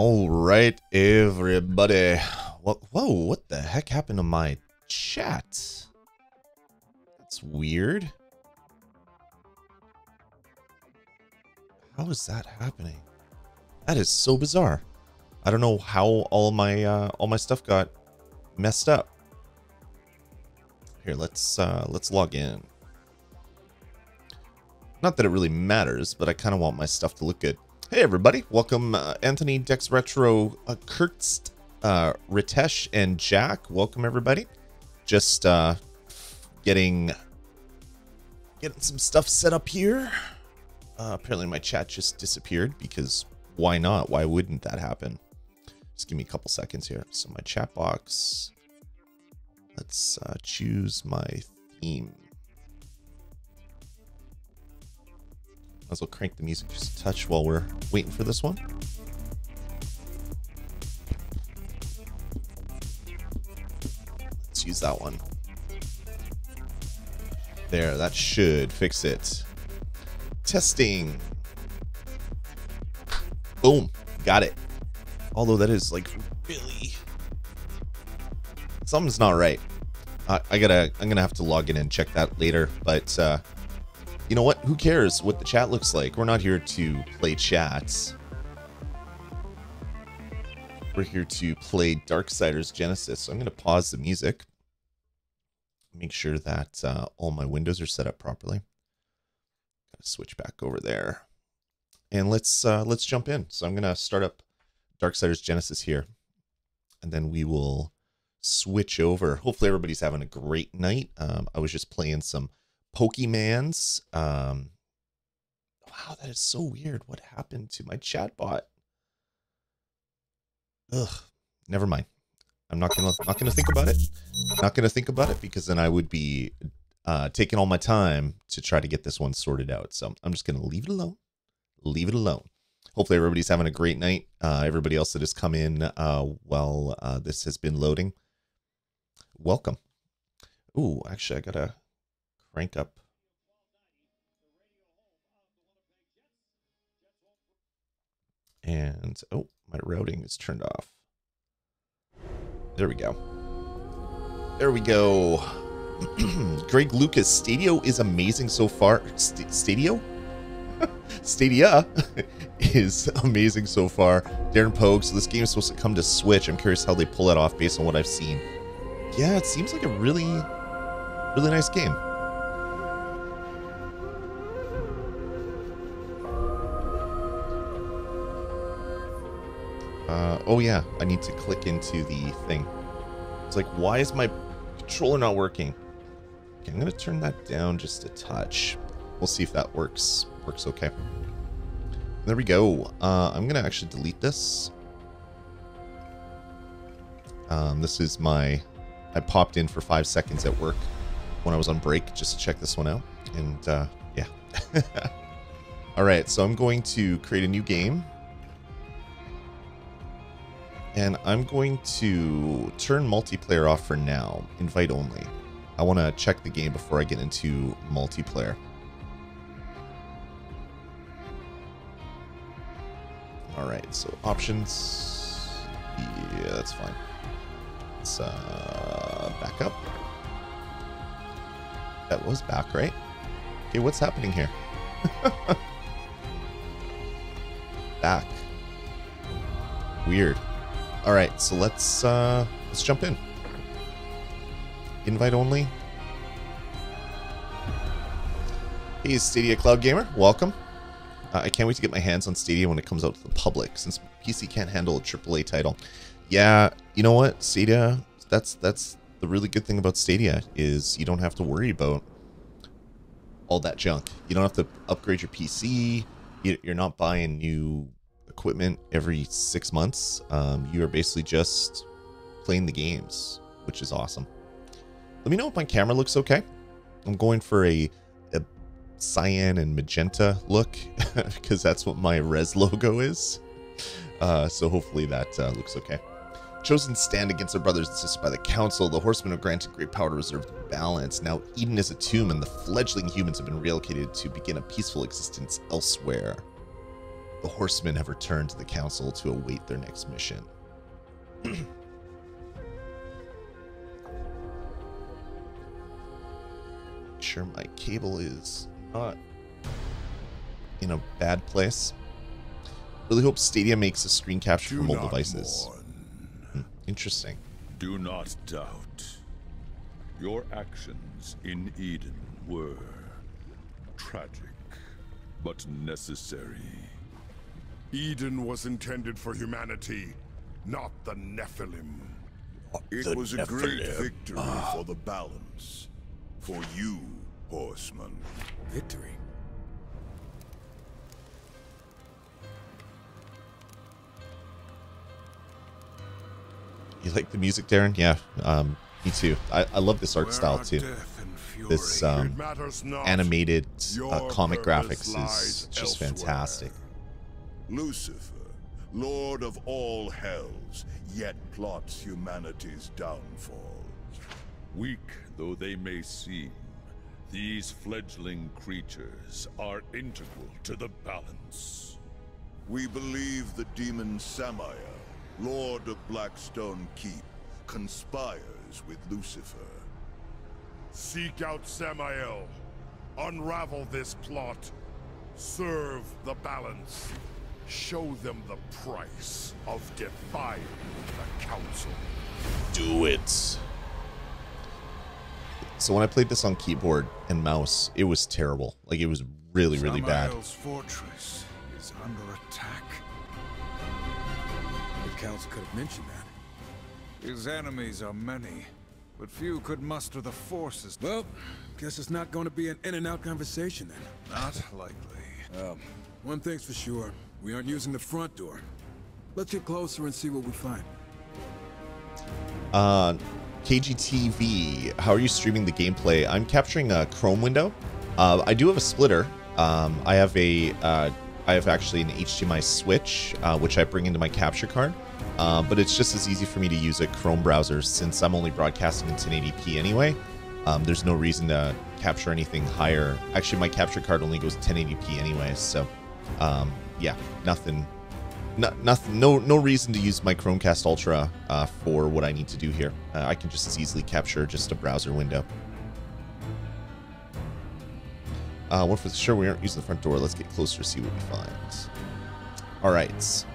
All right, everybody. Whoa, what the heck happened to my chat? That's weird. How is that happening? That is so bizarre. I don't know how all my stuff got messed up. Here, let's log in. Not that it really matters, but I kind of want my stuff to look good. Hey everybody, welcome Anthony, Dex Retro, Kurtz, Ritesh, and Jack. Welcome everybody. Just getting some stuff set up here. Apparently my chat just disappeared because why not? Why wouldn't that happen? Just give me a couple seconds here. So my chat box. Let's choose my theme. Might as well crank the music just a touch while we're waiting for this one. Let's use that one. There, that should fix it. Testing. Boom, got it. Although that is like really, something's not right. I'm gonna have to log in and check that later, but you know what? Who cares what the chat looks like? We're not here to play chats. We're here to play Darksider's Genesis. So I'm going to pause the music. Make sure that all my windows are set up properly. Got to switch back over there. And let's jump in. So I'm going to start up Darksider's Genesis here. And then we will switch over. Hopefully everybody's having a great night. I was just playing some Pokemans. Wow, that is so weird. What happened to my chatbot? Ugh, never mind. I'm not gonna think about it. Not gonna think about it because then I would be taking all my time to try to get this one sorted out. So I'm just gonna leave it alone. Leave it alone. Hopefully everybody's having a great night. Everybody else that has come in while this has been loading, welcome. Ooh, actually, I gotta crank up. And, oh, my routing is turned off. There we go. There we go. Greg Lucas, Stadia is amazing so far. Stadia? Stadia is amazing so far. Darren Pogue, so this game is supposed to come to Switch. I'm curious how they pull it off based on what I've seen. Yeah, it seems like a really nice game. Oh yeah, I need to click into the thing. It's like, why is my controller not working? Okay, I'm gonna turn that down just a touch. We'll see if that works okay. There we go. I'm gonna actually delete this. This is I popped in for 5 seconds at work when I was on break just to check this one out. And yeah. All right, so I'm going to create a new game. And I'm going to turn multiplayer off for now, invite only. I want to check the game before I get into multiplayer. All right, so options. Yeah, that's fine. Let's back up. That was back, right? Okay, what's happening here? Back. Weird. All right, so let's jump in. Invite only. Hey, Stadia Cloud Gamer, welcome. I can't wait to get my hands on Stadia when it comes out to the public, since PC can't handle a AAA title. Yeah, you know what, Stadia, that's the really good thing about Stadia is you don't have to worry about all that junk. You don't have to upgrade your PC. You're not buying new equipment every 6 months. You are basically just playing the games, which is awesome. Let me know if my camera looks okay. I'm going for a cyan and magenta look because that's what my res logo is. So hopefully that looks okay. Chosen stand against their brothers and sisters by the council. The horsemen are granted great power to reserve the balance. Now Eden is a tomb and the fledgling humans have been relocated to begin a peaceful existence elsewhere. The horsemen have returned to the council to await their next mission. Sure my cable is not in a bad place. Really hope Stadia makes a screen capture for mobile devices. Interesting. Do not doubt. Your actions in Eden were tragic, but necessary. Eden was intended for humanity, not the Nephilim. It was a great victory for the balance. For you, horseman. Victory? You like the music, Darren? Yeah, me too. I love this art style too. This animated comic graphics is just fantastic. Lucifer, lord of all hells, yet plots humanity's downfall. Weak though they may seem, these fledgling creatures are integral to the balance. We believe the demon Samael, Lord of Blackstone Keep, conspires with Lucifer. Seek out Samael. Unravel this plot. Serve the balance. Show them the price of defying the council. Do it. So when I played this on keyboard and mouse, it was terrible. Like, it was really, really bad. Samael's fortress is under attack. The council could have mentioned that. His enemies are many, but few could muster the forces. Well, guess it's not going to be an in-and-out conversation then. Not likely. One thing's for sure. We aren't using the front door. Let's get closer and see what we find. KGTV, how are you streaming the gameplay? I'm capturing a Chrome window. I do have a splitter. I have actually an HDMI switch, which I bring into my capture card. But it's just as easy for me to use a Chrome browser since I'm only broadcasting in 1080p anyway. There's no reason to capture anything higher. Actually, my capture card only goes 1080p anyway, so yeah, no reason to use my Chromecast Ultra for what I need to do here. I can just as easily capture just a browser window. What for sure we aren't using the front door. Let's get closer to see what we find. All right.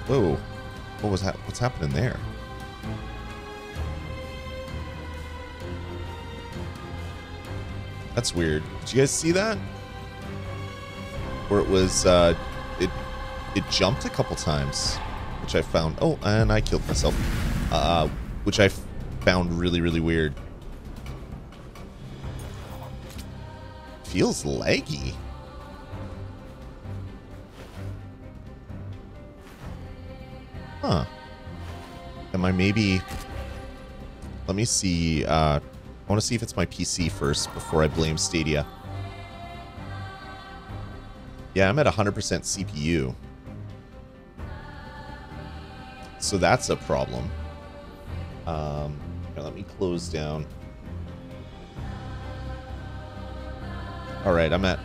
Whoa, what was that? What's happening there? That's weird. Did you guys see that? Where it was, it jumped a couple times, which I found. Oh, and I killed myself, which I found really, really weird. Feels laggy. Huh. Am I maybe... Let me see. I want to see if it's my PC first before I blame Stadia. Yeah, I'm at 100% CPU. So that's a problem. Here, let me close down. All right, I'm at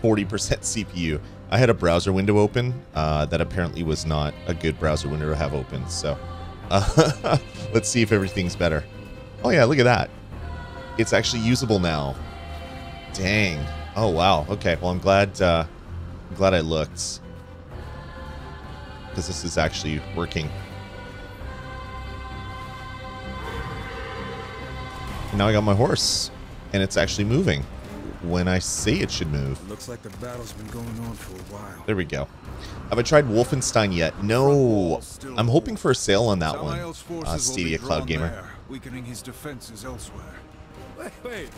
40% CPU. I had a browser window open that apparently was not a good browser window to have open. So let's see if everything's better. Oh yeah, look at that. It's actually usable now. Dang. Oh wow. Okay. Well, I'm glad I looked, because this is actually working. And now I got my horse, and it's actually moving when I say it should move. Looks like the battle's been going on for a while. There we go. Have I tried Wolfenstein yet? No. I'm hoping for a sale on that one. Stadia Cloud Gamer. There, weakening his defenses elsewhere. Wait.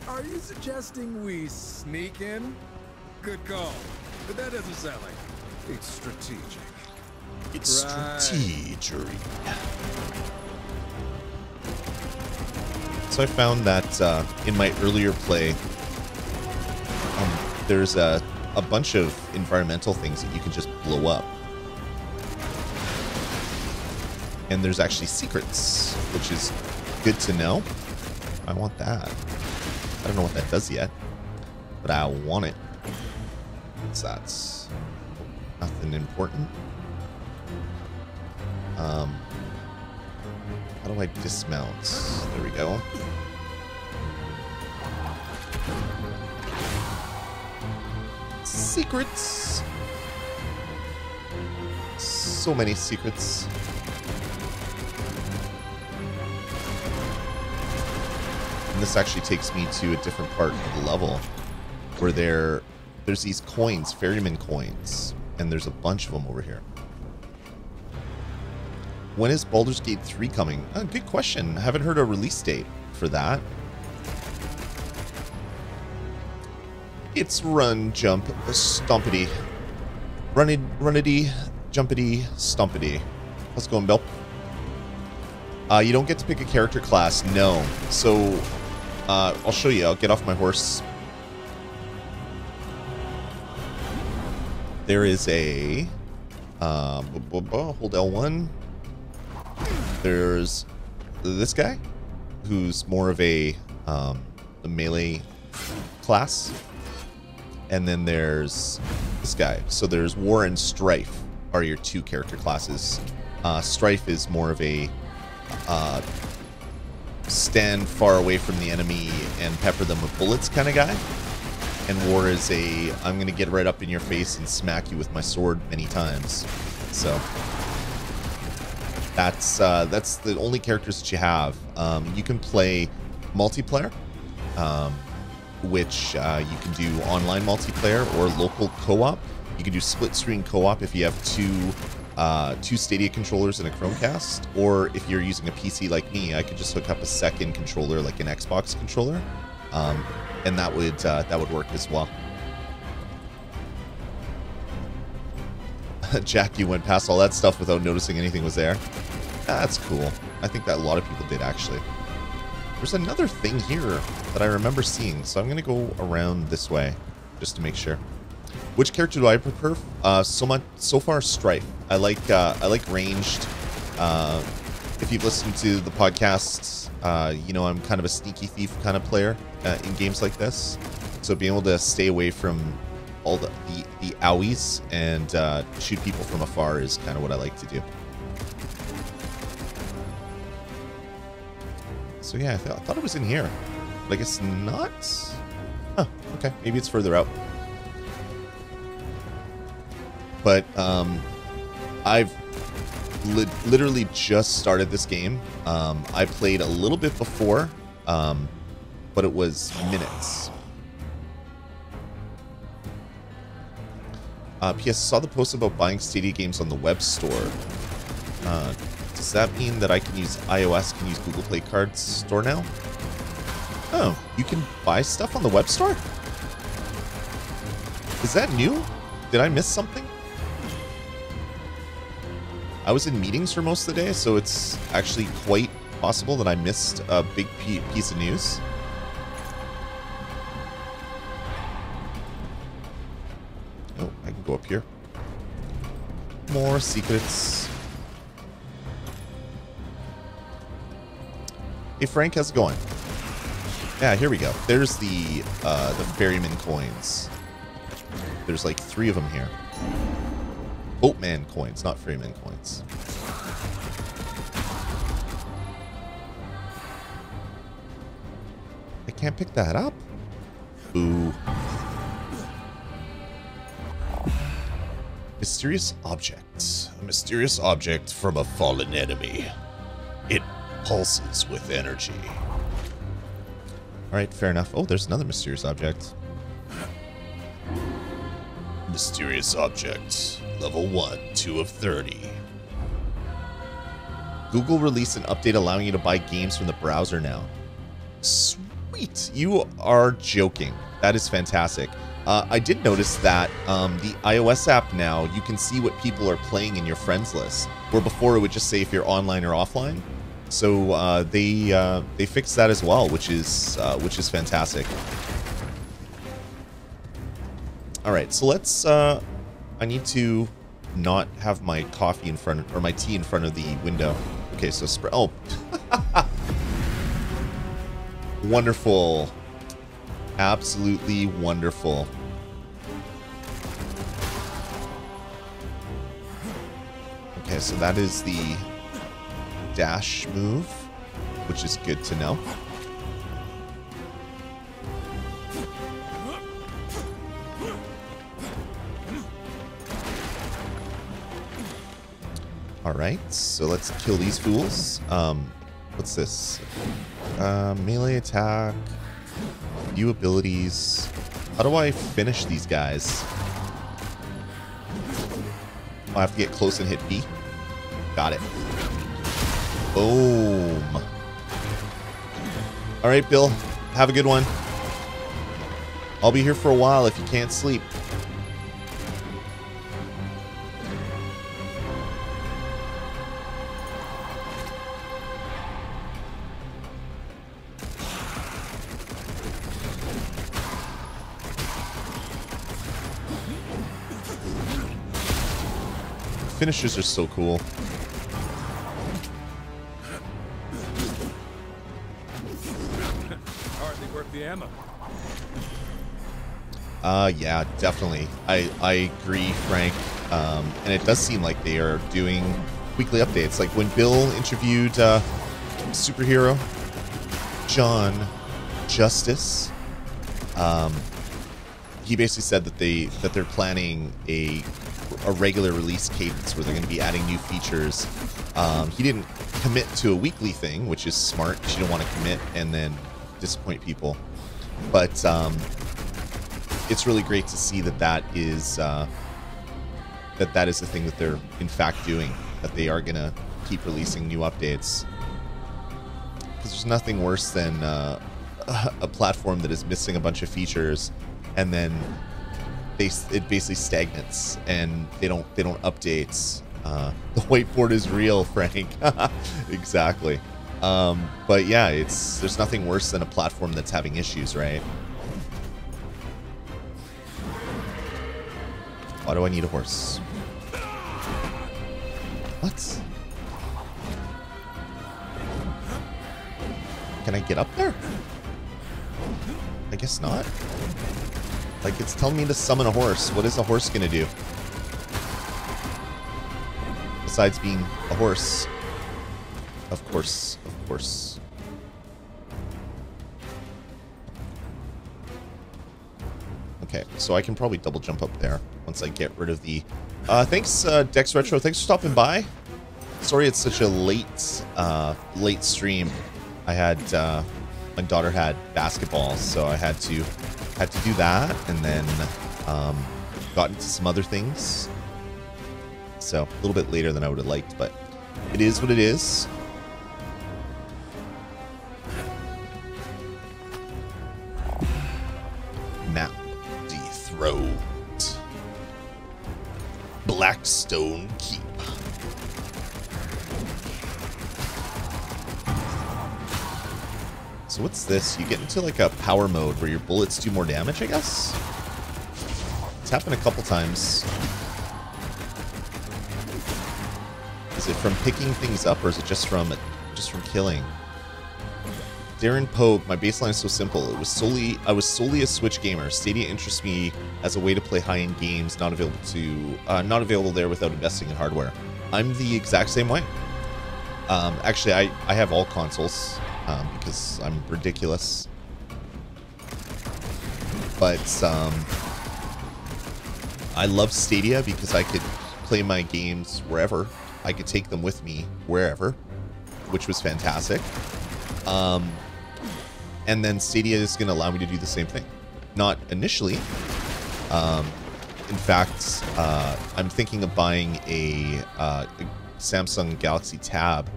Are you suggesting we sneak in? Good call. But that doesn't sound like it. It's strategic. It's strategic. So I found that in my earlier play, there's a bunch of environmental things that you can just blow up. And there's actually secrets, which is good to know. I want that. I don't know what that does yet, but I want it. So that's nothing important. How do I dismount? There we go. Secrets. So many secrets. And this actually takes me to a different part of the level where there's these coins, ferryman coins, and there's a bunch of them over here. When is Baldur's Gate 3 coming? Oh, good question. I haven't heard a release date for that. It's run, jump, stompity. Runnity, jumpity, stompity. How's it going, Bill? You don't get to pick a character class, no. So, I'll show you. I'll get off my horse. There is a... hold L1. There's this guy, who's more of a melee class. And then there's this guy. So there's War and Strife are your two character classes. Strife is more of a stand far away from the enemy and pepper them with bullets kind of guy. And War is a, I'm going to get right up in your face and smack you with my sword many times. So that's the only characters that you have. You can play multiplayer, which you can do online multiplayer or local co-op. You can do split screen co-op if you have two Stadia controllers and a Chromecast, or if you're using a PC like me, I could just hook up a second controller like an Xbox controller, and that would work as well. Jack, you went past all that stuff without noticing anything was there. That's cool. I think that a lot of people did, actually. There's another thing here that I remember seeing, so I'm going to go around this way just to make sure. Which character do I prefer? So far, Strife. I like ranged. If you've listened to the podcasts, you know I'm kind of a sneaky thief kind of player in games like this. So being able to stay away from all the owies and shoot people from afar is kind of what I like to do. So yeah, I thought it was in here, but I guess not. Huh, okay, maybe it's further out. But I've literally just started this game. I played a little bit before, but it was minutes. P.S. I saw the post about buying Stadia games on the web store. Does that mean that I can use iOS, can use Google Play Cards store now? Oh, you can buy stuff on the web store? Is that new? Did I miss something? I was in meetings for most of the day, so it's actually quite possible that I missed a big piece of news. Oh, I can go up here. More secrets. Hey Frank, how's it going? Yeah, here we go. There's the ferryman coins. There's like 3 of them here. Boatman coins, not ferryman coins. I can't pick that up? Ooh. Mysterious object. A mysterious object from a fallen enemy. It pulses with energy. Alright, fair enough. Oh, there's another mysterious object. Mysterious object. Level 1, 2 of 30. Google released an update allowing you to buy games from the browser now. Sweet! You are joking. That is fantastic. I did notice that the iOS app now, you can see what people are playing in your friends list, where before it would just say if you're online or offline. So they fixed that as well, which is fantastic. All right, so let's. I need to not have my coffee in front or my tea in front of the window. Okay, so oh, wonderful. Absolutely wonderful. Okay, so that is the dash move, which is good to know. Alright, so let's kill these fools. What's this? Melee attack. View abilities. How do I finish these guys? Oh, I have to get close and hit B. Got it. Boom. Alright, Bill. Have a good one. I'll be here for a while if you can't sleep. Finishers are so cool. Hardly worth the ammo. Yeah, definitely. I agree, Frank. And it does seem like they are doing weekly updates. Like when Bill interviewed superhero John Justice, he basically said that they're planning a regular release cadence where they're going to be adding new features. He didn't commit to a weekly thing, which is smart because you don't want to commit and then disappoint people. But it's really great to see that is the thing that they're in fact doing. That they are going to keep releasing new updates. Because there's nothing worse than a platform that is missing a bunch of features and then it basically stagnates and they don't update. The whiteboard is real, Frank. Exactly. But yeah, there's nothing worse than a platform that's having issues, right? Why do I need a horse? What? Can I get up there? I guess not. Like, it's telling me to summon a horse. What is a horse gonna do? Besides being a horse. Of course, of course. Okay, so I can probably double jump up there once I get rid of the... thanks, Dex Retro. Thanks for stopping by. Sorry it's such a late stream. I had... my daughter had basketball, so I had to do that, and then got into some other things. So a little bit later than I would have liked, but it is what it is. Map dethroned. Blackstone Keep. So what's this? You get into like a power mode where your bullets do more damage, I guess? It's happened a couple times. Is it from picking things up or is it just from killing? Darren Pogue, my baseline is so simple. I was solely a Switch gamer. Stadia interests me as a way to play high-end games not available there without investing in hardware. I'm the exact same way. Actually, I have all consoles. Because I'm ridiculous. But I love Stadia because I could play my games wherever. I could take them with me wherever, which was fantastic. And then Stadia is going to allow me to do the same thing. Not initially. In fact, I'm thinking of buying a Samsung Galaxy Tab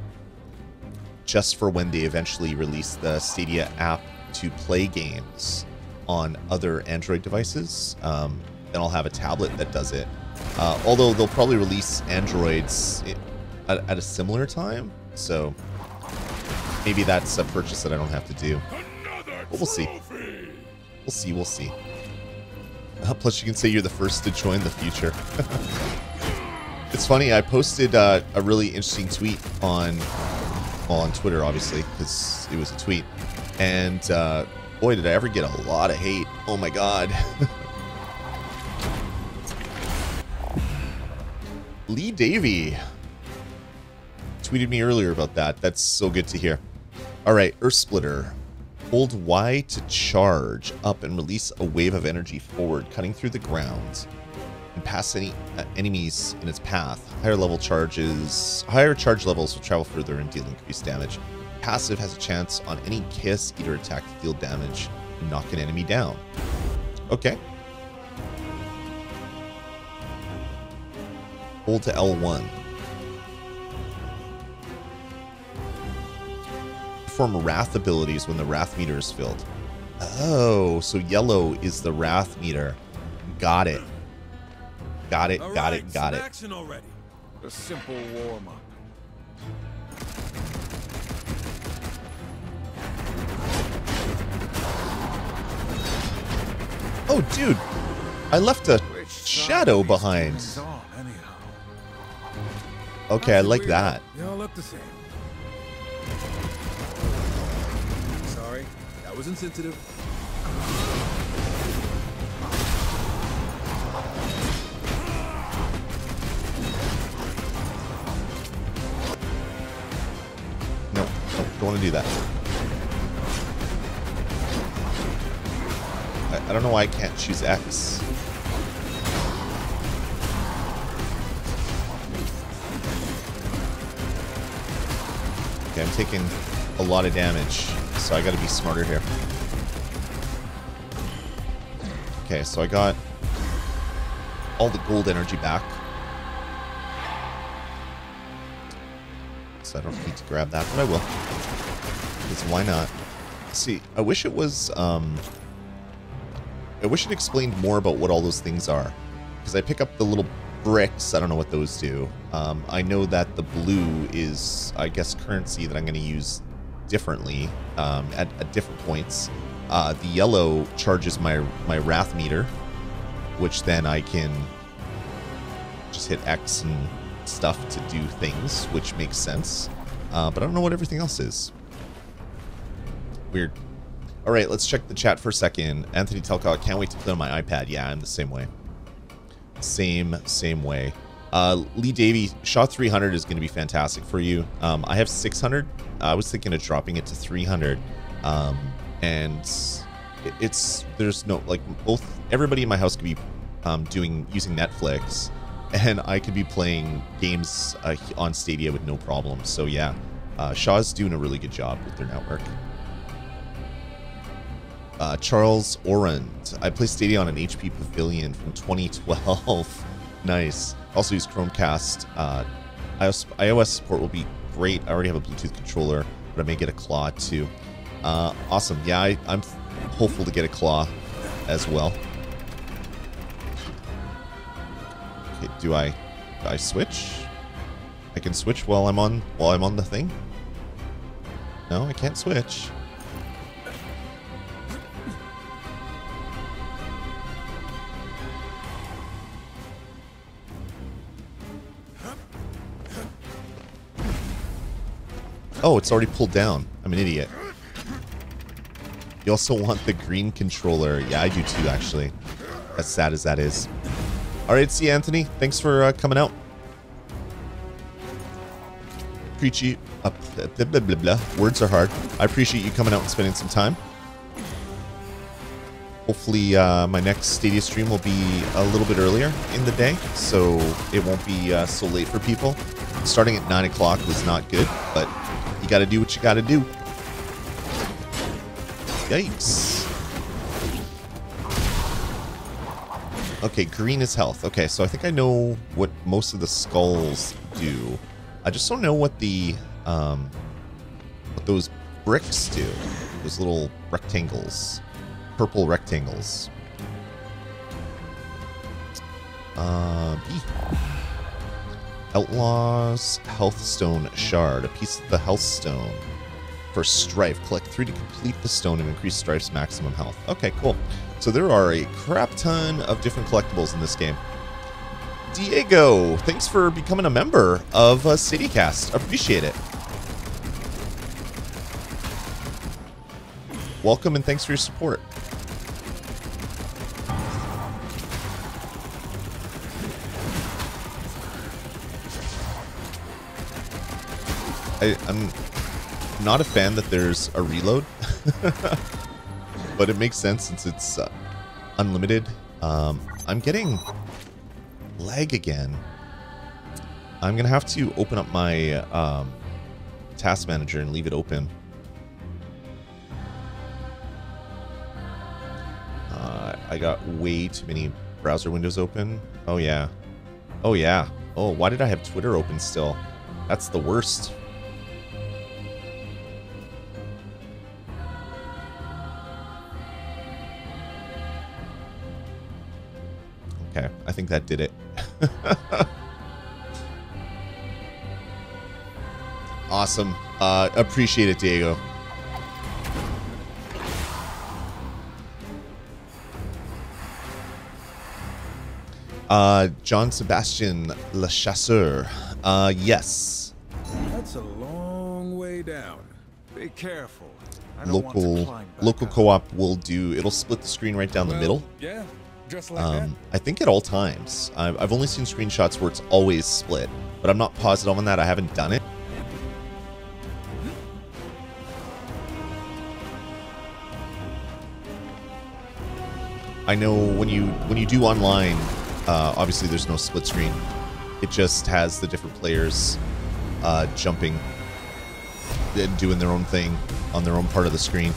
just for when they eventually release the Stadia app to play games on other Android devices. Then I'll have a tablet that does it. Although they'll probably release Androids at a similar time, so maybe that's a purchase that I don't have to do. But we'll see. We'll see. Plus, you can say you're the first to join the future. It's funny, I posted a really interesting tweet on Twitter, obviously, because it was a tweet. And Boy, did I ever get a lot of hate. Oh my god. Lee Davey tweeted me earlier about that. That's so good to hear. Alright, Earth Splitter. Hold Y to charge up and release a wave of energy forward, cutting through the ground and past any enemies in its path. Higher charge levels will travel further and deal increased damage. Passive has a chance on any Chaos Eater attack to deal damage and knock an enemy down. Okay. Hold to L1. Perform Wrath abilities when the Wrath meter is filled. Oh, so yellow is the Wrath meter. Got it. Got it, got it, got it. Action already. A simple warm-up. Oh, dude. I left a shadow behind. Okay, I like that. They all look the same. Sorry, that was insensitive. No, don't want to do that. I don't know why I can't choose X. Okay, I'm taking a lot of damage, so I gotta be smarter here. Okay, so I got all the gold energy back. So I don't need to grab that, but I will. Because why not? See, I wish it was, I wish it explained more about what all those things are. Because I pick up the little bricks. I don't know what those do. I know that the blue is, I guess, currency that I'm going to use differently at different points. The yellow charges my Wrath meter, which then I can just hit X and stuff to do things, which makes sense. But I don't know what everything else is. Weird. All right, let's check the chat for a second. Anthony Telcott, can't wait to play on my iPad. Yeah, I'm the same way. Same way. Lee Davey, Shaw 300 is going to be fantastic for you. I have 600. I was thinking of dropping it to 300. And there's no, like, everybody in my house could be using Netflix, and I could be playing games on Stadia with no problem. So yeah, Shaw's doing a really good job with their network. Charles Orand. I play Stadia on an HP Pavilion from 2012. Nice. Also use Chromecast. iOS support will be great. I already have a Bluetooth controller, but I may get a claw too. Awesome. Yeah, I'm hopeful to get a claw as well. Okay, do I switch? I can switch while I'm on the thing? No, I can't switch. Oh, it's already pulled down. I'm an idiot. You also want the green controller. Yeah, I do too, actually. As sad as that is. All right, see you, Anthony. Thanks for coming out. Appreciate blah, blah, blah, blah. Words are hard. I appreciate you coming out and spending some time. Hopefully, my next Stadia stream will be a little bit earlier in the day, so it won't be so late for people. Starting at 9 o'clock was not good, but you gotta do what you gotta do. Yikes. Okay, green is health. Okay, so I think I know what most of the skulls do. I just don't know what the what those bricks do. Those little rectangles. Purple rectangles. B. Outlaws Healthstone Shard. A piece of the Healthstone for Strife. Collect 3 to complete the stone and increase Strife's maximum health. Okay, cool. So there are a crap ton of different collectibles in this game. Diego, thanks for becoming a member of Stadiacast. Appreciate it. welcome and thanks for your support. I'm not a fan that there's a reload, but it makes sense since it's unlimited. I'm getting lag again. I'm gonna have to open up my task manager and leave it open. I got way too many browser windows open. Oh yeah. Oh yeah. Oh, why did I have Twitter open still? That's the worst. Okay, I think that did it. Awesome. Appreciate it, Diego. John Sebastian Le Chasseur. Yes. That's a long way down. Be careful. I don't want to Local climb back local up. co-op will do. It'll split the screen right down the middle. Yeah, just like that. I think at all times. I've only seen screenshots where it's always split, but I'm not positive on that. I haven't done it. I know when you do online, obviously there's no split screen. It just has the different players jumping and doing their own thing on their own part of the screen.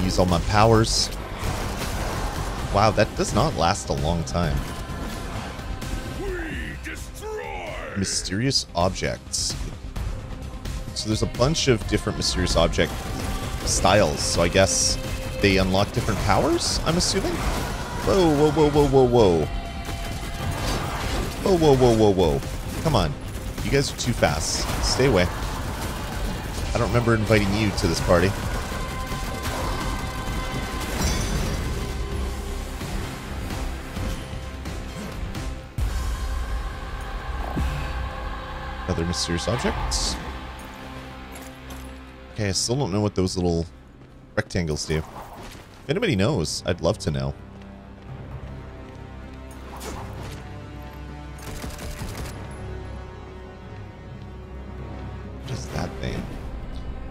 Use all my powers. Wow, that does not last a long time. Mysterious objects. So there's a bunch of different mysterious object styles. So I guess they unlock different powers, I'm assuming? Whoa, whoa, whoa, whoa, whoa, whoa. Whoa, whoa, whoa, whoa, whoa. Come on. You guys are too fast. Stay away. I don't remember inviting you to this party. Other mysterious objects. Okay, I still don't know what those little rectangles do. If anybody knows, I'd love to know. What is that thing?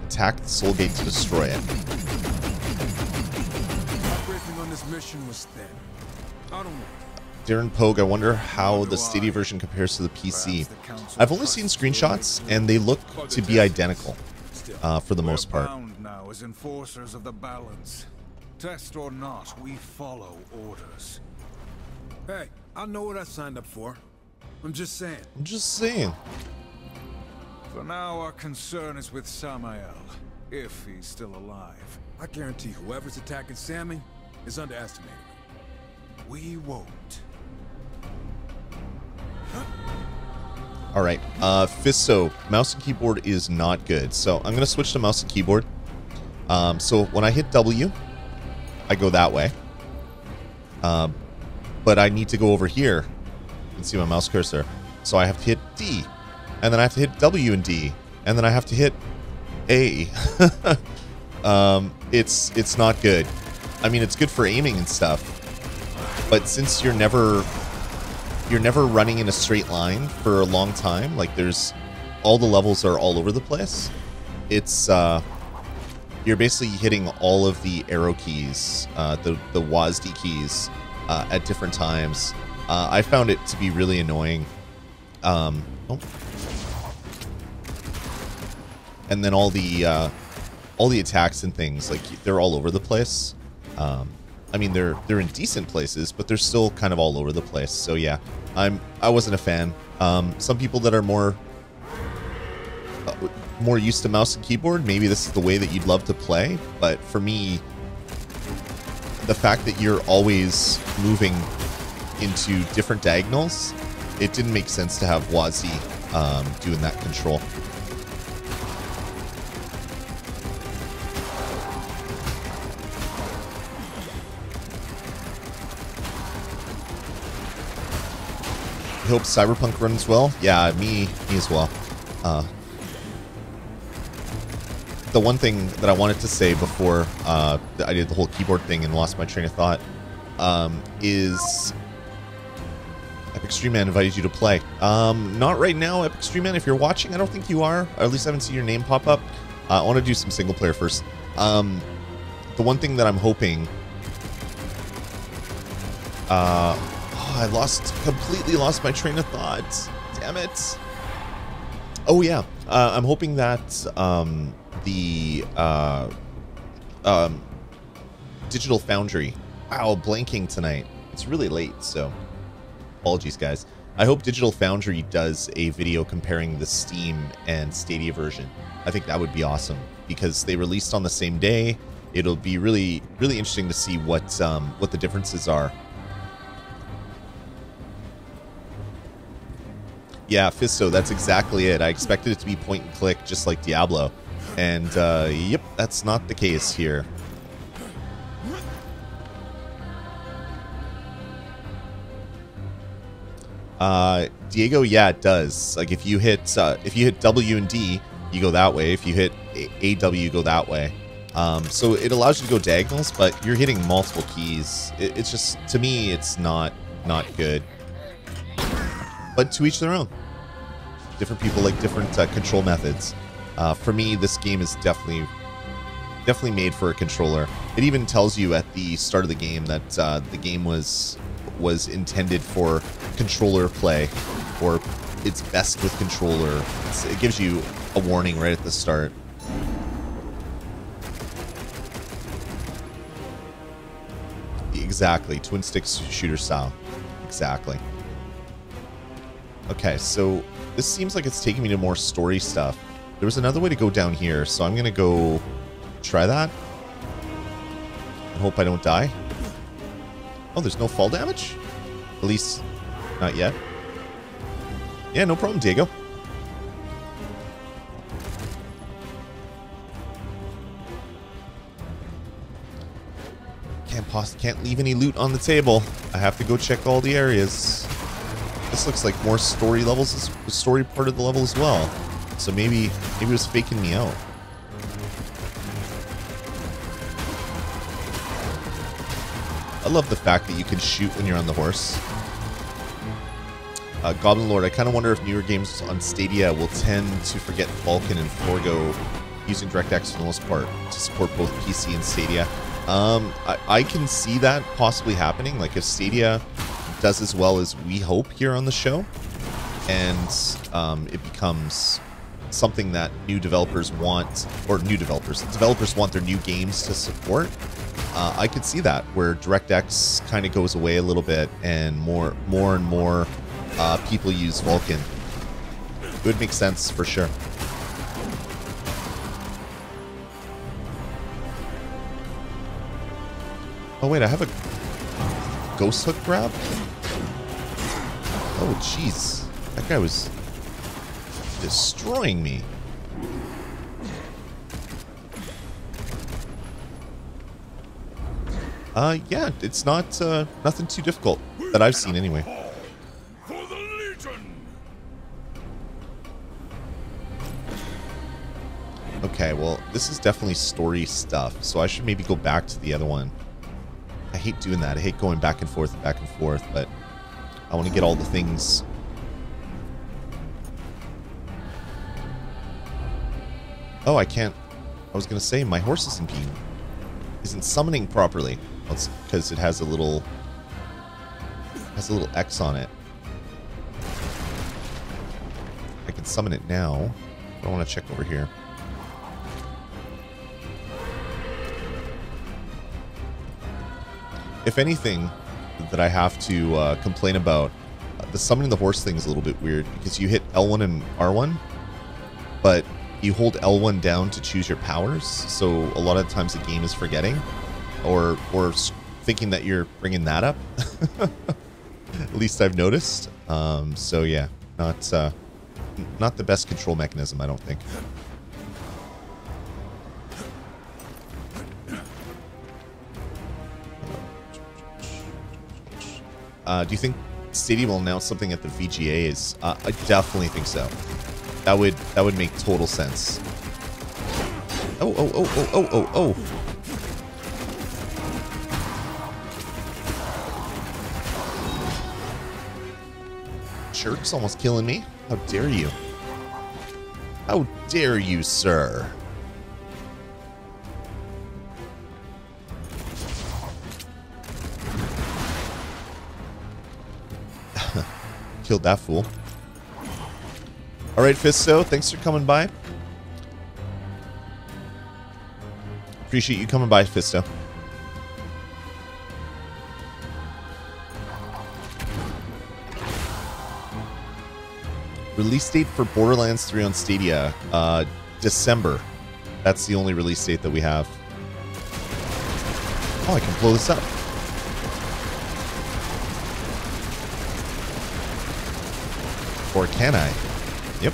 Attack the soul gate to destroy it. Everything on this mission was thin. I don't know. Darren Pogue, I wonder how the Stadia version compares to the PC. I've only seen screenshots, and they look to be identical for the most part. We're bound now as enforcers of the balance. Test or not, we follow orders. Hey, I know what I signed up for. I'm just saying. I'm just saying. For now, our concern is with Samael, if he's still alive. I guarantee whoever's attacking Sammy is underestimating him. We won't. All right, Fisto, mouse and keyboard is not good. So I'm going to switch to mouse and keyboard. So when I hit W, I go that way. But I need to go over here. You can see my mouse cursor. So I have to hit D. And then I have to hit W and D. And then I have to hit A. It's not good. I mean, it's good for aiming and stuff. But since you're never running in a straight line for a long time, like there's all the levels are all over the place. It's you're basically hitting all of the arrow keys, the WASD keys at different times. I found it to be really annoying. And then all the attacks and things, like they're all over the place. I mean, they're in decent places, but they're still kind of all over the place. So yeah, I wasn't a fan. Some people that are more used to mouse and keyboard, maybe this is the way that you'd love to play. But for me, the fact that you're always moving into different diagonals, it didn't make sense to have WASD doing that control. I hope Cyberpunk runs well. Yeah, me as well. The one thing that I wanted to say before I did the whole keyboard thing and lost my train of thought is Epic Stream Man invited you to play. Not right now, Epic Stream Man. If you're watching, I don't think you are. Or at least I haven't seen your name pop up. I want to do some single player first. The one thing that I'm hoping... I completely lost my train of thought. Damn it. Oh, yeah. I'm hoping that the Digital Foundry... Wow, blanking tonight. It's really late, so apologies, guys. I hope Digital Foundry does a video comparing the Steam and Stadia version. I think that would be awesome because they released on the same day. It'll be really, really interesting to see what the differences are. Yeah, Fisto, that's exactly it. I expected it to be point and click, just like Diablo. And, yep, that's not the case here. Diego, yeah, it does. Like, if you hit W and D, you go that way. If you hit AW, you go that way. So it allows you to go diagonals, but you're hitting multiple keys. It's just, to me, it's not good. But to each their own. Different people like different control methods. For me, this game is definitely made for a controller. It even tells you at the start of the game that the game was intended for controller play, or it's best with controller. It gives you a warning right at the start. Exactly, twin sticks shooter style. Exactly. Okay, so this seems like it's taking me to more story stuff. There was another way to go down here, so I'm gonna go try that and hope I don't die. Oh, there's no fall damage? At least, not yet. Yeah, no problem, Diego. Can't leave any loot on the table. I have to go check all the areas. This looks like more story levels, the story part of the level as well. So maybe it was faking me out. I love the fact that you can shoot when you're on the horse. Goblin Lord, I kind of wonder if newer games on Stadia will tend to forget Vulkan and forego using DirectX for the most part to support both PC and Stadia. I can see that possibly happening. Like if Stadia does as well as we hope here on the show, and it becomes something that new developers want, or developers want their new games to support. I could see that where DirectX kind of goes away a little bit, and more and more people use Vulkan. It would make sense for sure. Oh wait, I have a ghost hook grab? Oh jeez, that guy was destroying me. Yeah, it's not nothing too difficult that I've seen anyway. For the Legion. Okay, well, this is definitely story stuff, so I should maybe go back to the other one. I hate doing that. I hate going back and forth, but I want to get all the things. Oh, I can't. I was going to say my horse isn't summoning properly. Well, it's because it has a little X on it. I can summon it now. I want to check over here. If anything that I have to complain about, the summoning the horse thing is a little bit weird because you hit L1 and R1, but you hold L1 down to choose your powers. So a lot of times the game is forgetting or thinking that you're bringing that up. At least I've noticed. So yeah, not not the best control mechanism, I don't think. Do you think Stadia will announce something at the VGAs? I definitely think so. That would make total sense. Oh. Jerk's almost killing me. How dare you? How dare you, sir? Killed that fool. Alright, Fisto, thanks for coming by. Appreciate you coming by, Fisto. Release date for Borderlands 3 on Stadia, December. That's the only release date that we have. Oh, I can blow this up. Or can I? Yep.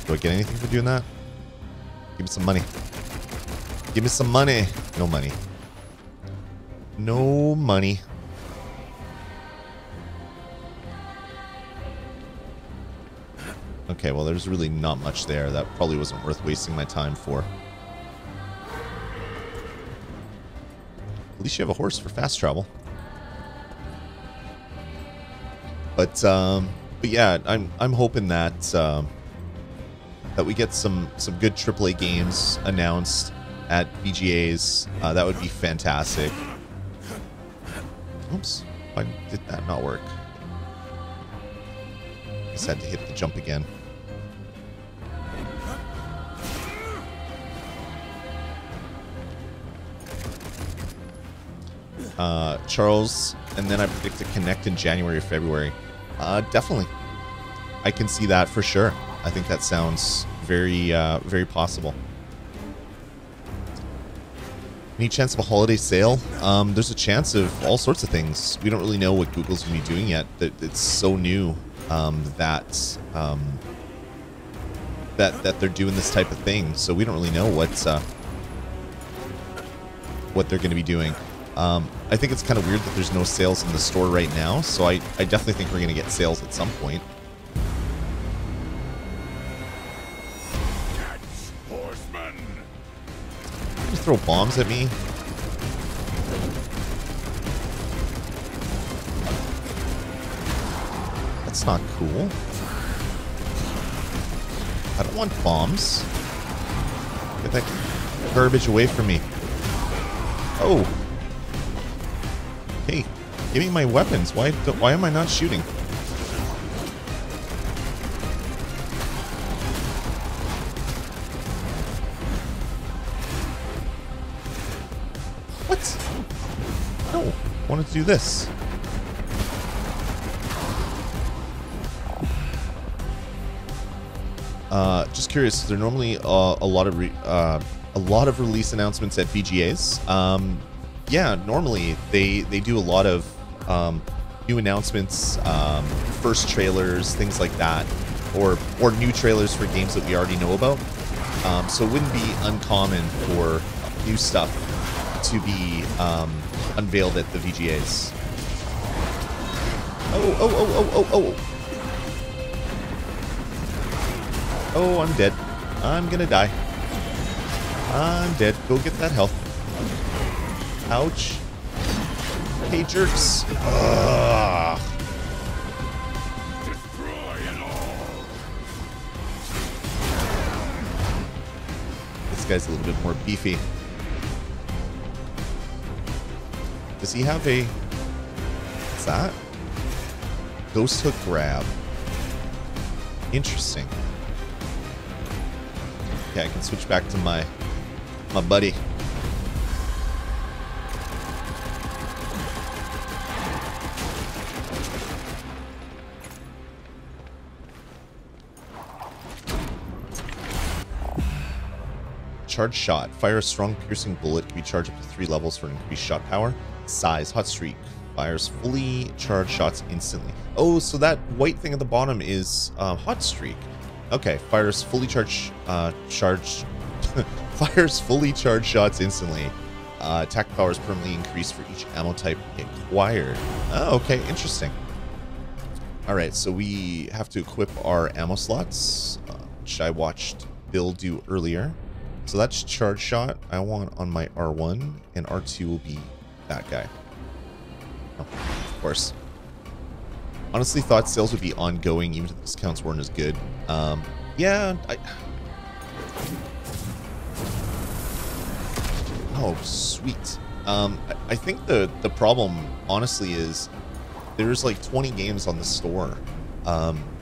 Do I get anything for doing that? Give me some money. Give me some money. No money. No money. Okay, well, there's really not much there. That probably wasn't worth wasting my time for. At least you have a horse for fast travel. But yeah, I'm hoping that that we get some good AAA games announced at VGAs. That would be fantastic. Oops, why did that not work? Just had to hit the jump again. Charles, and then I predict to Connect in January or February. Definitely. I can see that for sure. I think that sounds very, very possible. Any chance of a holiday sale? There's a chance of all sorts of things. We don't really know what Google's going to be doing yet. It's so new that they're doing this type of thing. So we don't really know what they're going to be doing. I think it's kind of weird that there's no sales in the store right now. So I definitely think we're going to get sales at some point. You throw bombs at me? That's not cool. I don't want bombs. Get that garbage away from me. Oh. Hey, give me my weapons. Why am I not shooting? What? No, I wanted to do this. Just curious. Is there normally a lot of release announcements at VGAs? Yeah, normally they do a lot of new announcements, first trailers, things like that, or new trailers for games that we already know about. So it wouldn't be uncommon for new stuff to be unveiled at the VGAs. Oh! Oh, I'm dead. I'm gonna die. I'm dead. Go get that health. Ouch. Hey, jerks. Ugh. Destroy it all. This guy's a little bit more beefy. Does he have a... What's that? Ghost hook grab. Interesting. Okay, I can switch back to my buddy. Charge shot. Fire a strong piercing bullet. Can be charged up to 3 levels for increased shot power. Size. Hot streak. Fires fully charged shots instantly. Oh, so that white thing at the bottom is hot streak. Okay, fires fully charged fires fully charged shots instantly. Attack power is permanently increased for each ammo type acquired. Oh, okay, interesting. All right, so we have to equip our ammo slots, which I watched Bill do earlier. So that's charge shot. I want on my R1, and R2 will be that guy. Oh, of course. Honestly, thought sales would be ongoing, even if the discounts weren't as good. Yeah, oh, sweet. I think the problem, honestly, is there's like 20 games on the store.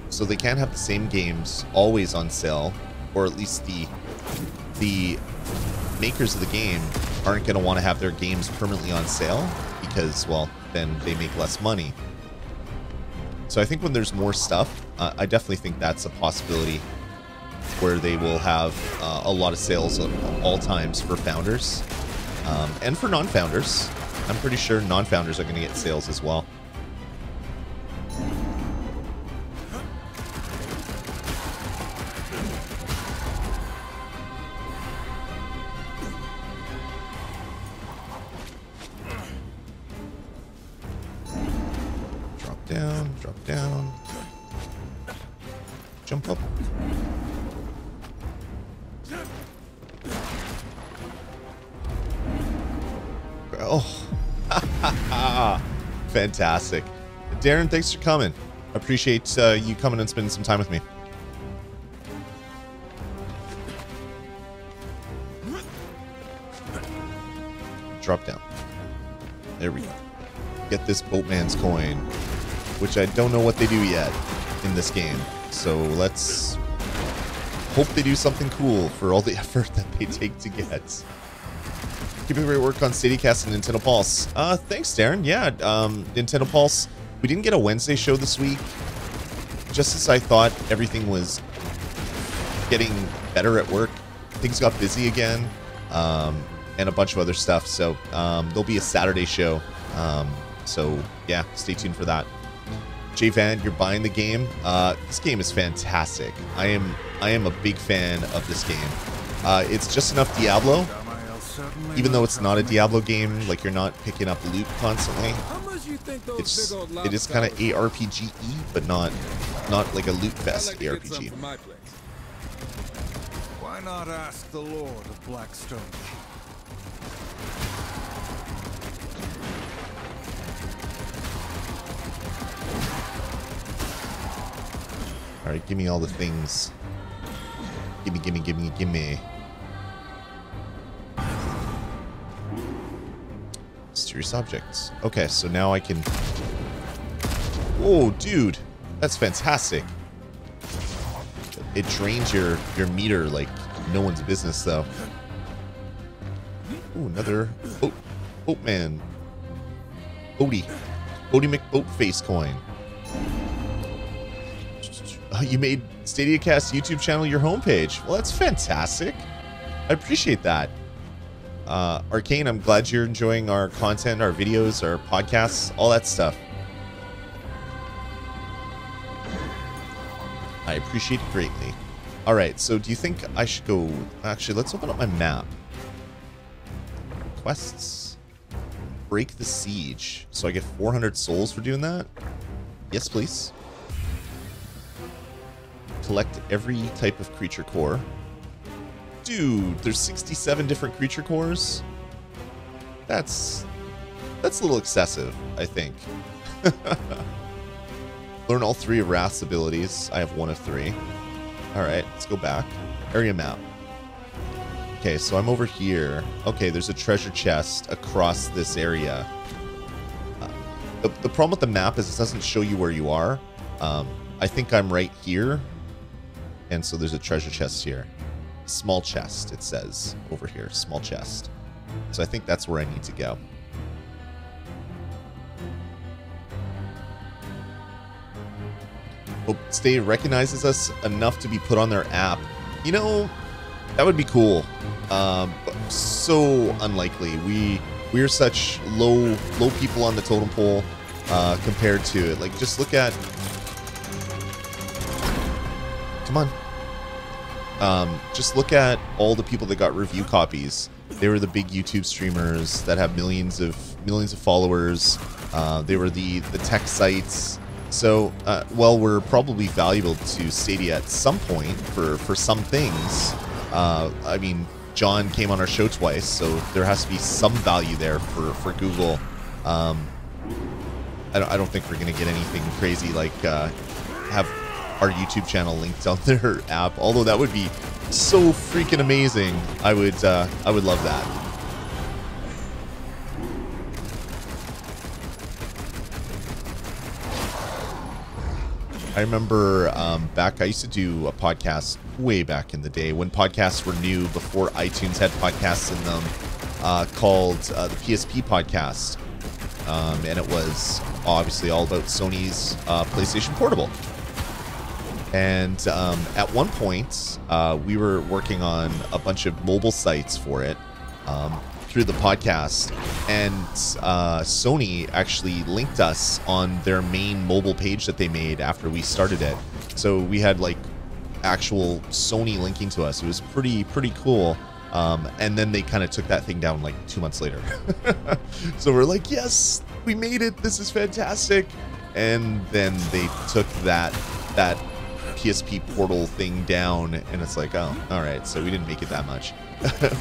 So they can't have the same games always on sale, or at least the makers of the game aren't going to want to have their games permanently on sale because, well, then they make less money. So I think when there's more stuff, I definitely think that's a possibility where they will have a lot of sales at all times for founders and for non-founders. I'm pretty sure non-founders are going to get sales as well. Drop down. Jump up. Oh, fantastic. Darren, thanks for coming. Appreciate you coming and spending some time with me. Drop down. There we go. Get this boatman's coin, which I don't know what they do yet in this game. So let's hope they do something cool for all the effort that they take to get. Keep up the great work on Stadiacast and Nintendo Pulse. Thanks, Darren. Yeah, Nintendo Pulse. We didn't get a Wednesday show this week. Just as I thought everything was getting better at work, things got busy again, and a bunch of other stuff. So there'll be a Saturday show. So yeah, stay tuned for that. Jay Van, you're buying the game. This game is fantastic. I am a big fan of this game. It's just enough Diablo. Even though it's not a Diablo game, like you're not picking up loot constantly. It is kind of ARPG-y, but not like a loot fest ARPG. Why not ask the Lord of Blackstone? All right, give me all the things. Gimme. Mysterious objects. Okay, so now I can... Whoa, dude. That's fantastic. It drains your meter like no one's business, though. Ooh, another boatman. Bodie McBoatface coin. You made Stadiacast YouTube channel your homepage. Well, that's fantastic. I appreciate that. Arcane, I'm glad you're enjoying our content, our videos, our podcasts, all that stuff. I appreciate it greatly. All right, so do you think I should go... Actually, let's open up my map. Quests. Break the siege. So I get 400 souls for doing that? Yes, please. Collect every type of creature core. Dude, there's 67 different creature cores? That's a little excessive, I think. Learn all 3 of Wrath's abilities. I have 1 of 3. Alright, let's go back. Area map. Okay, so I'm over here. Okay, there's a treasure chest across this area. The problem with the map is it doesn't show you where you are. I think I'm right here. And so there's a treasure chest here. Small chest, it says over here. Small chest. So I think that's where I need to go. Hope Stadia recognizes us enough to be put on their app. You know, That would be cool. But so unlikely. We're such low people on the totem pole compared to it. Like, just look at. Come on. Just look at all the people that got review copies. They were the big YouTube streamers that have millions of followers. They were the tech sites. So, while we're probably valuable to Stadia at some point for some things, I mean, John came on our show twice, so there has to be some value there for Google. I don't think we're going to get anything crazy like have our YouTube channel linked on their app. Although that would be so freaking amazing. I would love that. I remember I used to do a podcast way back in the day when podcasts were new, before iTunes had podcasts in them, called the PSP podcast. And it was obviously all about Sony's PlayStation Portable. And at one point, we were working on a bunch of mobile sites for it through the podcast. And Sony actually linked us on their main mobile page that they made after we started it. So we had like actual Sony linking to us. It was pretty cool. And then they kind of took that thing down like 2 months later. So we're like, yes, we made it. This is fantastic. And then they took that PSP Portal thing down, and it's like, oh, all right. So we didn't make it that much.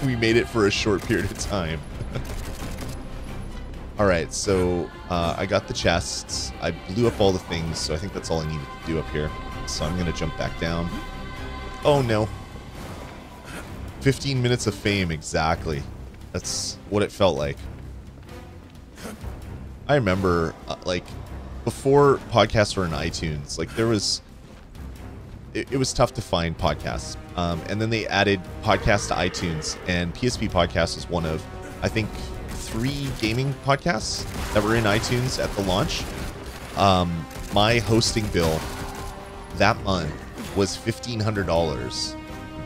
We made it for a short period of time. All right, so I got the chests. I blew up all the things, so I think that's all I needed to do up here. So I'm going to jump back down. Oh, no. 15 minutes of fame, exactly. That's what it felt like. I remember, like, before podcasts were in iTunes, like, there was... It was tough to find podcasts. And then they added podcasts to iTunes, and PSP Podcast was one of, I think, 3 gaming podcasts that were in iTunes at the launch. My hosting bill that month was $1,500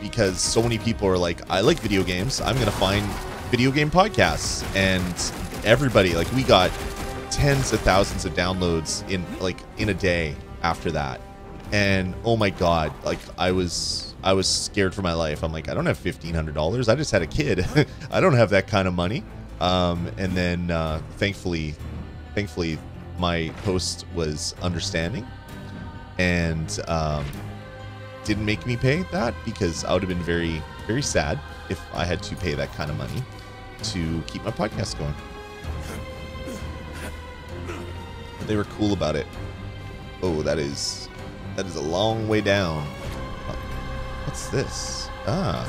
because so many people are like, I like video games. I'm going to find video game podcasts. And everybody, like, we got tens of thousands of downloads in a day after that. And oh my god, like I was scared for my life. I'm like, I don't have $1,500. I just had a kid. I don't have that kind of money. And then thankfully my host was understanding and didn't make me pay that, because I would have been very, very sad if I had to pay that kind of money to keep my podcast going. But they were cool about it. Oh, that is a long way down. What's this? Ah.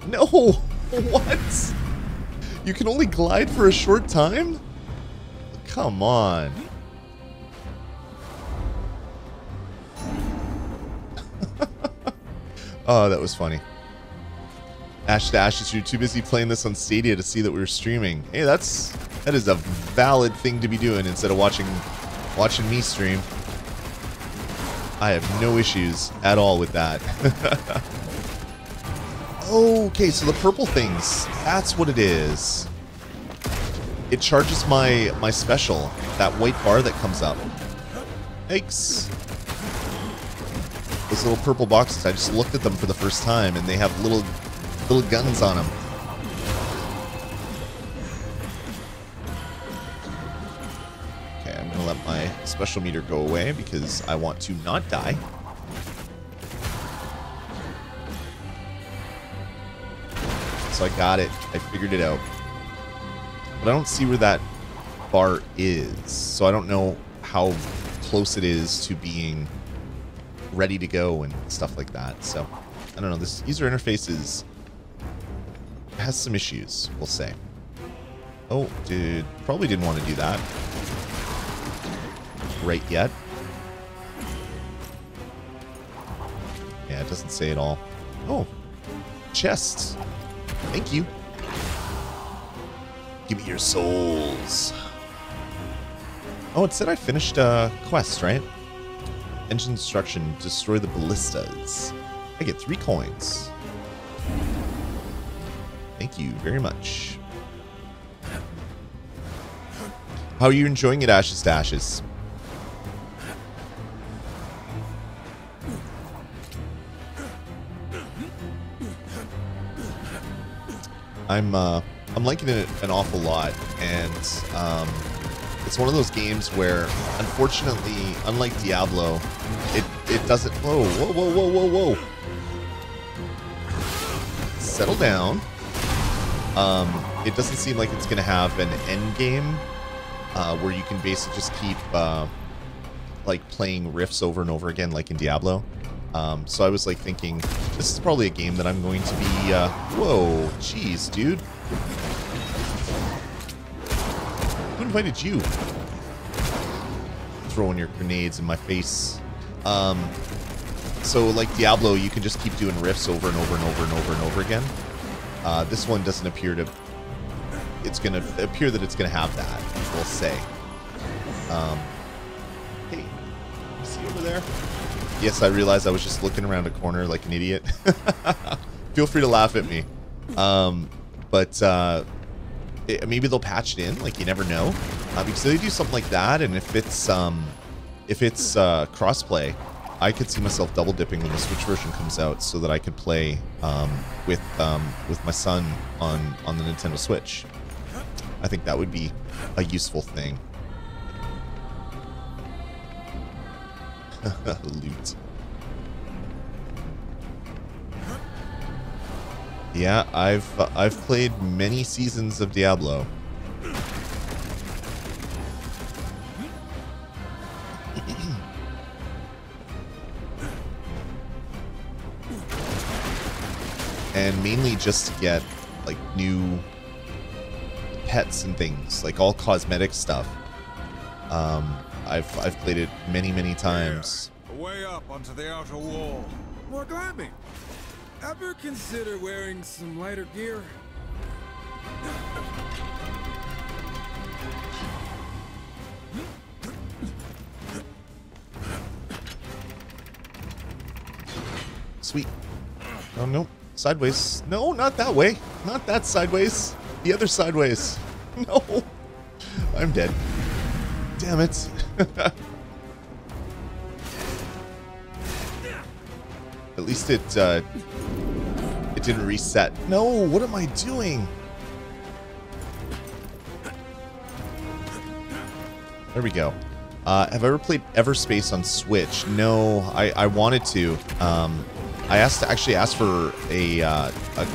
No! What? You can only glide for a short time? Come on. Oh, that was funny. Ash to Ashes, you're too busy playing this on Stadia to see that we were streaming. Hey, that is a valid thing to be doing instead of watching me stream. I have no issues at all with that. Okay, so the purple things, that's what it is. It charges my special, that white bar that comes up. Yikes. Those little purple boxes, I just looked at them for the first time, and they have little guns on them. Okay, I'm gonna let my special meter go away because I want to not die. So I got it. I figured it out. But I don't see where that bar is, so I don't know how close it is to being ready to go and stuff like that. So I don't know. This user interface has some issues, we'll say. Oh, dude, probably didn't want to do that right yet. Yeah, it doesn't say it all. Oh, chests. Thank you. Give me your souls. Oh, it said I finished a quest, right? Engine destruction. Destroy the ballistas. I get 3 coins. Thank you very much. How are you enjoying it, Ashes to Ashes? I'm liking it an awful lot, and it's one of those games where, unfortunately, unlike Diablo, it doesn't. Whoa, whoa, whoa, whoa, whoa, whoa! Settle down. It doesn't seem like it's gonna have an end game where you can basically just keep like playing riffs over and over again, like in Diablo. So I was like thinking, this is probably a game that I'm going to be, whoa, jeez, dude. Who invited you? Throwing your grenades in my face. So like Diablo, you can just keep doing riffs over and over and over and over and over again. This one doesn't appear to, it's going to appear that it's going to have that, we'll say. Hey, you see over there? Yes, I realized I was just looking around a corner like an idiot. Feel free to laugh at me. Maybe they'll patch it in, like you never know. Because they do something like that, and if it's crossplay, I could see myself double dipping when the Switch version comes out, so that I could play with my son on the Nintendo Switch. I think that would be a useful thing. Loot. Yeah, I've played many seasons of Diablo. And mainly just to get like new pets and things, like all cosmetic stuff. I've played it many times. Way up onto the outer wall. More climbing. Ever consider wearing some lighter gear? Sweet. Oh no, sideways. No, not that way. Not that sideways. The other sideways. No, I'm dead. Damn it. At least it didn't reset. No, what am I doing? There we go. Have I ever played Everspace on Switch? No, I wanted to. I actually asked for a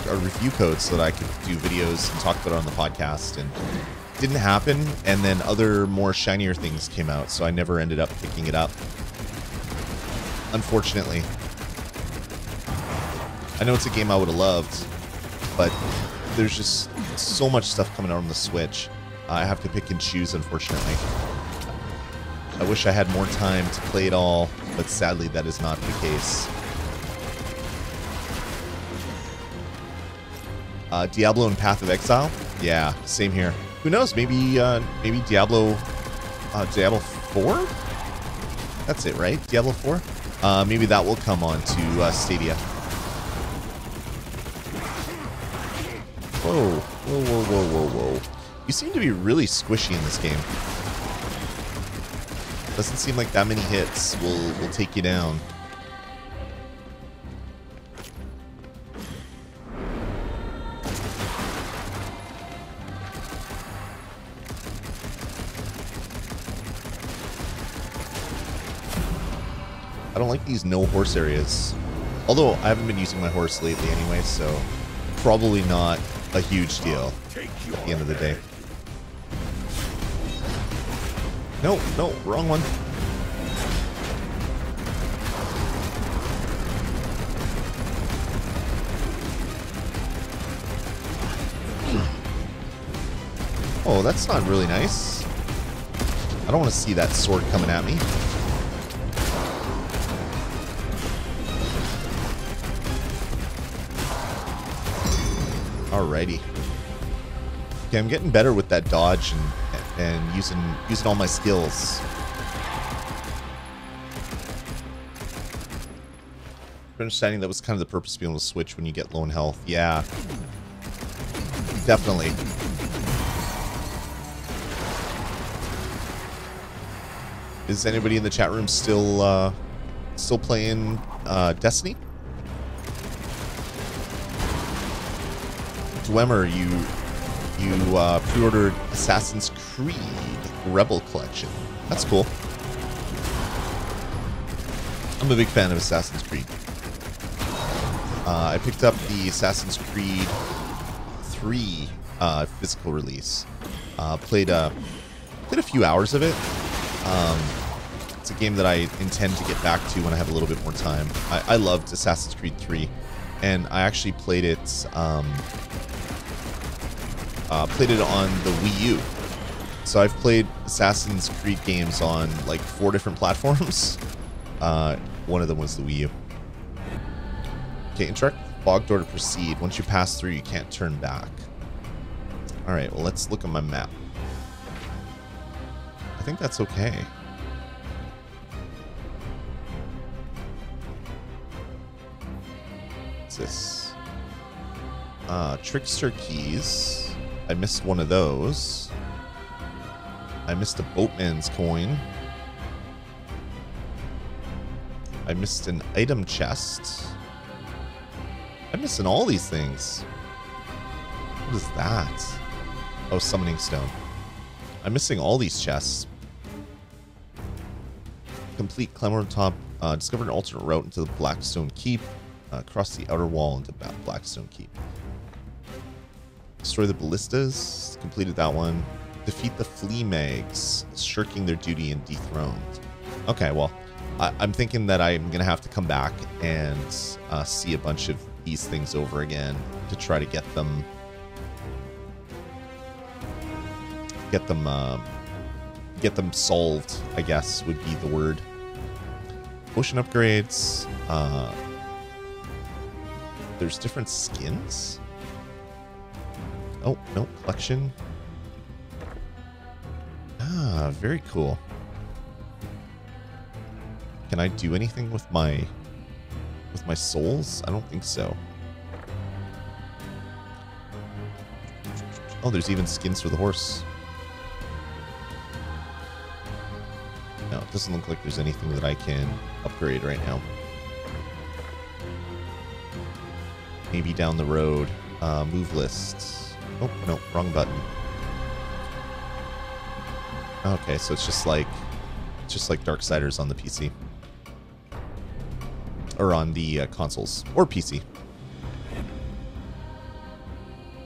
review code so that I could do videos and talk about it on the podcast, and it didn't happen. And then other more shinier things came out, so I never ended up picking it up. Unfortunately. I know it's a game I would have loved, but there's just so much stuff coming out on the Switch. I have to pick and choose, unfortunately. I wish I had more time to play it all, but sadly that is not the case. Diablo and Path of Exile? Yeah, same here. Who knows? Maybe maybe Diablo 4? That's it, right? Diablo 4? Maybe that will come on to Stadia. Whoa, whoa, whoa, whoa, whoa, whoa. You seem to be really squishy in this game. Doesn't seem like that many hits will take you down. I don't like these no horse areas. Although I haven't been using my horse lately anyway, so probably not a huge deal at the end of the day. No, no, wrong one. Oh, that's not really nice. I don't want to see that sword coming at me. Alrighty. Okay, I'm getting better with that dodge and using all my skills. understanding that was kind of the purpose of being able to switch when you get low in health. Yeah. Definitely. Is anybody in the chat room still playing Destiny? Dwemer, you pre-ordered Assassin's Creed Rebel Collection. That's cool. I'm a big fan of Assassin's Creed. I picked up the Assassin's Creed 3 physical release. Played a few hours of it. It's a game that I intend to get back to when I have a little bit more time. I loved Assassin's Creed 3, and I actually played it on the Wii U. So I've played Assassin's Creed games on like 4 different platforms. One of them was the Wii U. Okay, interact with fog door to proceed. Once you pass through, you can't turn back. Alright, well, let's look at my map. I think that's okay. What's this? Trickster keys. I missed one of those. I missed a boatman's coin. I missed an item chest. I'm missing all these things. What is that? Oh, summoning stone. I'm missing all these chests. Complete climb top. Discovered an alternate route into the Blackstone Keep. Cross the outer wall into Blackstone Keep. Destroy the ballistas. Completed that one. Defeat the flea mags, shirking their duty and dethroned. Okay, well, I'm thinking that I'm going to have to come back and see a bunch of these things over again to try to get them solved, I guess would be the word. Ocean upgrades. There's different skins. Oh, no, collection. Ah, very cool. Can I do anything with my souls? I don't think so. Oh, there's even skins for the horse. No, it doesn't look like there's anything that I can upgrade right now. Maybe down the road. Move lists. Oh, no, wrong button. Okay, so it's just like Darksiders on the PC. Or on the consoles. Or PC.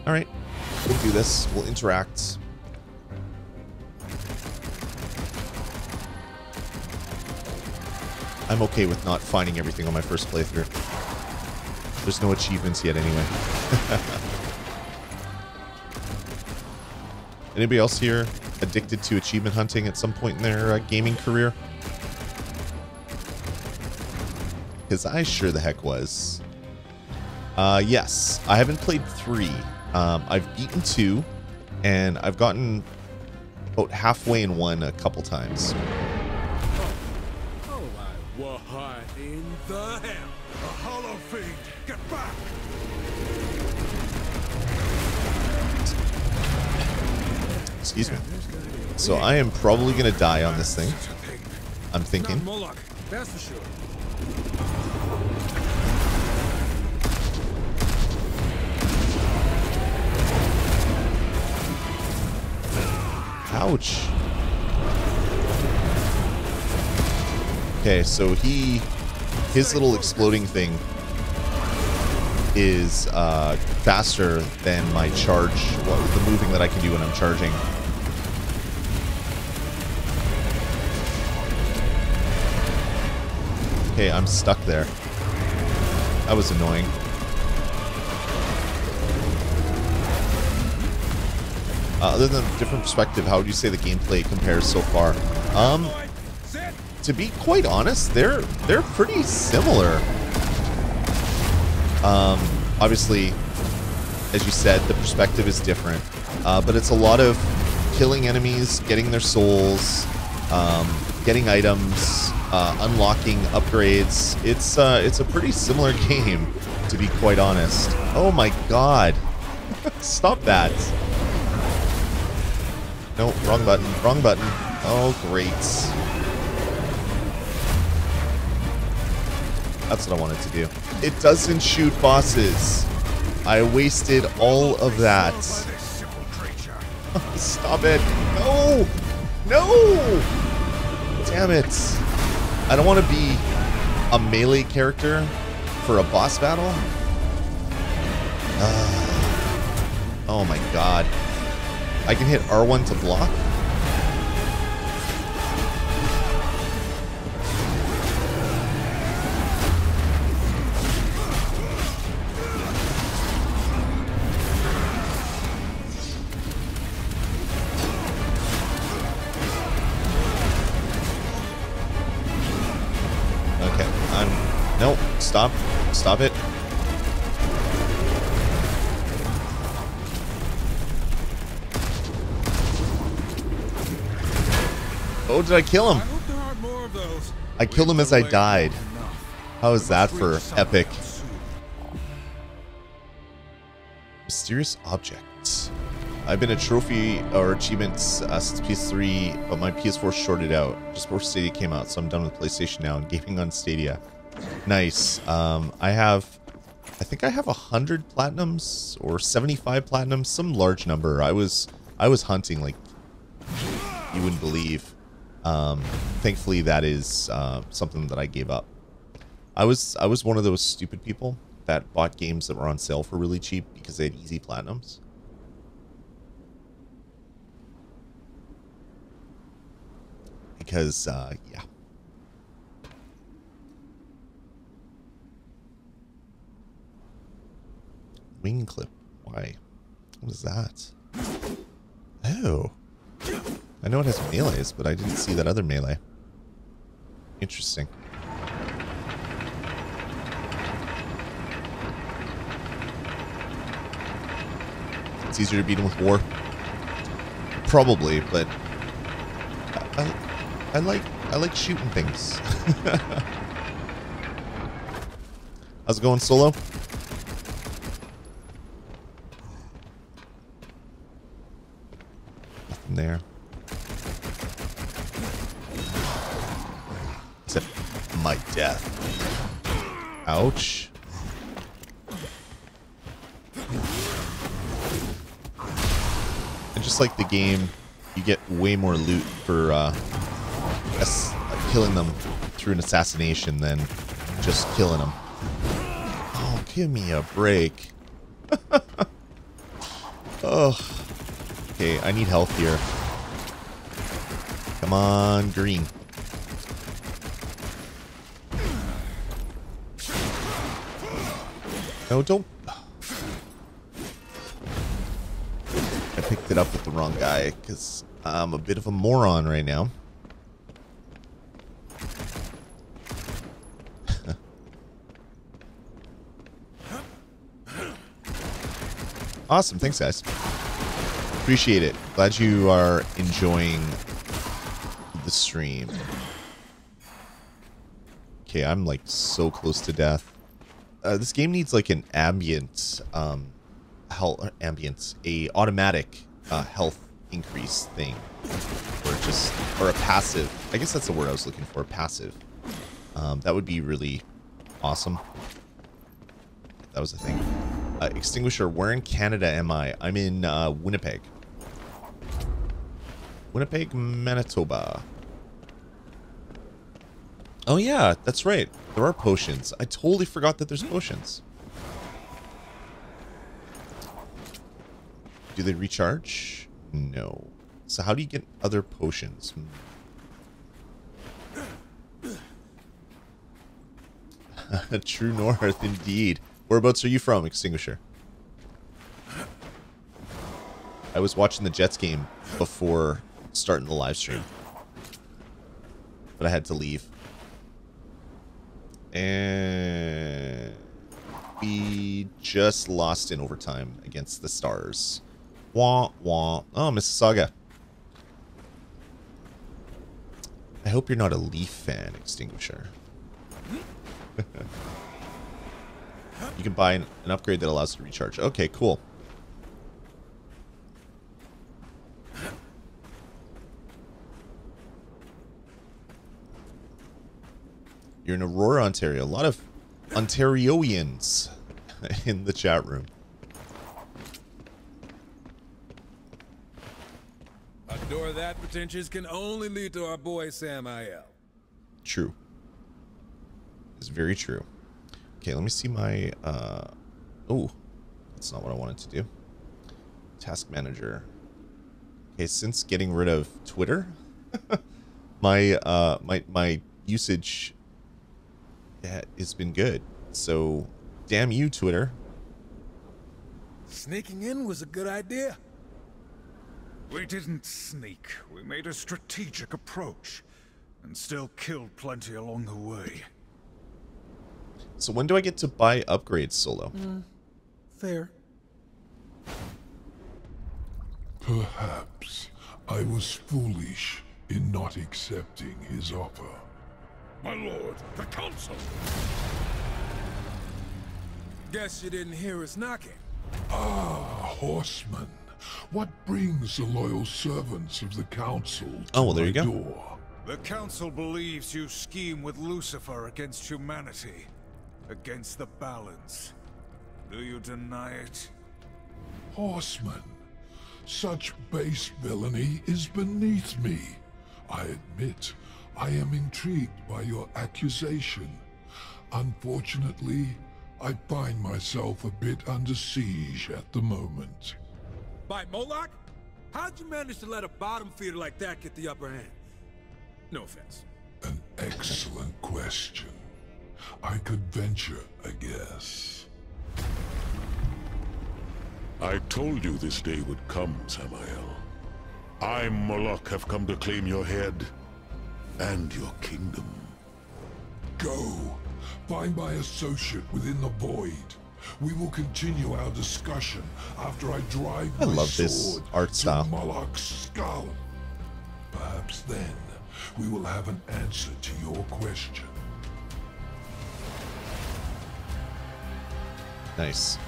Alright. We'll do this. We'll interact. I'm okay with not finding everything on my first playthrough. There's no achievements yet anyway. Anybody else here addicted to achievement hunting at some point in their gaming career? Because I sure the heck was. Yes, I haven't played 3. I've beaten 2, and I've gotten about halfway in 1 a couple times. What in the hell? A hollow fiend! Get back! Excuse me. So I am probably going to die on this thing. I'm thinking. That's for sure. Ouch. Okay, so his little exploding thing is faster than my charge, well, the moving that I can do when I'm charging. Okay, I'm stuck there. That was annoying. Other than a different perspective, how would you say the gameplay compares so far? To be quite honest, they're pretty similar. Obviously, as you said, the perspective is different, but it's a lot of killing enemies, getting their souls, getting items, unlocking upgrades. It's a pretty similar game, to be quite honest. Oh my god. Stop that. No, wrong button. Wrong button. Oh, great. That's what I wanted to do. It doesn't shoot bosses. I wasted all of that. Stop it. No. No. Damn it. I don't want to be a melee character for a boss battle. Oh my god. I can hit R1 to block. Okay, nope, stop it. Oh, did I kill him? I killed him as I died. How is that for epic? Mysterious objects. I've been a trophy or achievements since PS3, but my PS4 shorted out just before Stadia came out, so I'm done with PlayStation now and gaming on Stadia. Nice. I think I have 100 platinums or 75 platinums, some large number. I was hunting like you wouldn't believe. Thankfully, that is something that I gave up. I was one of those stupid people that bought games that were on sale for really cheap because they had easy platinums. Because, yeah. Wing clip. Why? What is that? Oh. I know it has melees, but I didn't see that other melee. Interesting. It's easier to beat him with war. Probably, but I like shooting things. How's it going, Solo? Nothing there. Except my death. Ouch. And just like the game, you get way more loot for killing them through an assassination than just killing them. Oh, give me a break. Oh. Okay, I need health here. Come on, green. No, don't. I picked it up with the wrong guy because I'm a bit of a moron right now. Awesome, thanks guys. Appreciate it. Glad you are enjoying the stream. Okay, I'm like so close to death. This game needs like an ambient automatic health increase thing, or a passive. I guess that's the word I was looking for. Passive. That would be really awesome. That was the thing. Extinguisher. Where in Canada am I? I'm in Winnipeg. Winnipeg, Manitoba. Oh yeah, that's right. There are potions. I totally forgot that there's potions. Do they recharge? No. So how do you get other potions? True North, indeed. Whereabouts are you from, Extinguisher? I was watching the Jets game before starting the live stream, but I had to leave. And we just lost in overtime against the Stars. Wah, wah. Oh, Mississauga. I hope you're not a Leaf fan, Extinguisher. You can buy an upgrade that allows you to recharge. Okay, cool. You're in Aurora, Ontario. A lot of Ontarioians in the chat room. A door that pretentious can only lead to our boy Samael. True. It's very true. Okay, let me see my... Oh, that's not what I wanted to do. Task manager. Okay, since getting rid of Twitter, my usage has been good. So, damn you, Twitter. Sneaking in was a good idea. We didn't sneak. We made a strategic approach and still killed plenty along the way. So when do I get to buy upgrades, Solo? Fair. Perhaps I was foolish in not accepting his offer. My lord, the council! Guess you didn't hear us knocking. Ah, horseman. What brings the loyal servants of the council to well, there you go. door? The council believes you scheme with Lucifer against humanity, against the balance. Do you deny it? Horseman, such base villainy is beneath me. I admit, I am intrigued by your accusation. Unfortunately, I find myself a bit under siege at the moment. By Moloch? How'd you manage to let a bottom feeder like that get the upper hand? No offense. An excellent question. I could venture a guess. I told you this day would come, Samael. I, Moloch, have come to claim your head and your kingdom. Go. Find my associate within the void. We will continue our discussion after I drive I my love this sword art to style. Moloch's skull. Perhaps then we will have an answer to your question. Nice.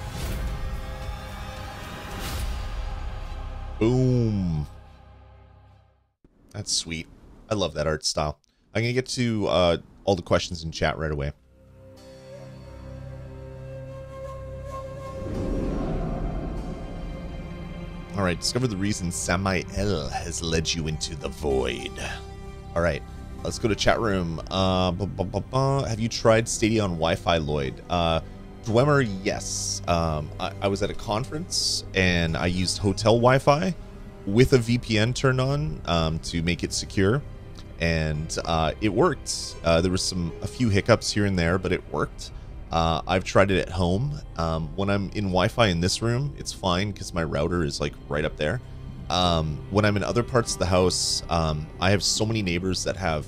Boom. That's sweet. I love that art style. I'm going to get to all the questions in chat right away. All right, discover the reason Samael has led you into the void. All right, let's go to chat room. Have you tried Stadia on Wi-Fi, Lloyd? Dwemer, yes. I was at a conference and I used hotel Wi-Fi with a VPN turned on to make it secure, and it worked. There was a few hiccups here and there, but it worked. I've tried it at home. When I'm in Wi-Fi in this room, it's fine because my router is like right up there. When I'm in other parts of the house, I have so many neighbors that have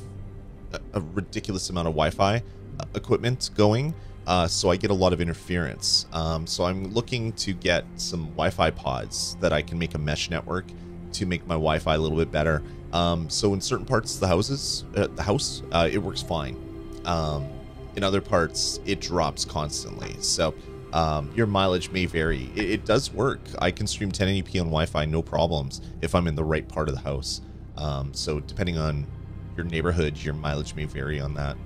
a ridiculous amount of Wi-Fi equipment going, so I get a lot of interference. So I'm looking to get some Wi-Fi pods that I can make a mesh network to make my Wi-Fi a little bit better. So in certain parts of the house, it works fine. In other parts, it drops constantly. So your mileage may vary. It does work. I can stream 1080p on Wi-Fi, no problems, if I'm in the right part of the house. So depending on your neighborhood, your mileage may vary on that.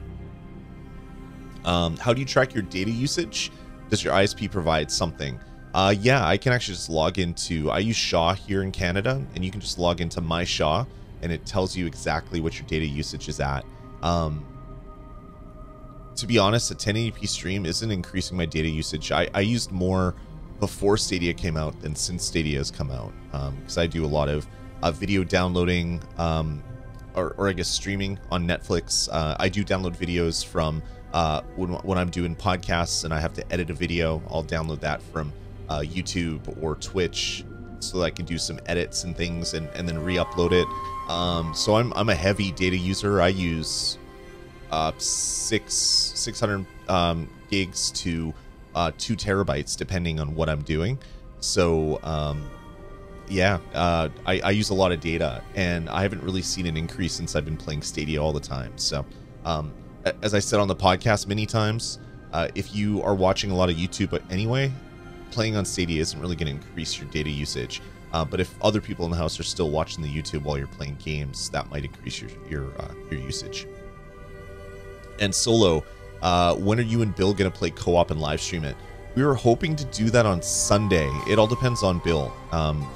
How do you track your data usage? Does your ISP provide something? Yeah, I can actually just log into... I use Shaw here in Canada, and you can just log into my Shaw, and it tells you exactly what your data usage is at. To be honest, a 1080p stream isn't increasing my data usage. I used more before Stadia came out than since Stadia has come out, because I do a lot of video downloading, or I guess streaming on Netflix. I do download videos from when I'm doing podcasts and I have to edit a video. I'll download that from YouTube or Twitch so that I can do some edits and things and then re-upload it. So I'm a heavy data user. I use 600 gigs to 2 terabytes depending on what I'm doing. So yeah, I use a lot of data, and I haven't really seen an increase since I've been playing Stadia all the time. So, as I said on the podcast many times, if you are watching a lot of YouTube anyway, playing on Stadia isn't really going to increase your data usage. But if other people in the house are still watching the YouTube while you're playing games, that might increase your usage. And Solo, when are you and Bill going to play co-op and live stream it? We were hoping to do that on Sunday. It all depends on Bill,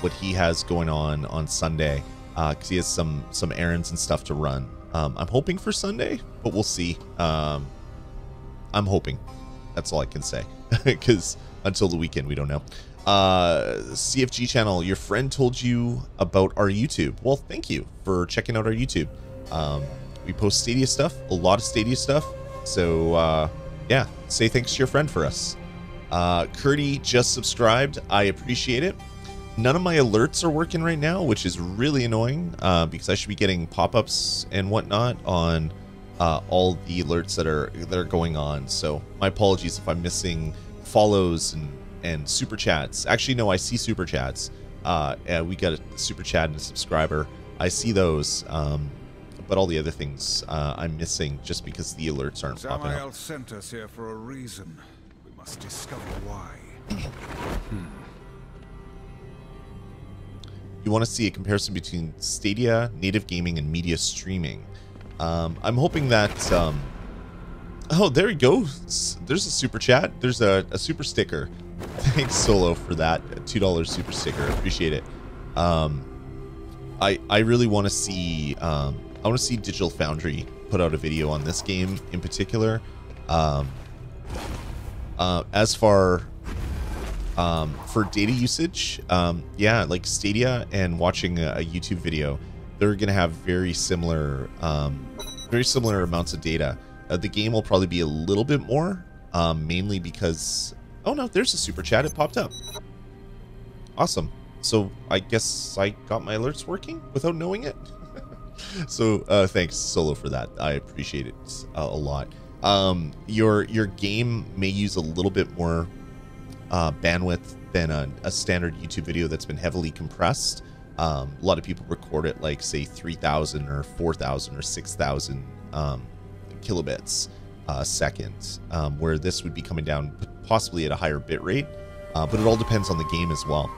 what he has going on Sunday, because he has some errands and stuff to run. I'm hoping for Sunday, but we'll see. I'm hoping. That's all I can say, because until the weekend, we don't know. CFG channel, your friend told you about our YouTube. Well, thank you for checking out our YouTube. We post Stadia stuff, a lot of Stadia stuff. So, yeah, say thanks to your friend for us. Curdy just subscribed. I appreciate it. None of my alerts are working right now, which is really annoying, because I should be getting pop-ups and whatnot on all the alerts that are going on. So my apologies if I'm missing follows and super chats. Actually, no, I see super chats. We got a super chat and a subscriber. I see those, but all the other things I'm missing just because the alerts aren't popping up. Samael sent us here for a reason. We must discover why. You want to see a comparison between Stadia, native gaming, and media streaming. I'm hoping that... oh, there we go. There's a super chat. There's a super sticker. Thanks, Solo, for that. A $2 super sticker. Appreciate it. I really want to see... I want to see Digital Foundry put out a video on this game in particular. As far... for data usage, yeah, like Stadia and watching a YouTube video, they're going to have very similar amounts of data. The game will probably be a little bit more, mainly because... Oh no, there's a super chat. It popped up. Awesome. So I guess I got my alerts working without knowing it. So thanks, Solo, for that. I appreciate it a lot. Your game may use a little bit more bandwidth than a standard YouTube video that's been heavily compressed. A lot of people record it like, say, 3,000 or 4,000 or 6,000 kilobits a second, where this would be coming down possibly at a higher bit rate, but it all depends on the game as well.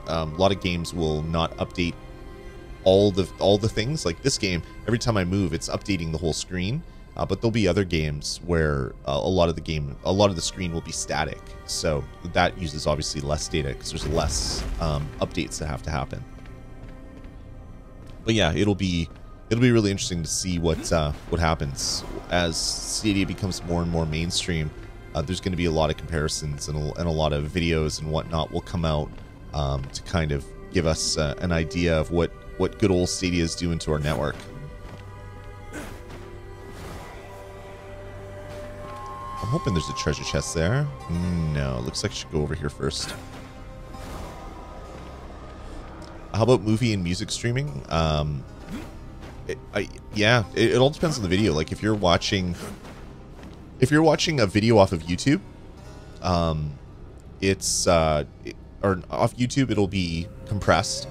A lot of games will not update all the things. Like this game, every time I move, it's updating the whole screen. But there'll be other games where a lot of the screen will be static. So that uses obviously less data because there's less updates that have to happen. But yeah, it'll be really interesting to see what happens as Stadia becomes more and more mainstream. There's going to be a lot of comparisons and a lot of videos and whatnot will come out to kind of give us an idea of what good old Stadia is doing to our network. I'm hoping there's a treasure chest there. No, looks like I should go over here first. How about movie and music streaming? Yeah, it all depends on the video. Like if you're watching a video off of YouTube, or off YouTube, it'll be compressed.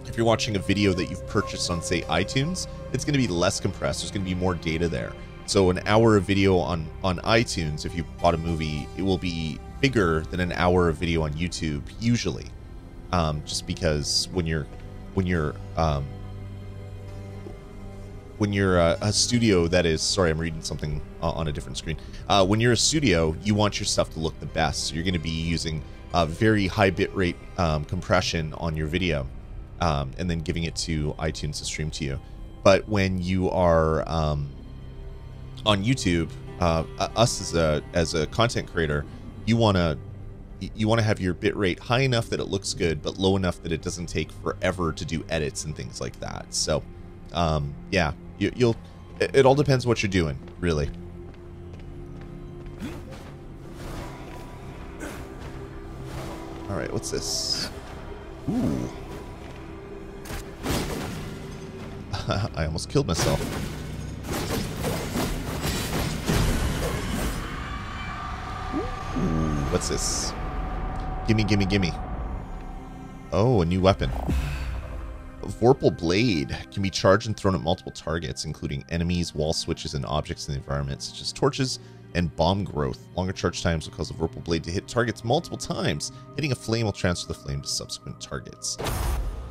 If you're watching a video that you've purchased on, say, iTunes, it's going to be less compressed. There's going to be more data there. So an hour of video on iTunes, if you bought a movie, it will be bigger than an hour of video on YouTube usually, just because when you're a studio that is, sorry, I'm reading something on a different screen. When you're a studio, you want your stuff to look the best. So you're going to be using very high bitrate compression on your video, and then giving it to iTunes to stream to you. But when you are on YouTube, us as a content creator, you want to have your bitrate high enough that it looks good, but low enough that it doesn't take forever to do edits and things like that. So, yeah, it all depends what you're doing, really. All right, what's this? Ooh. I almost killed myself. Ooh, what's this? Gimme, gimme, gimme. Oh, a new weapon. A Vorpal Blade can be charged and thrown at multiple targets, including enemies, wall switches, and objects in the environment, such as torches and bomb growth. Longer charge times will cause the Vorpal Blade to hit targets multiple times. Hitting a flame will transfer the flame to subsequent targets.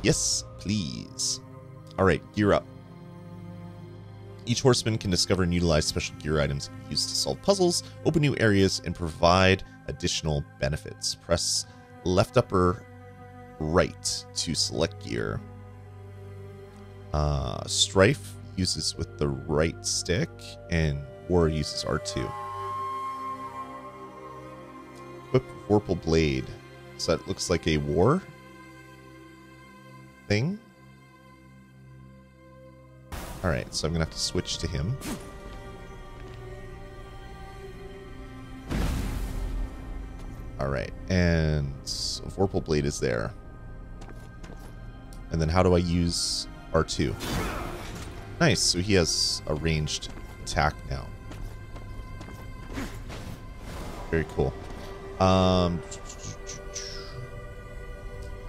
Yes, please. Alright, gear up. Each horseman can discover and utilize special gear items used to solve puzzles, open new areas, and provide additional benefits. Press left upper right to select gear. Strife uses with the right stick, and War uses R2. Equip Vorpal Blade. So that looks like a War thing. Alright, so I'm going to have to switch to him. Alright, and Vorpal Blade is there. And then how do I use R2? Nice, so he has a ranged attack now. Very cool. I'd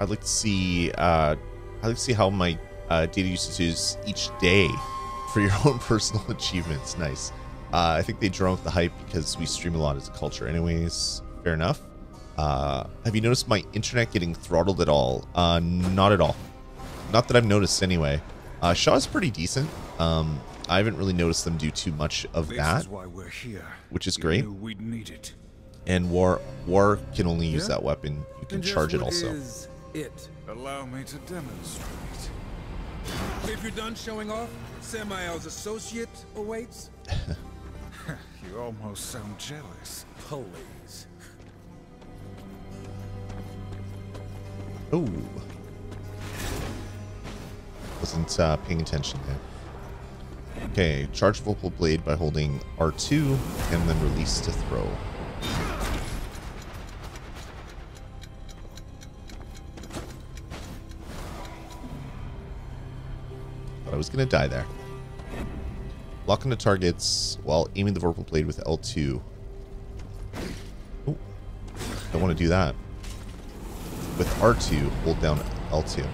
like to see how my data usage is each day for your own personal achievements. Nice. I think they drove up the hype because we stream a lot as a culture anyways. Fair enough. Have you noticed my internet getting throttled at all? Not at all. Not that I've noticed anyway. Shaw's pretty decent. I haven't really noticed them do too much of that, is why we're here. which is great. We'd need it. And War can only use that weapon. You can charge it also. Is it? Allow me to demonstrate. If you're done showing off, Samael's associate awaits. You almost sound jealous. Please. Oh. Wasn't paying attention there. Okay, charge Vorpal Blade by holding R2 and then release to throw. Thought I was going to die there. Lock onto targets while aiming the Vorpal Blade with L2. Oh, don't want to do that. With R2, hold down L2.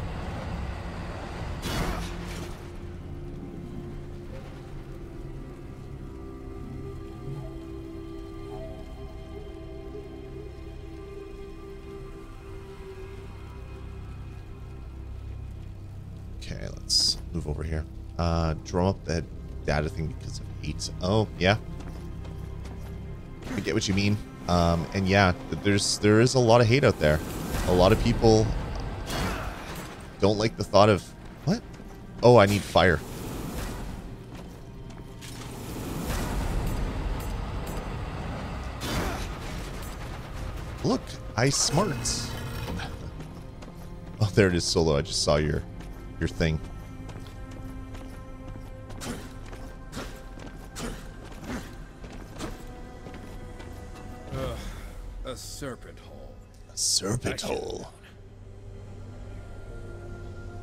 Okay, let's move over here. Drum up that data thing because of hate. Oh, yeah. I get what you mean. And yeah, there is a lot of hate out there. A lot of people don't like the thought of... What? Oh, I need fire. Look, I smarts. Oh, there it is, Solo. I just saw your thing. A serpent hole. A serpent hole.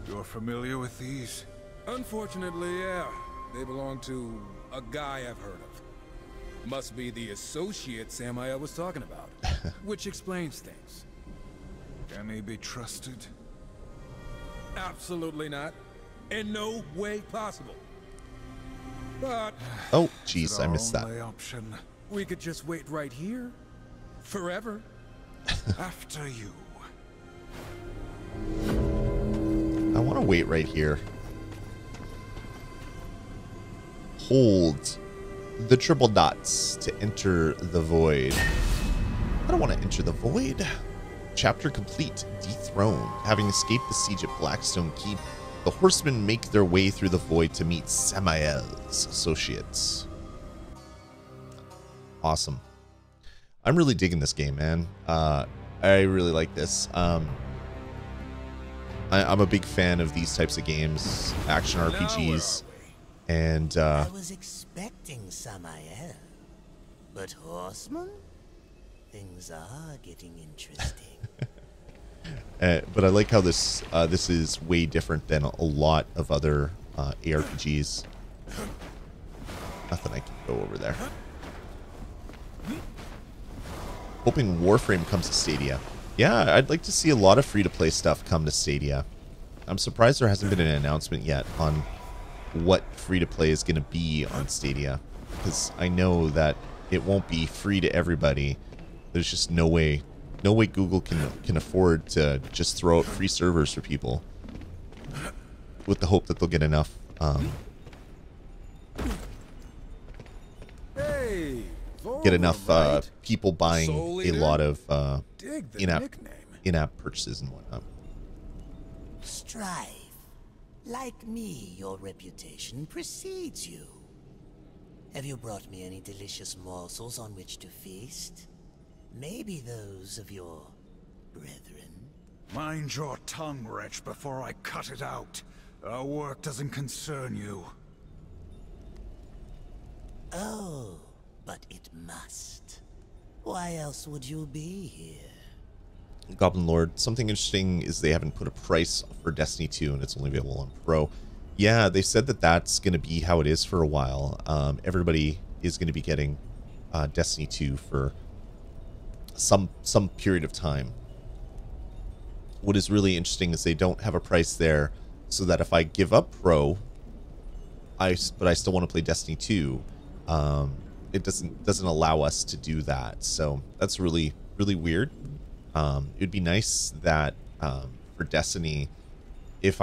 You're familiar with these? Unfortunately, yeah. They belong to a guy I've heard of. Must be the associate Samael was talking about. Which explains things. Can he be trusted? Absolutely not. In no way possible. But Oh, jeez, I missed that. Option? we could just wait right here. Forever. After you. I want to wait right here. Hold the triple dots to enter the void. I don't want to enter the void. Chapter complete. Dethroned. Having escaped the siege at Blackstone Keep, the horsemen make their way through the void to meet Samael's associates. Awesome. I'm really digging this game, man. I really like this. I'm a big fan of these types of games, action RPGs, and I was expecting Samael, but horseman? Things are getting interesting. But I like how this is way different than a lot of other ARPGs. Nothing I can go over there. Hoping Warframe comes to Stadia. Yeah, I'd like to see a lot of free-to-play stuff come to Stadia. I'm surprised there hasn't been an announcement yet on what free-to-play is going to be on Stadia, because I know that it won't be free to everybody. There's just no way Google can afford to just throw out free servers for people with the hope that they'll get enough people buying a lot of in-app purchases and whatnot. Strive. Like me, your reputation precedes you. Have you brought me any delicious morsels on which to feast? Maybe those of your brethren? Mind your tongue, wretch, before I cut it out. Our work doesn't concern you. Oh, but it must. Why else would you be here? Goblin Lord, something interesting is they haven't put a price for Destiny 2 and it's only available on Pro. Yeah, they said that that's going to be how it is for a while. Everybody is going to be getting Destiny 2 for some period of time. What is really interesting is they don't have a price there, so that if I give up Pro, but I still want to play Destiny 2, it doesn't allow us to do that. So that's really weird. It'd be nice that for Destiny, if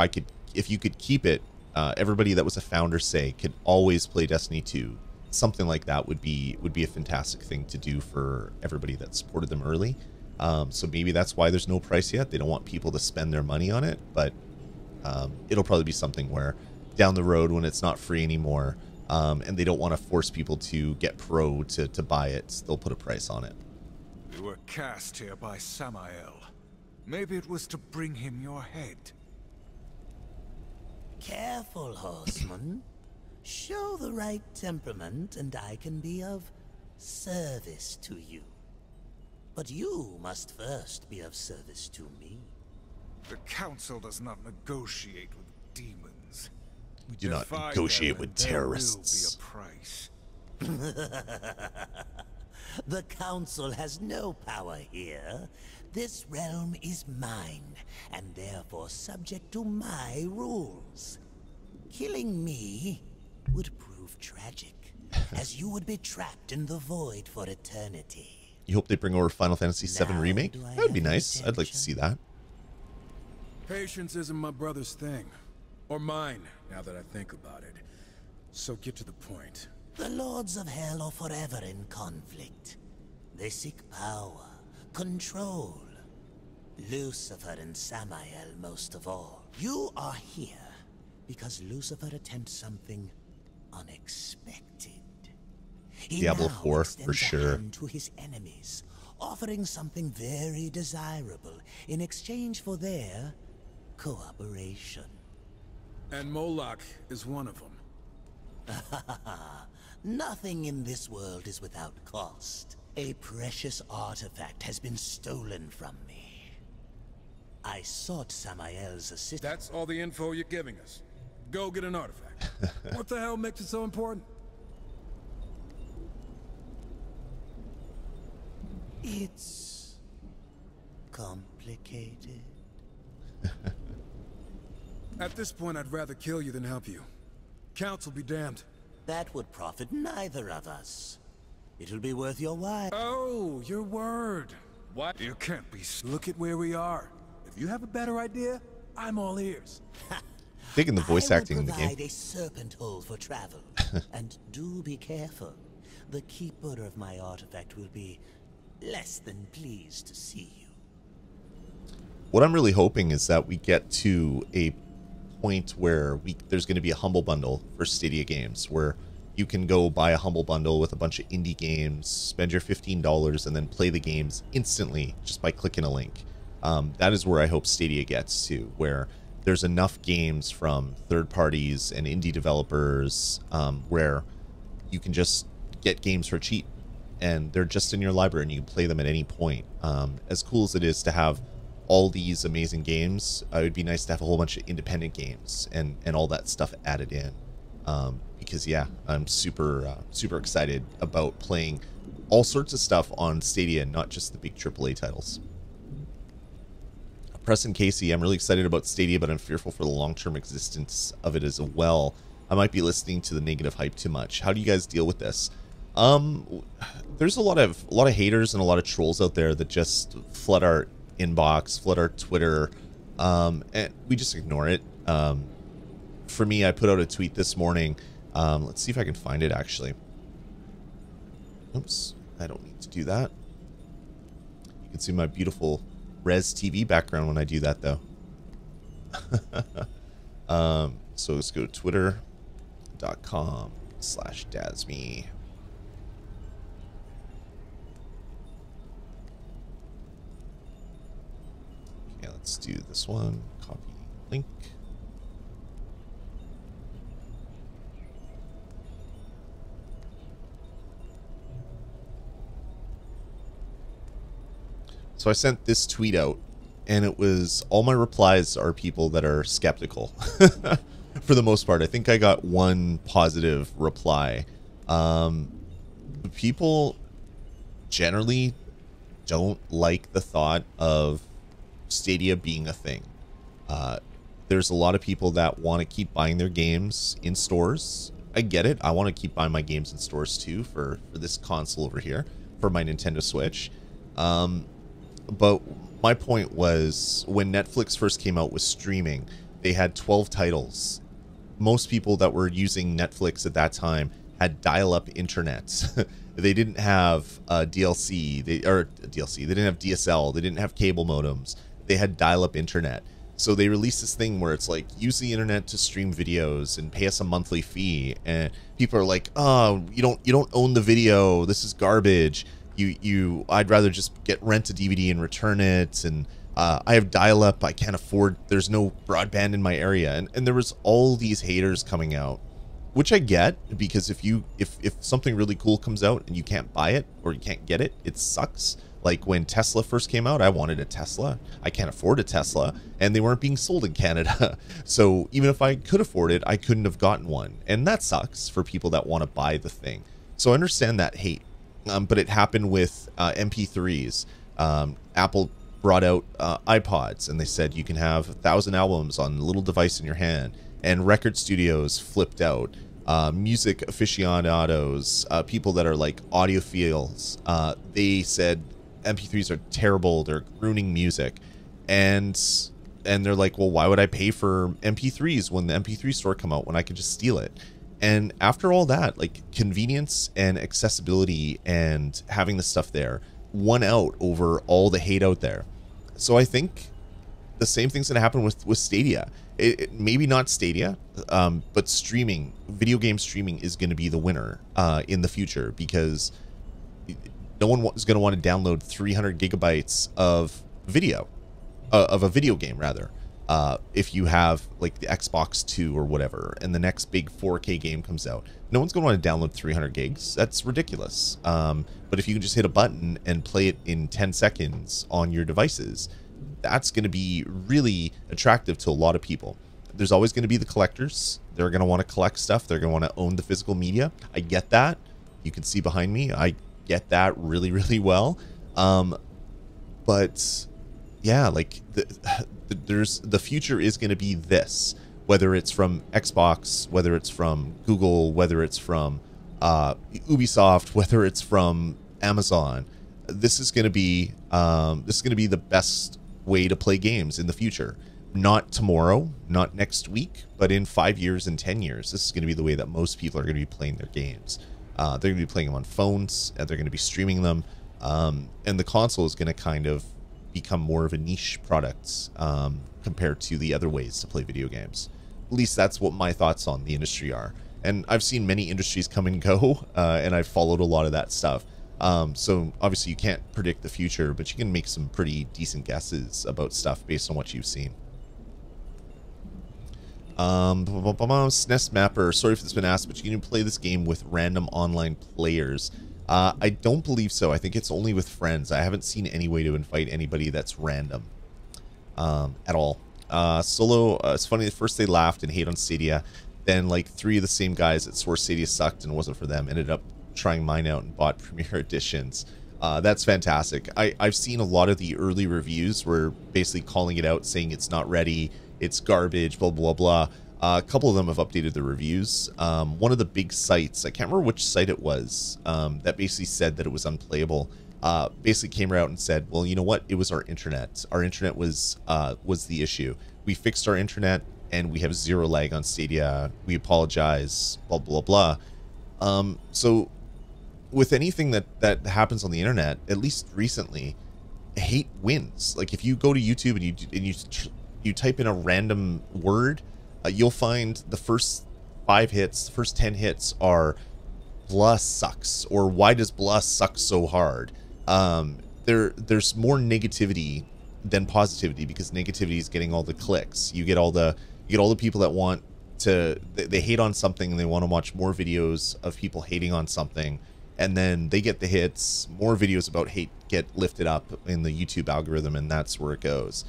you could keep it, everybody that was a founder, say, could always play Destiny 2. Something like that would be a fantastic thing to do for everybody that supported them early. So maybe that's why there's no price yet. They don't want people to spend their money on it, but it'll probably be something where down the road when it's not free anymore, and they don't want to force people to get Pro to buy it, they'll put a price on it. You were cast here by Samael. Maybe it was to bring him your head. Careful, horseman. Show the right temperament and I can be of service to you. But you must first be of service to me. The Council does not negotiate with demons. We do not negotiate with terrorists. There will be a price. The Council has no power here. This realm is mine, and therefore subject to my rules. Killing me would prove tragic, as you would be trapped in the void for eternity. You hope they bring over Final Fantasy VII Now, Remake? do I That would be have nice. I'd like to see that. Patience isn't my brother's thing. Or mine, now that I think about it. So get to the point. The Lords of Hell are forever in conflict. They seek power, control. Lucifer and Samael most of all. You are here because Lucifer attempts something unexpected. He Diablo now 4, extends for a sure. hand to his enemies, offering something very desirable in exchange for their cooperation. And Moloch is one of them. Nothing in this world is without cost. A precious artifact has been stolen from me. I sought Samael's assistance. That's all the info you're giving us. Go get an artifact. What the hell makes it so important? It's complicated. At this point, I'd rather kill you than help you. Council be damned. That would profit neither of us. It'll be worth your while. Oh, your word. What? You can't be... Look at where we are. If you have a better idea, I'm all ears. Digging the voice acting in the I will game. provide a serpent hole for travel. And do be careful. The keeper of my artifact will be less than pleased to see you. What I'm really hoping is that we get to a point where there's going to be a humble bundle for Stadia games where you can go buy a humble bundle with a bunch of indie games, spend your $15, and then play the games instantly just by clicking a link. That is where I hope Stadia gets to, where there's enough games from third parties and indie developers where you can just get games for cheap and they're just in your library and you can play them at any point. As cool as it is to have all these amazing games, it would be nice to have a whole bunch of independent games and all that stuff added in. Because yeah, I'm super excited about playing all sorts of stuff on Stadia, not just the big AAA titles. Preston Casey, I'm really excited about Stadia, but I'm fearful for the long-term existence of it as well. I might be listening to the negative hype too much. How do you guys deal with this? There's a lot of haters and a lot of trolls out there that just flood our inbox, flood our Twitter, and we just ignore it. For me, I put out a tweet this morning. Let's see if I can find it actually. Oops, I don't need to do that. You can see my beautiful Res TV background when I do that though. So let's go to twitter.com/Dasme. Okay, let's do this one. Copy link. So I sent this tweet out, and it was, all my replies are people that are skeptical. For the most part, I think I got one positive reply. People generally don't like the thought of Stadia being a thing. There's a lot of people that want to keep buying their games in stores. I get it. I want to keep buying my games in stores too for this console over here, for my Nintendo Switch. But my point was, when Netflix first came out with streaming, they had 12 titles. Most people that were using Netflix at that time had dial-up internet. They didn't have DLC. They didn't have DSL. They didn't have cable modems. They had dial-up internet. So they released this thing where it's like, use the internet to stream videos and pay us a monthly fee. And people are like, oh, you don't own the video. This is garbage. I'd rather just rent a DVD and return it, and I have dial-up, I can't afford, there's no broadband in my area, and there was all these haters coming out, which I get, because if something really cool comes out and you can't buy it or you can't get it, it sucks. Like when Tesla first came out, I wanted a Tesla. I can't afford a Tesla, and they weren't being sold in Canada. So even if I could afford it, I couldn't have gotten one, and that sucks for people that want to buy the thing. So I understand that hate. But it happened with MP3s. Apple brought out iPods, and they said you can have 1,000 albums on a little device in your hand. And record studios flipped out. Music aficionados, people that are like audiophiles, they said MP3s are terrible. They're ruining music, and they're like, well, why would I pay for MP3s when the MP3 store come out when I could just steal it? And after all that, like, convenience and accessibility and having the stuff there won out over all the hate out there. So I think the same thing's going to happen with Stadia. Maybe not Stadia, but streaming, video game streaming is going to be the winner in the future, because no one is going to want to download 300 gigabytes of video, of a video game rather. If you have like the Xbox 2 or whatever, and the next big 4K game comes out, no one's going to want to download 300 gigs. That's ridiculous. But if you can just hit a button and play it in 10 seconds on your devices, that's going to be really attractive to a lot of people. There's always going to be the collectors. They're going to want to collect stuff. They're going to want to own the physical media. I get that. You can see behind me. I get that really, really well. But yeah, like the future is going to be this, whether it's from Xbox, whether it's from Google, whether it's from Ubisoft, whether it's from Amazon. This is going to be the best way to play games in the future. Not tomorrow, not next week, but in 5 years and 10 years, this is going to be the way that most people are going to be playing their games. They're going to be playing them on phones, and they're going to be streaming them, and the console is going to kind of become more of a niche product compared to the other ways to play video games. At least that's what my thoughts on the industry are. And I've seen many industries come and go, and I've followed a lot of that stuff. So obviously you can't predict the future, but you can make some pretty decent guesses about stuff based on what you've seen. SNES Mapper, sorry if it's been asked, but you can play this game with random online players. I don't believe so. I think it's only with friends. I haven't seen any way to invite anybody that's random at all. Solo, it's funny, at first they laughed and hate on Stadia. Then like 3 of the same guys that swore Stadia sucked and wasn't for them ended up trying mine out and bought Premier Editions. That's fantastic. I've seen a lot of the early reviews where basically calling it out, saying it's not ready, it's garbage, blah, blah, blah. A couple of them have updated the reviews. One of the big sites, I can't remember which site it was, that basically said that it was unplayable, basically came out and said, well, you know what? It was our internet. Our internet was the issue. We fixed our internet and we have zero lag on Stadia. We apologize, blah, blah, blah. So with anything that happens on the internet, at least recently, hate wins. Like if you go to YouTube and you type in a random word, you'll find the first 5 hits, the first 10 hits are blah sucks, or why does blah suck so hard? There's more negativity than positivity, because negativity is getting all the clicks. You get all the people that want to, they hate on something and they want to watch more videos of people hating on something, and then they get the hits. More videos about hate get lifted up in the YouTube algorithm, and that's where it goes.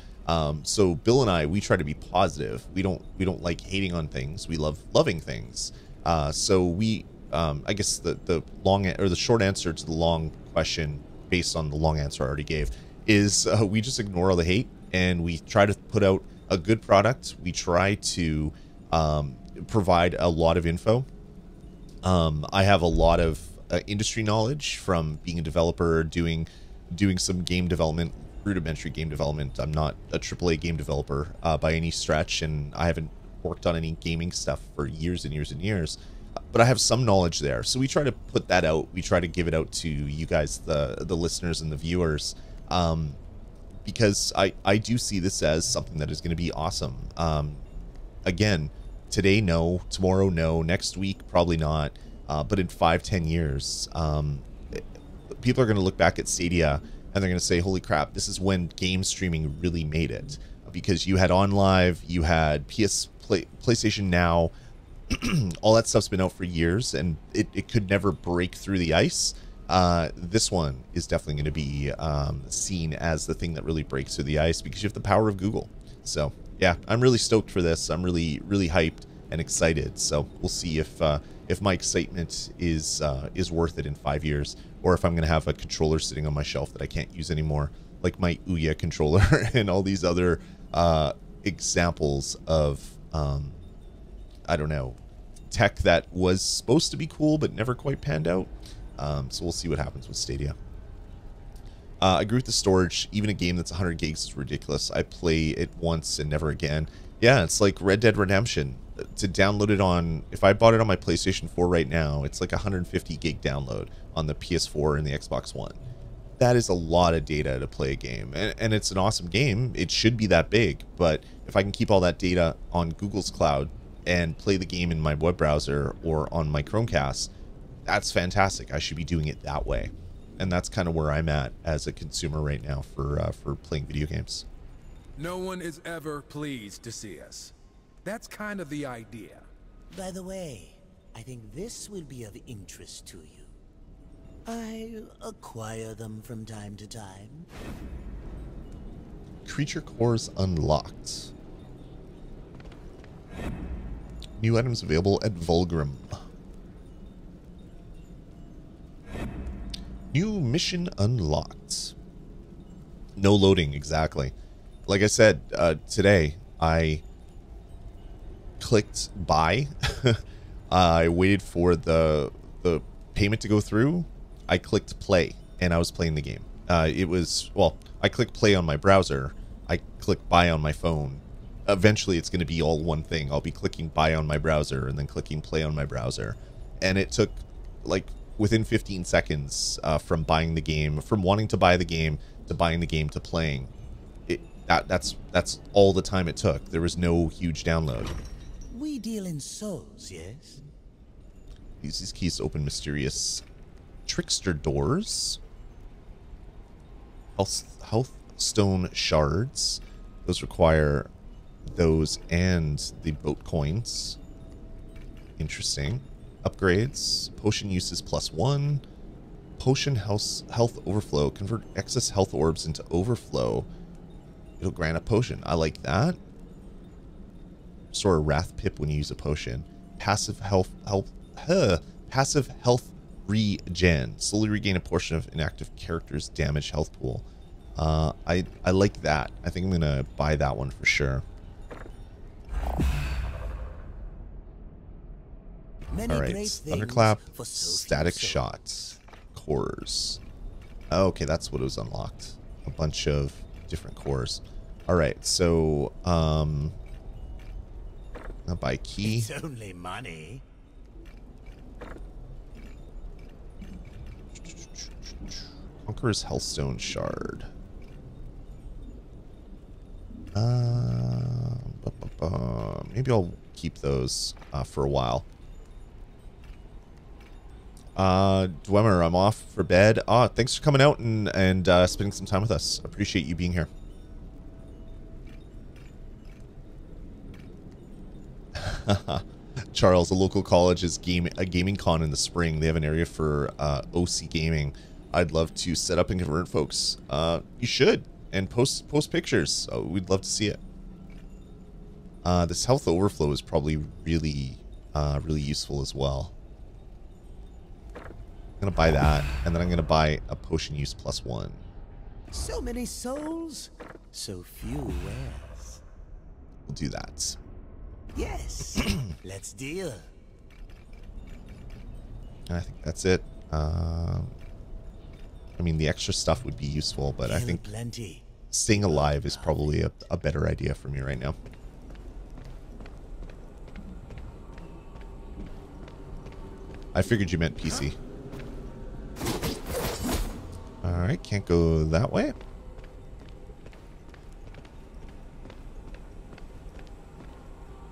So Bill and I, we try to be positive. We don't like hating on things. We love loving things. So we, I guess the short answer to the long question, based on the long answer I already gave, is we just ignore all the hate and we try to put out a good product. We try to provide a lot of info. I have a lot of industry knowledge from being a developer, doing some game development, rudimentary game development. I'm not a AAA game developer by any stretch, and I haven't worked on any gaming stuff for years and years and years, but I have some knowledge there. So we try to put that out. We try to give it out to you guys, the listeners and the viewers, because I do see this as something that is going to be awesome. Again, today, no. Tomorrow, no. Next week, probably not. But in 5-10 years, people are going to look back at Stadia and they're going to say, holy crap, this is when game streaming really made it. Because you had OnLive, you had PlayStation Now, all that stuff's been out for years, and it could never break through the ice. This one is definitely going to be seen as the thing that really breaks through the ice, because you have the power of Google. So yeah, I'm really stoked for this. I'm really hyped and excited. So we'll see if my excitement is worth it in 5 years, or if I'm going to have a controller sitting on my shelf that I can't use anymore, like my Ouya controller and all these other examples of, I don't know, tech that was supposed to be cool but never quite panned out. So we'll see what happens with Stadia. I agree with the storage. Even a game that's 100 gigs is ridiculous. I play it once and never again. Yeah, it's like Red Dead Redemption. To download it on, if I bought it on my PlayStation 4 right now, it's like 150 gig download on the PS4 and the Xbox One. That is a lot of data to play a game, and it's an awesome game. It should be that big, but if I can keep all that data on Google's cloud and play the game in my web browser or on my Chromecast, that's fantastic. I should be doing it that way, and that's kind of where I'm at as a consumer right now for playing video games. No one is ever pleased to see us. That's kind of the idea. By the way, I think this will be of interest to you. I acquire them from time to time. Creature cores unlocked. New items available at Vulgrim. New mission unlocked. No loading, exactly. Like I said, today I clicked buy. I waited for the payment to go through. I clicked play, and I was playing the game. It was, well, I clicked play on my browser. I clicked buy on my phone. Eventually, it's going to be all one thing. I'll be clicking buy on my browser and then clicking play on my browser. And it took, like, within 15 seconds from buying the game, from wanting to buy the game to buying the game to playing. That's all the time it took. There was no huge download. We deal in souls, yes? Use these keys to open mysterious trickster doors. Health stone shards. Those require those and the boat coins. Interesting. Upgrades. Potion uses +1. Potion health overflow. Convert excess health orbs into overflow. It'll grant a potion. I like that. Restore a wrath pip when you use a potion. Passive health Regen. Slowly regain a portion of inactive character's damage health pool. I like that. I think I'm going to buy that one for sure. Alright, Thunderclap, Static Shots, Cores. Okay, that's what it was unlocked. A bunch of different cores. Alright, so, I'll buy key. It's only money. Conqueror's Hellstone Shard. Maybe I'll keep those for a while. Dwemer, I'm off for bed. Thanks for coming out and spending some time with us. Appreciate you being here. Charles, a local college is a gaming con in the spring. They have an area for OC gaming. I'd love to set up and convert folks. You should, and post pictures. We'd love to see it. This health overflow is probably really useful as well. I'm gonna buy that, and then I'm gonna buy a potion use +1. So many souls, so few wares. We'll do that. Yes, let's deal. I think that's it. I mean, the extra stuff would be useful, but I think staying alive is probably a better idea for me right now. I figured you meant PC. Alright, can't go that way.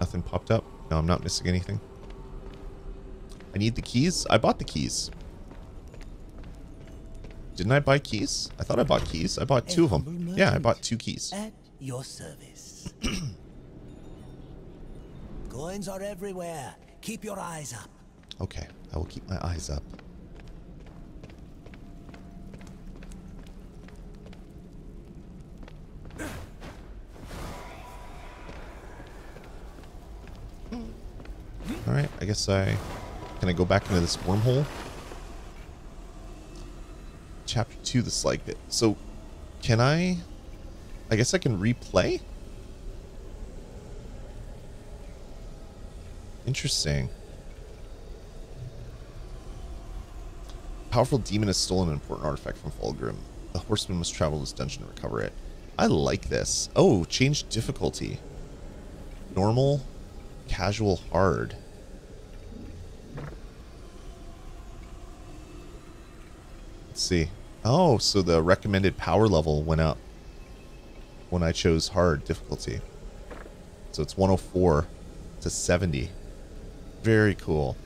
Nothing popped up. No, I'm not missing anything. I need the keys. I bought the keys. Didn't I buy keys? I thought I bought keys. I bought 2 of them. Yeah, I bought 2 keys. At your service. Coins are everywhere. Keep your eyes up. Okay, I will keep my eyes up. Alright, I guess can I go back into this wormhole? Chapter 2, the slag bit. So, can I guess I can replay? Interesting. Powerful demon has stolen an important artifact from Fulgrim. The horseman must travel this dungeon to recover it. I like this. Oh, change difficulty. Normal, casual, hard. Let's see. Oh, so the recommended power level went up when I chose hard difficulty. So it's 104 to 70. Very cool.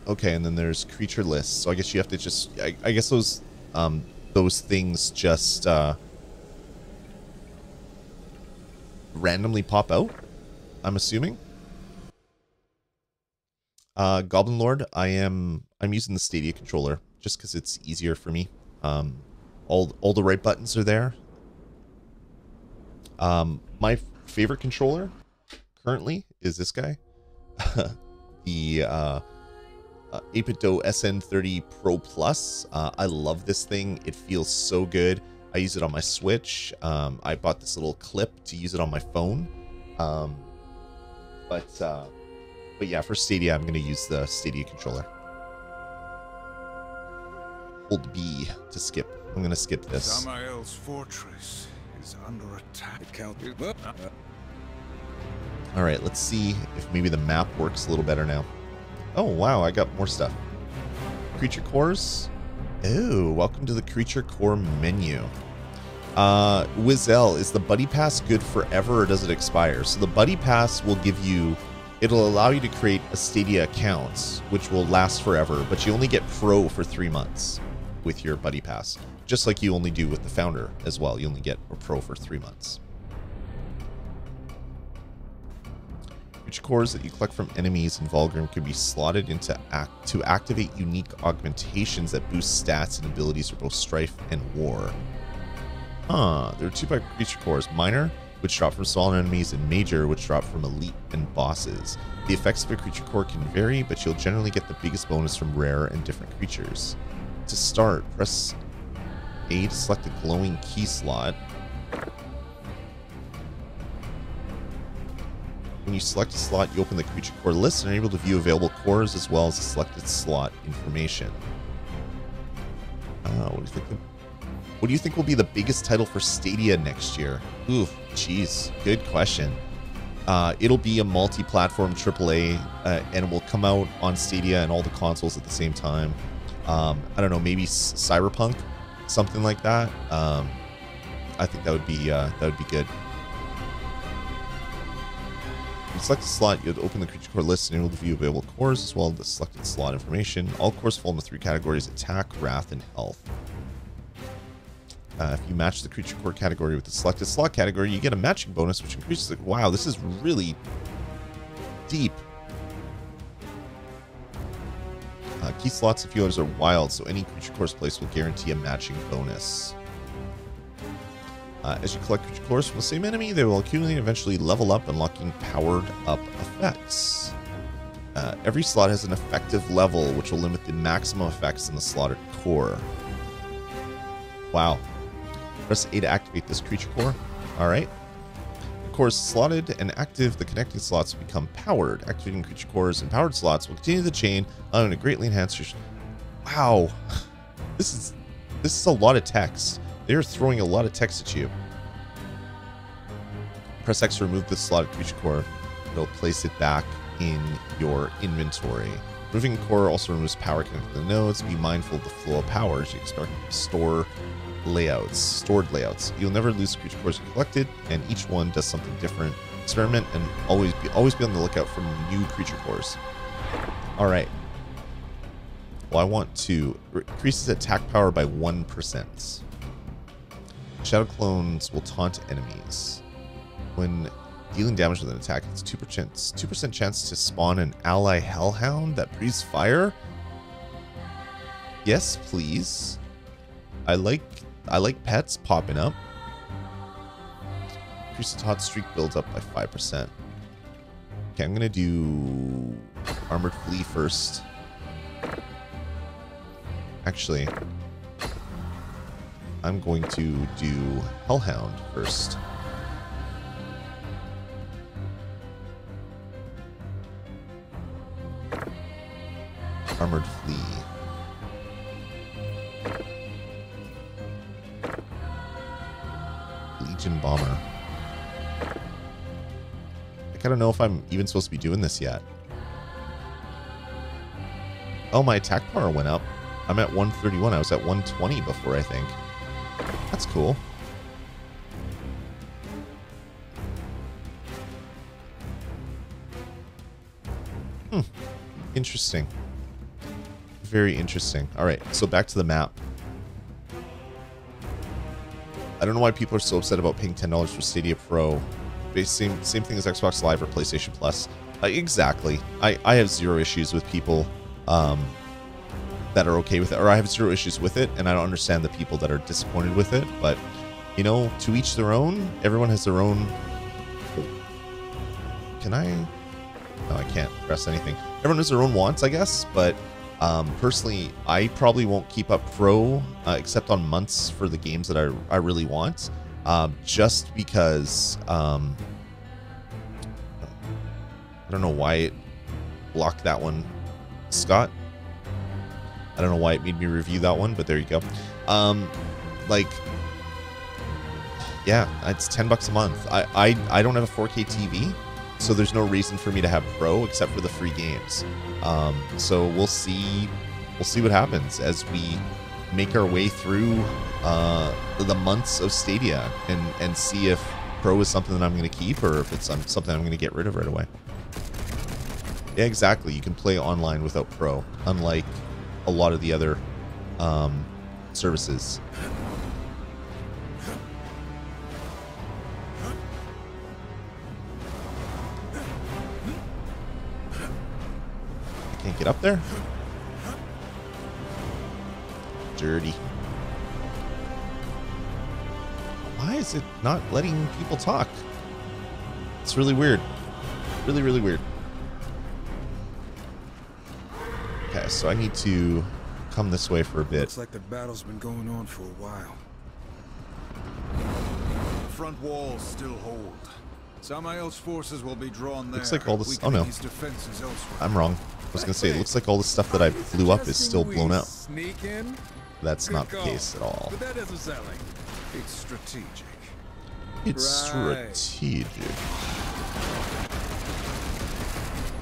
Okay, and then there's creature lists. So I guess you have to just... I guess those things just randomly pop out, I'm assuming. Goblin Lord, I'm using the Stadia controller just because it's easier for me. All the right buttons are there. My favorite controller currently is this guy. The 8BitDo SN30 Pro Plus. I love this thing. It feels so good. I use it on my Switch. I bought this little clip to use it on my phone. But yeah, for Stadia, I'm going to use the Stadia controller. Hold B to skip. I'm going to skip this. Samael's fortress is under attack. All right, let's see if maybe the map works a little better now. Oh, wow, I got more stuff. Creature cores. Oh, welcome to the creature core menu. Wizel, is the buddy pass good forever or does it expire? So the buddy pass will give you... It'll allow you to create a Stadia account, which will last forever, but you only get Pro for 3 months with your Buddy Pass. Just like you only do with the Founder as well. You only get a Pro for 3 months. Creature cores that you collect from enemies in Vulgrim can be slotted into to activate unique augmentations that boost stats and abilities for both Strife and War. There are 2 creature cores. Minor. which drop from smaller enemies, and major, which drop from elite and bosses. The effects of a creature core can vary, but you'll generally get the biggest bonus from rare and different creatures. To start, press A to select a glowing key slot. When you select a slot, you open the creature core list and are able to view available cores as well as the selected slot information. What do you think will be the biggest title for Stadia next year? Ooh, jeez, good question. It'll be a multi-platform AAA, and it will come out on Stadia and all the consoles at the same time. I don't know, maybe Cyberpunk, something like that. I think that would be good. When you select a slot, you'll open the creature core list and able to view available cores as well as the selected slot information. All cores fall into 3 categories: attack, wrath, and health. If you match the creature core category with the selected slot category, you get a matching bonus, which increases the... Wow, this is really deep. Key slots, if you others are wild, so any creature cores placed will guarantee a matching bonus. As you collect creature cores from the same enemy, they will accumulate and eventually level up, unlocking powered up effects. Every slot has an effective level, which will limit the maximum effects in the slotted core. Wow. Press A to activate this creature core. Alright. The core is slotted and active. The connecting slots become powered. Activating creature cores and powered slots will continue the chain, allowing to greatly enhance your... Wow. This is a lot of text. They're throwing a lot of text at you. Press X to remove the slotted creature core. It'll place it back in your inventory. Removing core also removes power connected to the nodes. Be mindful of the flow of power as you expect stored layouts. You'll never lose creature cores collected, and each one does something different. Experiment and always be on the lookout for new creature cores. All right. Well, I want to increase attack power by 1%. Shadow clones will taunt enemies. When dealing damage with an attack, it's 2% chance to spawn an ally hellhound that breathes fire. Yes, please. I like pets popping up. Increase the hot streak builds up by 5%. Okay, I'm gonna do Armored Flea first. Actually, I'm going to do Hellhound first. Armored Flea. Legion Bomber. I don't know if I'm even supposed to be doing this yet. Oh, my attack power went up. I'm at 131. I was at 120 before, I think. That's cool. Interesting. Very interesting. All right, so back to the map. I don't know why people are so upset about paying $10 for Stadia Pro. Same thing as Xbox Live or PlayStation Plus. Exactly. I have zero issues with people that are okay with it, or I have zero issues with it, and I don't understand the people that are disappointed with it. But, you know, to each their own. Everyone has their own... Can I... No, I can't press anything. Everyone has their own wants, I guess, but personally, I probably won't keep up Pro except on months for the games that I really want, just because I don't know why it blocked that one, Scott. I don't know why it made me review that one, but there you go. Like, yeah, it's $10 a month. I don't have a 4K TV. So there's no reason for me to have Pro except for the free games. So we'll see what happens as we make our way through the months of Stadia and see if Pro is something that I'm going to keep or if it's something I'm going to get rid of right away. Yeah, exactly. You can play online without Pro, unlike a lot of the other services. Can't get up there? Dirty. Why is it not letting people talk? It's really weird. Really, really weird. Okay, so I need to come this way for a bit. Looks like the battle's been going on for a while. The front walls still hold. Samael's forces will be drawn there. Looks like all this. Oh no, his defenses elsewhere. I'm wrong. I was gonna say it looks like all the stuff that I blew up is still blown up. Sneak in? That's not the case at all. But that doesn't sound like It's strategic. It's Right. strategic.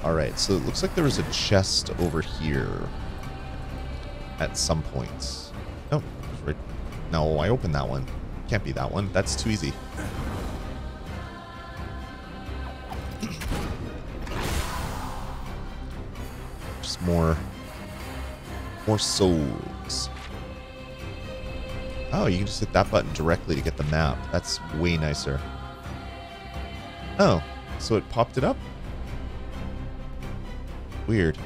Alright, so it looks like there was a chest over here at some point. Oh, right. No, I opened that one. Can't be that one. That's too easy. Just more souls. Oh, you can just hit that button directly to get the map. That's way nicer. Oh, so it popped it up? Weird.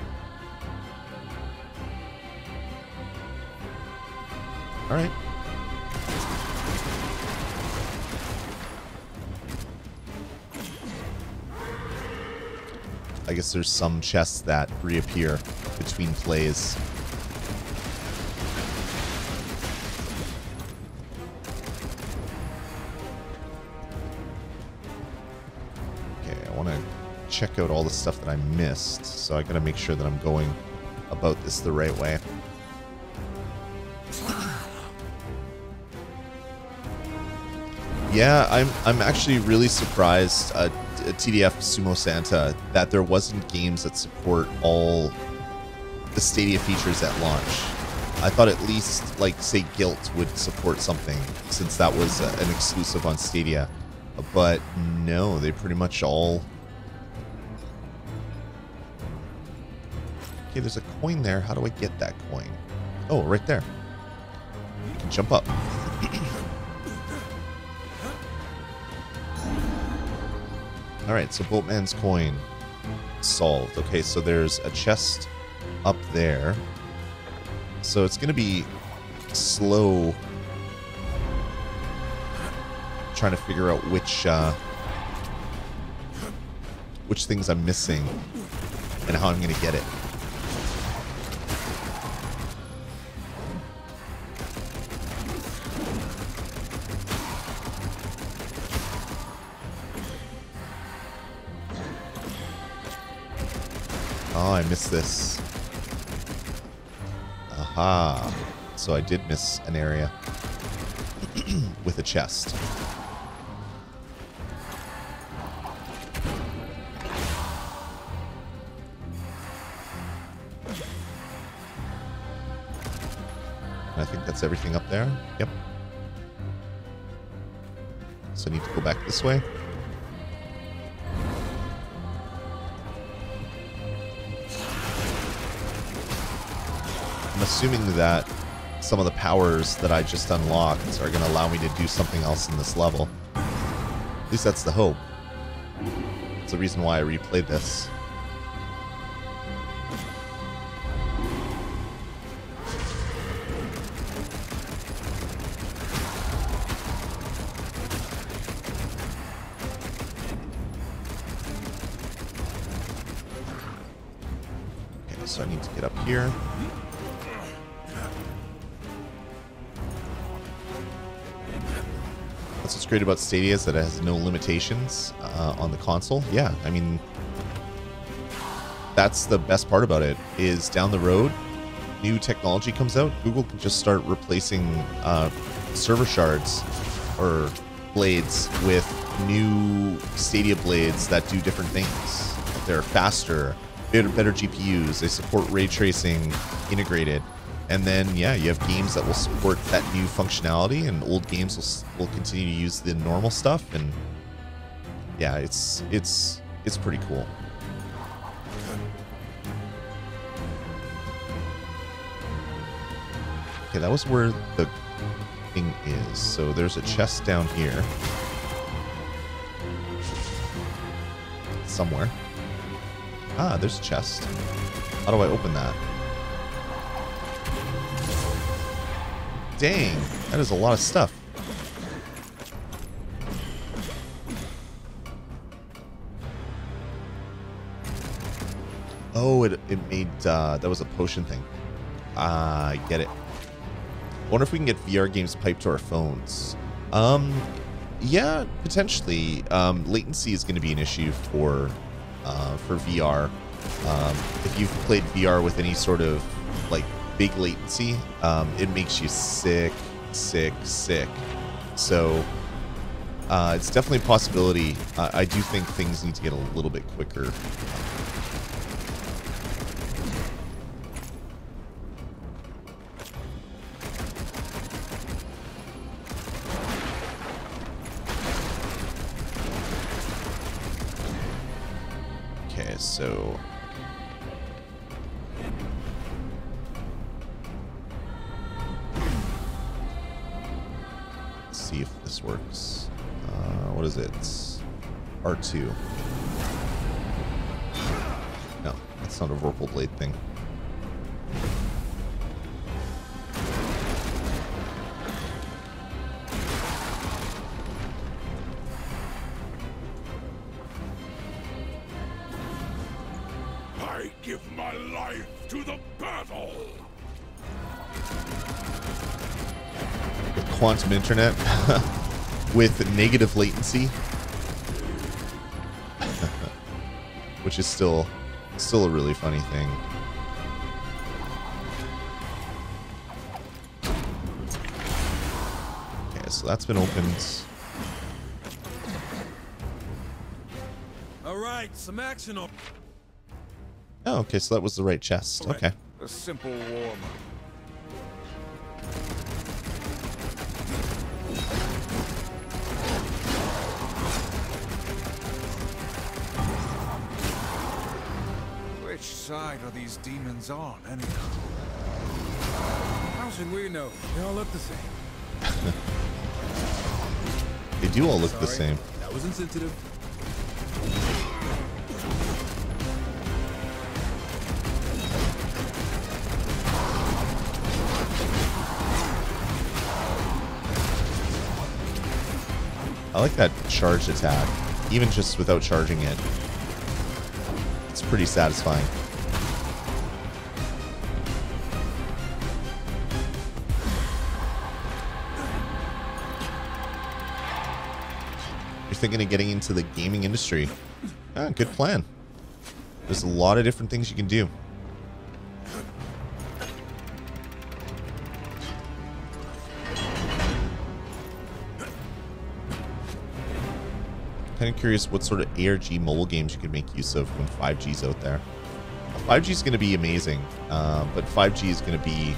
Alright. I guess there's some chests that reappear between plays. Check out all the stuff that I missed, so I gotta make sure that I'm going about this the right way. Yeah, I'm actually really surprised at TDF Sumo Santa that there wasn't games that support all the Stadia features at launch. I thought at least, like, say, Guilt would support something, since that was an exclusive on Stadia. But no, they pretty much all... Okay, there's a coin there. How do I get that coin? Oh, right there. You can jump up. Alright, so Boatman's coin solved. Okay, so there's a chest up there. So it's going to be slow trying to figure out which things I'm missing and how I'm going to get it. Oh, I missed this. Aha. So I did miss an area with a chest. I think that's everything up there. Yep. So I need to go back this way. I'm assuming that some of the powers that I just unlocked are going to allow me to do something else in this level. At least that's the hope. It's the reason why I replayed this. Okay, so I need to get up here. That's what's great about Stadia, is that it has no limitations on the console. Yeah, I mean, that's the best part about it, is down the road, new technology comes out, Google can just start replacing server shards or blades with new Stadia blades that do different things. They're faster, better GPUs, they support ray tracing integrated. And then, yeah, you have games that will support that new functionality, and old games will continue to use the normal stuff. And yeah, it's pretty cool. Okay, that was where the thing is. So there's a chest down here somewhere. Ah, there's a chest. How do I open that? Dang, that is a lot of stuff. Oh, it made, that was a potion thing. I get it. I wonder if we can get VR games piped to our phones. Yeah, potentially. Latency is going to be an issue for VR. If you've played VR with any sort of like big latency, it makes you sick. So it's definitely a possibility. I do think things need to get a little bit quicker. Okay, so let's see if this works. What is it? R2. No, that's not a Vorpal Blade thing. I give my life to the battle. With quantum internet with negative latency, which is still a really funny thing. Okay, so that's been opened. All right, some action. Oh, okay, so that was the right chest. Okay. A simple warm-up. Which side are these demons on, anyhow? How should we know? They all look the same. They do all look the same. That was insensitive. I like that charged attack, even just without charging it. It's pretty satisfying. You're thinking of getting into the gaming industry. Ah, good plan. There's a lot of different things you can do. Kind of curious what sort of ARG mobile games you could make use of when 5G's out there. 5G is going to be amazing, but 5G is going to be...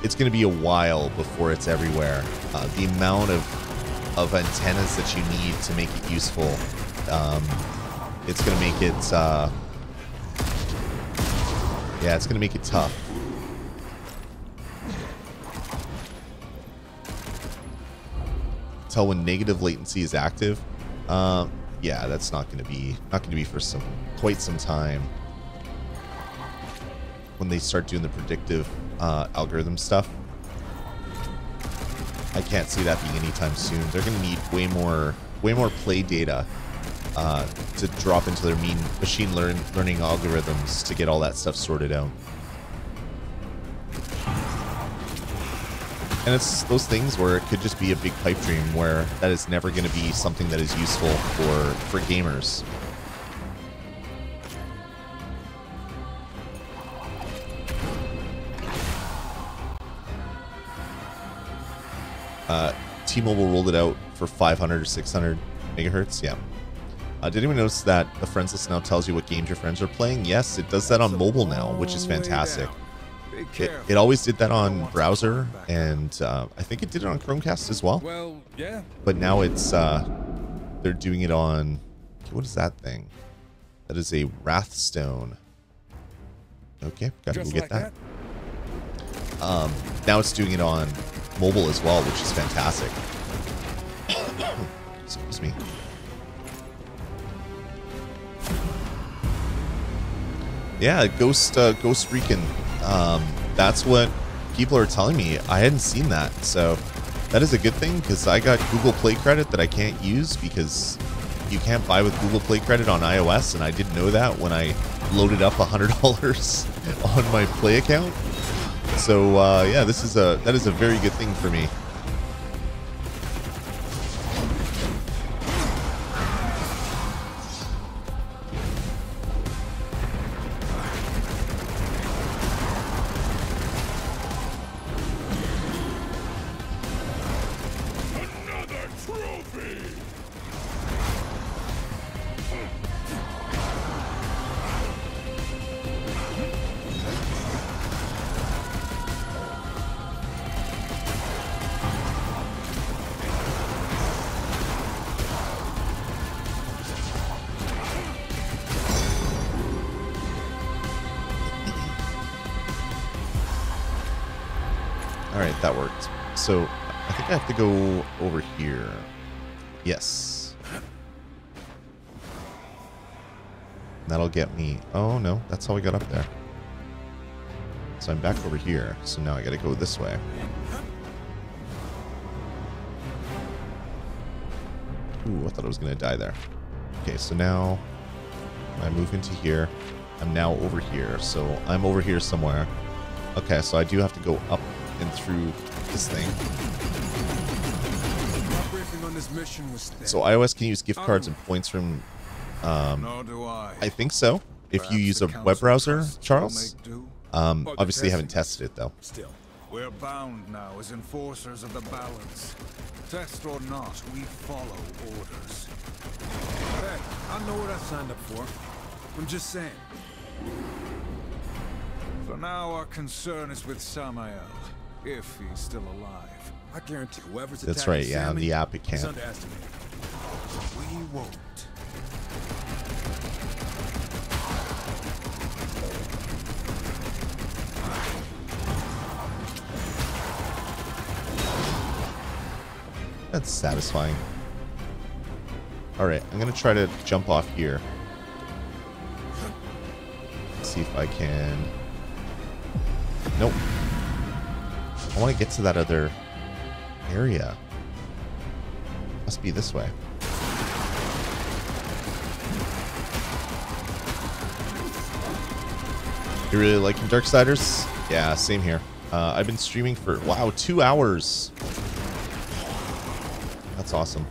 It's going to be a while before it's everywhere. The amount of antennas that you need to make it useful, it's going to make it... yeah, it's going to make it tough. Tell when negative latency is active. Yeah, that's not going to be for quite some time. When they start doing the predictive algorithm stuff, I can't see that being anytime soon. They're going to need way more play data to drop into their machine learning algorithms to get all that stuff sorted out. And it's those things where it could just be a big pipe dream where that is never going to be something that is useful for gamers. T-Mobile rolled it out for 500 or 600 megahertz. Yeah. Did anyone notice that the friends list now tells you what games your friends are playing? Yes, it does that on mobile now, which is fantastic. It always did that on browser, and I think it did it on Chromecast as well. Well, yeah. But now it's they're doing it on... What is that thing? That is a Wrathstone. Okay, gotta go get that. Now it's doing it on mobile as well, which is fantastic. Excuse me. Yeah, Ghost Recon. That's what people are telling me. I hadn't seen that, so that is a good thing because I got Google Play credit that I can't use because you can't buy with Google Play credit on iOS, and I didn't know that when I loaded up $100 on my Play account. So yeah, that is a very good thing for me. Alright, that worked. So, I think I have to go over here. Yes. That'll get me... Oh, no. That's how we got up there. So I'm back over here. So now I gotta go this way. Ooh, I thought I was gonna die there. Okay, so now... I move into here. I'm now over here. So I'm over here somewhere. Okay, so I do have to go up and through this thing. So iOS can use gift cards and points from I think so. If you use a web browser, Charles. Obviously haven't tested it though. Still, we're bound now as enforcers of the balance. Test or not, we follow orders. Hey, I know what I signed up for. I'm just saying. For now, our concern is with Samael, if he's still alive. I guarantee whoever's That's attacking right, yeah, on Sammy the app it is can't. underestimated. We won't. That's satisfying. Alright, I'm gonna try to jump off here. Let's see if I can... Nope. I want to get to that other area. Must be this way. You really liking Darksiders? Yeah, same here. I've been streaming for, wow, 2 hours. That's awesome.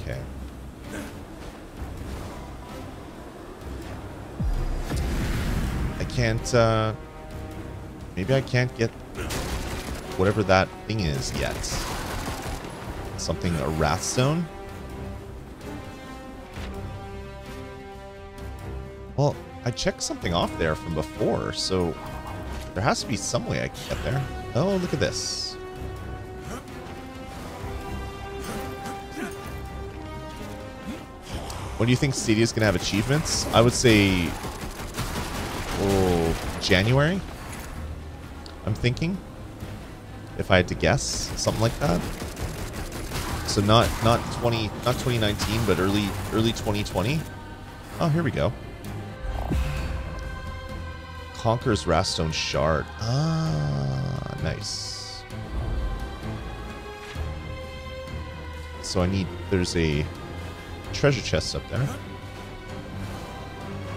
Okay. I can't, maybe I can't get whatever that thing is yet. Something, a Wrathstone? Well, I checked something off there from before, so there has to be some way I can get there. Oh, look at this. When do you think Stadia's going to have achievements? I would say, oh, January? I'm thinking. If I had to guess, something like that. So not 2019, but early 2020. Oh, here we go. Conqueror's Wrathstone Shard. Ah, nice. So there's a treasure chest up there,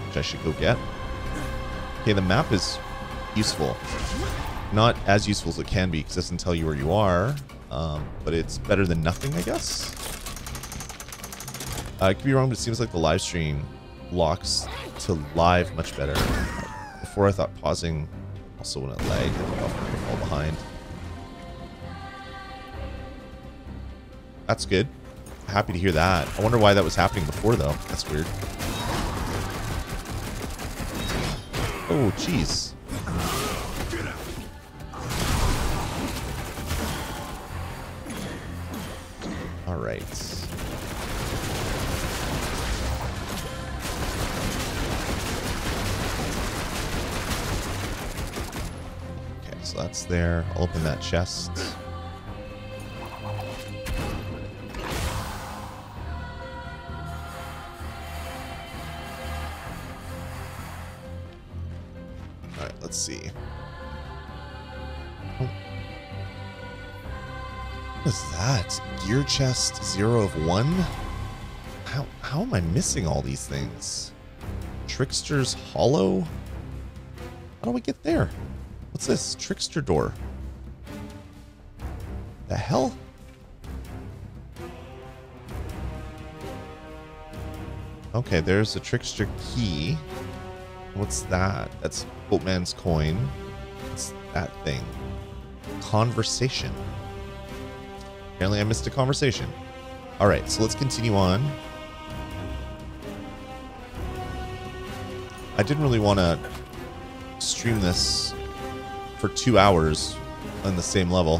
which I should go get. Okay, the map is useful. Not as useful as it can be because it doesn't tell you where you are, but it's better than nothing, I guess. I could be wrong, but it seems like the live stream locks to live much better. Before I thought pausing also when it lagged, I would often fall behind. That's good. Happy to hear that. I wonder why that was happening before though. That's weird. Oh, jeez. All right. Okay, so that's there. I'll open that chest. Alright, let's see. Oh. What is that? Gear chest 0 of 1? How am I missing all these things? Trickster's Hollow? How do we get there? What's this? Trickster door. The hell? Okay, there's a Trickster key. What's that? That's Boatman's coin. What's that thing? Conversation. Apparently I missed a conversation. Alright, so let's continue on. I didn't really want to stream this for 2 hours on the same level.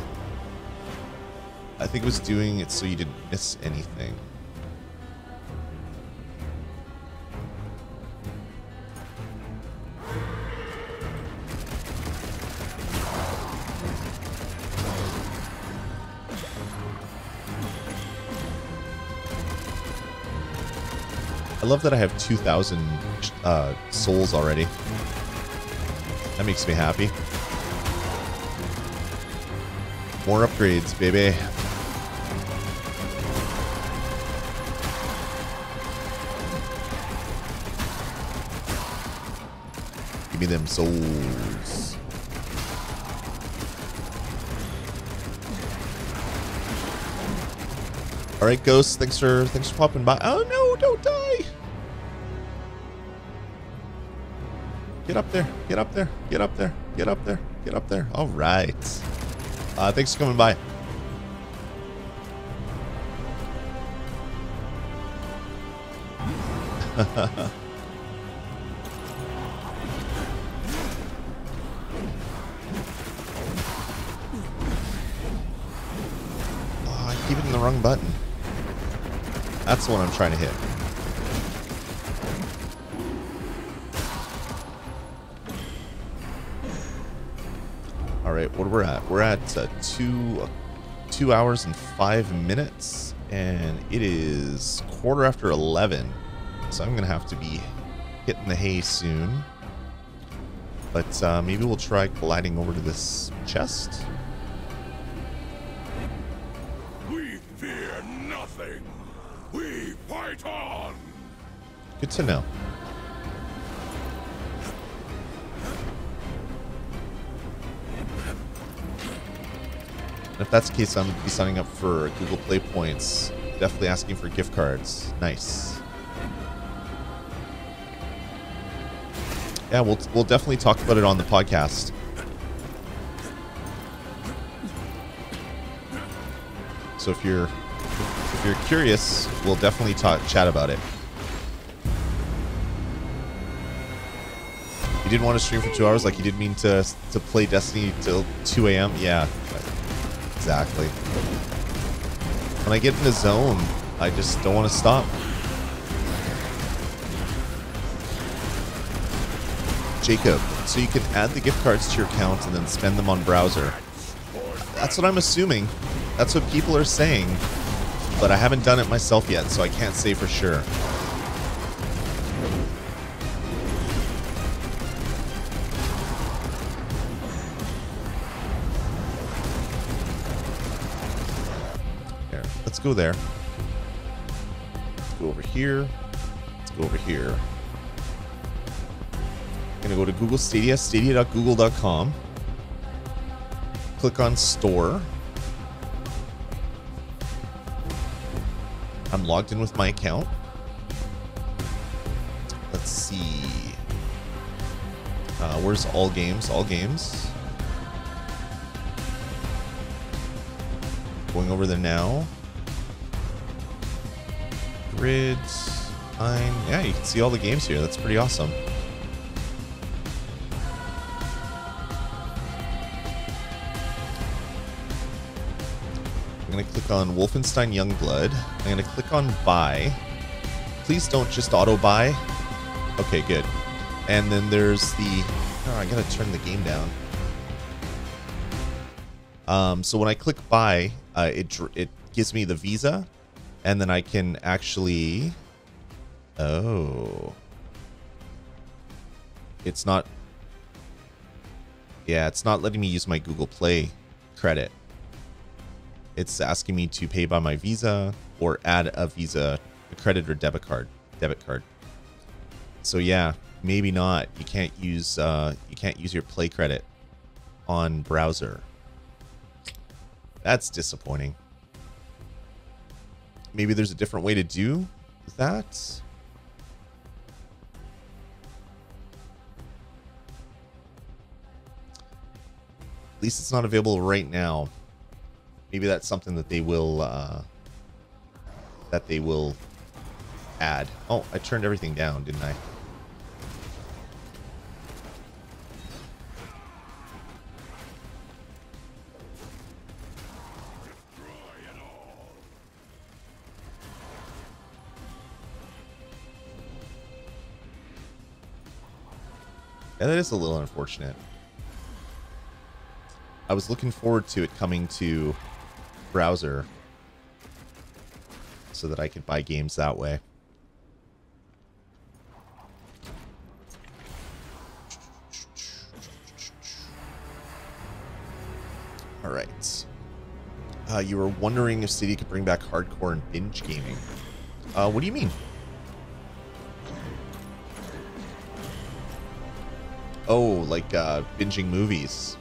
I think it was doing it so you didn't miss anything. I love that I have 2,000 souls already. That makes me happy. More upgrades, baby. Give me them souls. All right, Ghost. Thanks for popping by. Oh no! Don't die! Get up there! Get up there! Get up there! Get up there! Get up there! All right. Thanks for coming by. I keep hitting the wrong button. That's the one I'm trying to hit. All right, what we're at? We're at 2 hours and 5 minutes, and it is 11:15. So I'm gonna have to be hitting the hay soon. But maybe we'll try gliding over to this chest. We fear nothing. We fight on. Good to know. If that's the case, I'm going to be signing up for Google Play points. Definitely asking for gift cards. Nice. Yeah, we'll definitely talk about it on the podcast. So if you're curious, we'll definitely chat about it. You didn't want to stream for 2 hours, like you didn't mean to play Destiny till 2 a.m. Yeah. Exactly. When I get in the zone, I just don't want to stop. Jacob, so you can add the gift cards to your account and then spend them on browser. That's what I'm assuming. That's what people are saying. But I haven't done it myself yet, so I can't say for sure. Let's go there. Let's go over here. Let's go over here. I'm gonna go to Google Stadia, stadia.google.com. Click on Store. I'm logged in with my account. Let's see. Where's all games? All games. Going over there now. Grids, fine. Yeah, you can see all the games here. That's pretty awesome. I'm going to click on Wolfenstein Youngblood. I'm going to click on Buy. Please don't just auto buy. Okay, good. And then there's the... Oh, I got to turn the game down. So when I click Buy, it gives me the Visa. And then I can actually... Oh. It's not... Yeah, it's not letting me use my Google Play credit. It's asking me to pay by my Visa or add a Visa, a credit or debit card. So yeah, maybe not. You can't use your Play credit on browser. That's disappointing. Maybe there's a different way to do that. At least it's not available right now. Maybe that's something that they will add. Oh, I turned everything down, didn't I? Yeah, that is a little unfortunate. I was looking forward to it coming to browser so that I could buy games that way. All right. You were wondering if Stadia could bring back hardcore and binge gaming. What do you mean? Oh, like binging movies.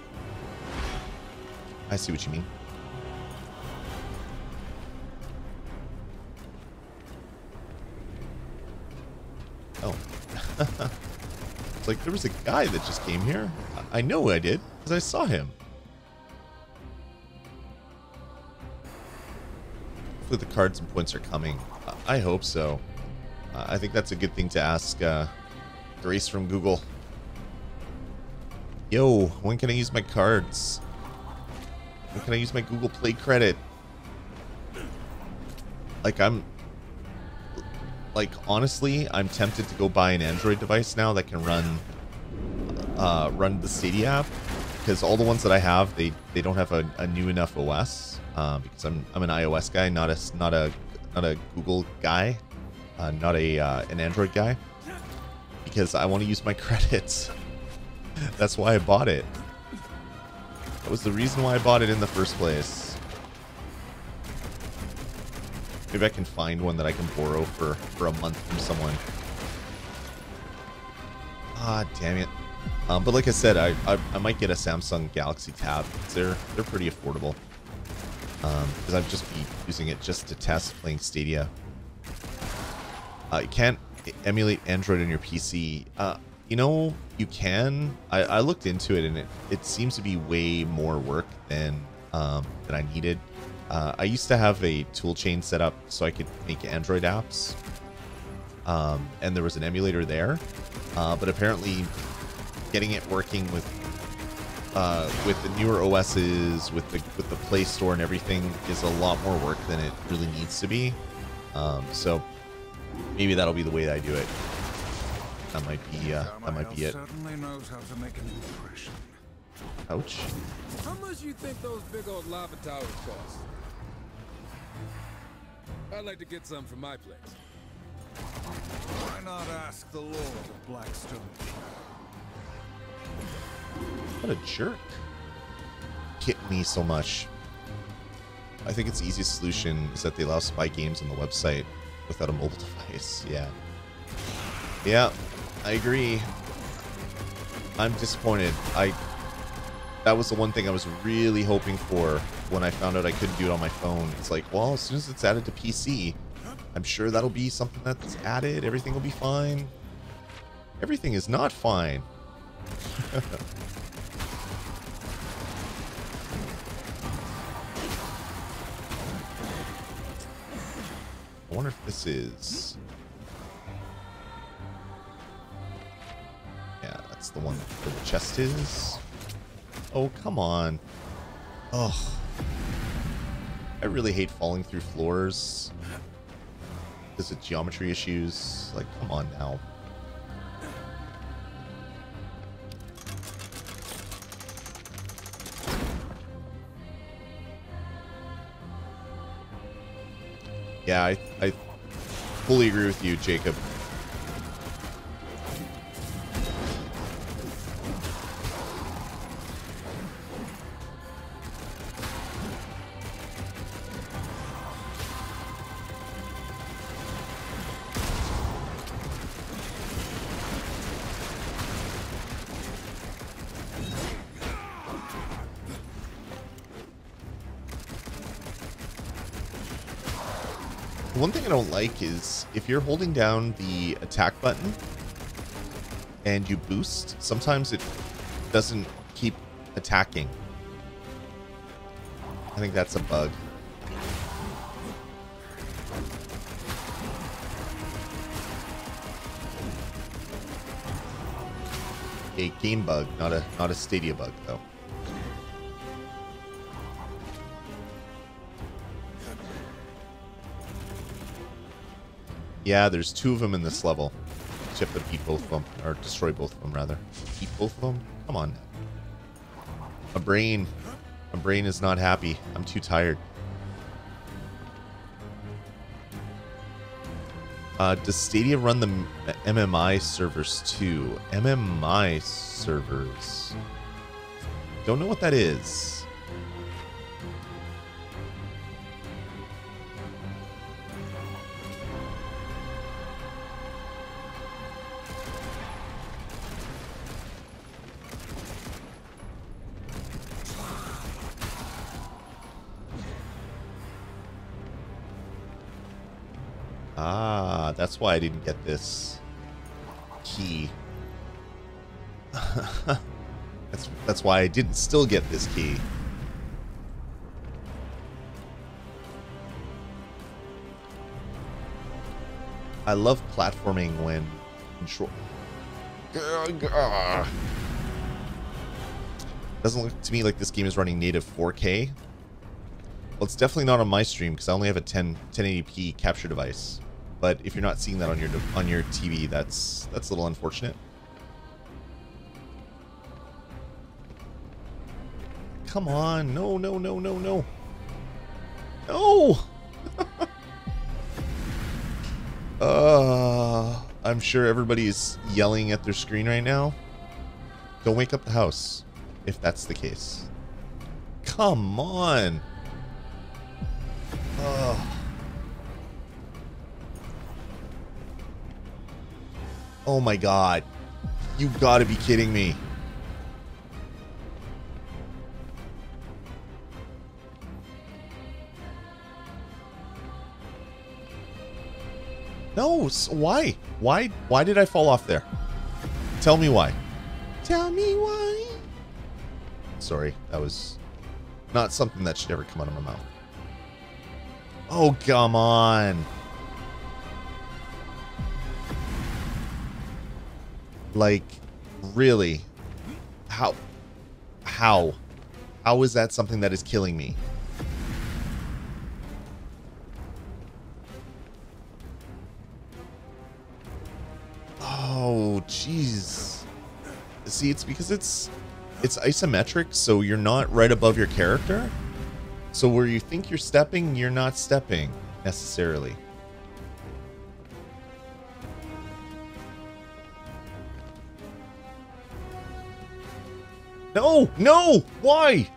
I see what you mean. Oh. It's like there was a guy that just came here. I know I did, because I saw him. Hopefully the cards and points are coming. I hope so. I think that's a good thing to ask Grace from Google. Yo, when can I use my cards? When can I use my Google Play credit? Honestly, I'm tempted to go buy an Android device now that can run the Stadia app, because all the ones that I have, they don't have a new enough OS. Because I'm an iOS guy, not a Google guy, not an Android guy. Because I want to use my credits. That's why I bought it. That was the reason why I bought it in the first place. Maybe I can find one that I can borrow for a month from someone. Ah, damn it. But like I said, I might get a Samsung Galaxy Tab. They're pretty affordable. Because I've just been using it just to test playing Stadia. You can't emulate Android on your PC. You know, you can. I looked into it, and it seems to be way more work than I needed. I used to have a toolchain set up so I could make Android apps, and there was an emulator there. But apparently, getting it working with the newer OSs, with the Play Store and everything, is a lot more work than it really needs to be. So maybe that'll be the way that I do it. That might be it. Certainly knows how to make an impression. Ouch. How much you think those big old lava towers cost? I'd like to get some for my place. Why not ask the Lord of Blackstone? What a jerk. Hit me so much. I think it's the easiest solution is that they allow us to buy games on the website without a mobile device. Yeah, I agree. I'm disappointed. That was the one thing I was really hoping for when I found out I couldn't do it on my phone. It's like, well, as soon as it's added to PC, I'm sure that'll be something that's added. Everything will be fine. Everything is not fine. I wonder if this is... Yeah, that's the one where the chest is. Oh, come on. Oh. I really hate falling through floors because of geometry issues. Like, come on now. Yeah, I fully agree with you, Jacob. one thing I don't like is if you're holding down the attack button and you boost, sometimes it doesn't keep attacking. I think that's a bug. A game bug, not a Stadia bug though. Yeah, there's 2 of them in this level. You have to beat both of them, or destroy both of them rather. Beat both of them? Come on. My brain is not happy. I'm too tired. Does Stadia run the MMI servers too? MMI servers. Don't know what that is. Ah, that's why I didn't get this key. That's why I didn't still get this key. I love platforming when control. Doesn't look to me like this game is running native 4K. Well, it's definitely not on my stream because I only have a 1080p capture device. But if you're not seeing that on your TV, that's a little unfortunate. Come on, no, no, no, no, no, no. I'm sure everybody's yelling at their screen right now. Don't wake up the house, if that's the case. Come on. Oh my god. You gotta be kidding me. No, why? Why did I fall off there? Tell me why. Tell me why. Sorry, that was not something that should ever come out of my mouth. Oh, come on. Like, really? How is that something that is killing me? Oh, jeez. See, it's because it's isometric, so you're not right above your character. So where you think you're stepping, you're not stepping necessarily. No, no, why?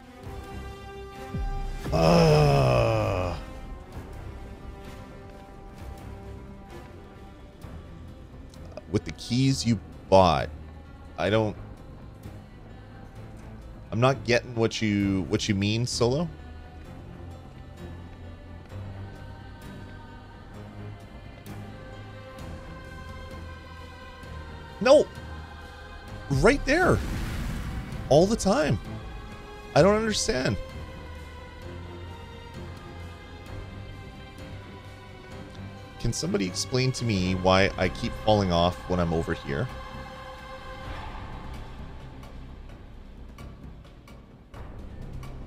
With the keys you bought, I'm not getting what you mean, Solo. No, right there. All the time. I don't understand. Can somebody explain to me why I keep falling off when I'm over here?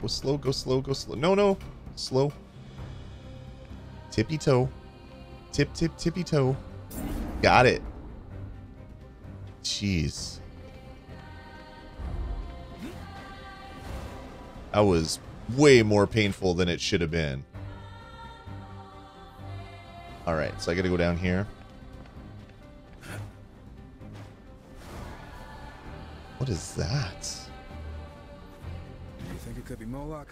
Go slow, go slow, go slow. No, no. Slow. Tippy toe. Tip, tip, tippy toe. Got it. Jeez. That was way more painful than it should have been. Alright, so I gotta go down here. What is that? Do you think it could be Moloch?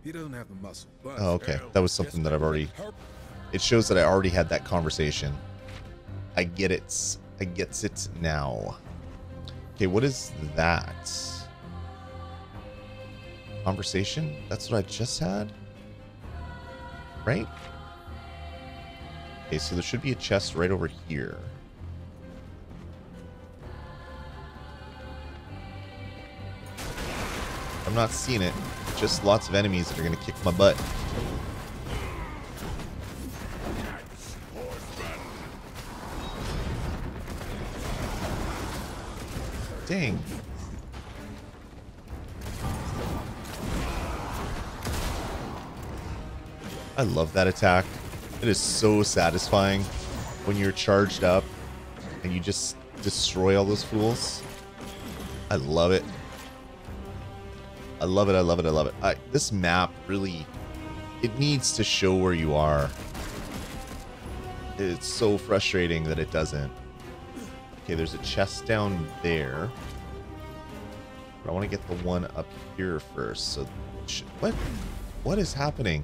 He doesn't have the muscle. But Oh, okay. That was something that I've already... It shows that I already had that conversation. I get it. I gets it now. Okay, what is that? Conversation? That's what I just had? Right? Okay, so there should be a chest right over here. I'm not seeing it. Just lots of enemies that are going to kick my butt. Dang. I love that attack. It is so satisfying when you're charged up and you just destroy all those fools. I love it. I love it, I love it, I love it. This map really, it needs to show where you are. It's so frustrating that it doesn't. Okay, there's a chest down there. But I want to get the one up here first. So, what is happening?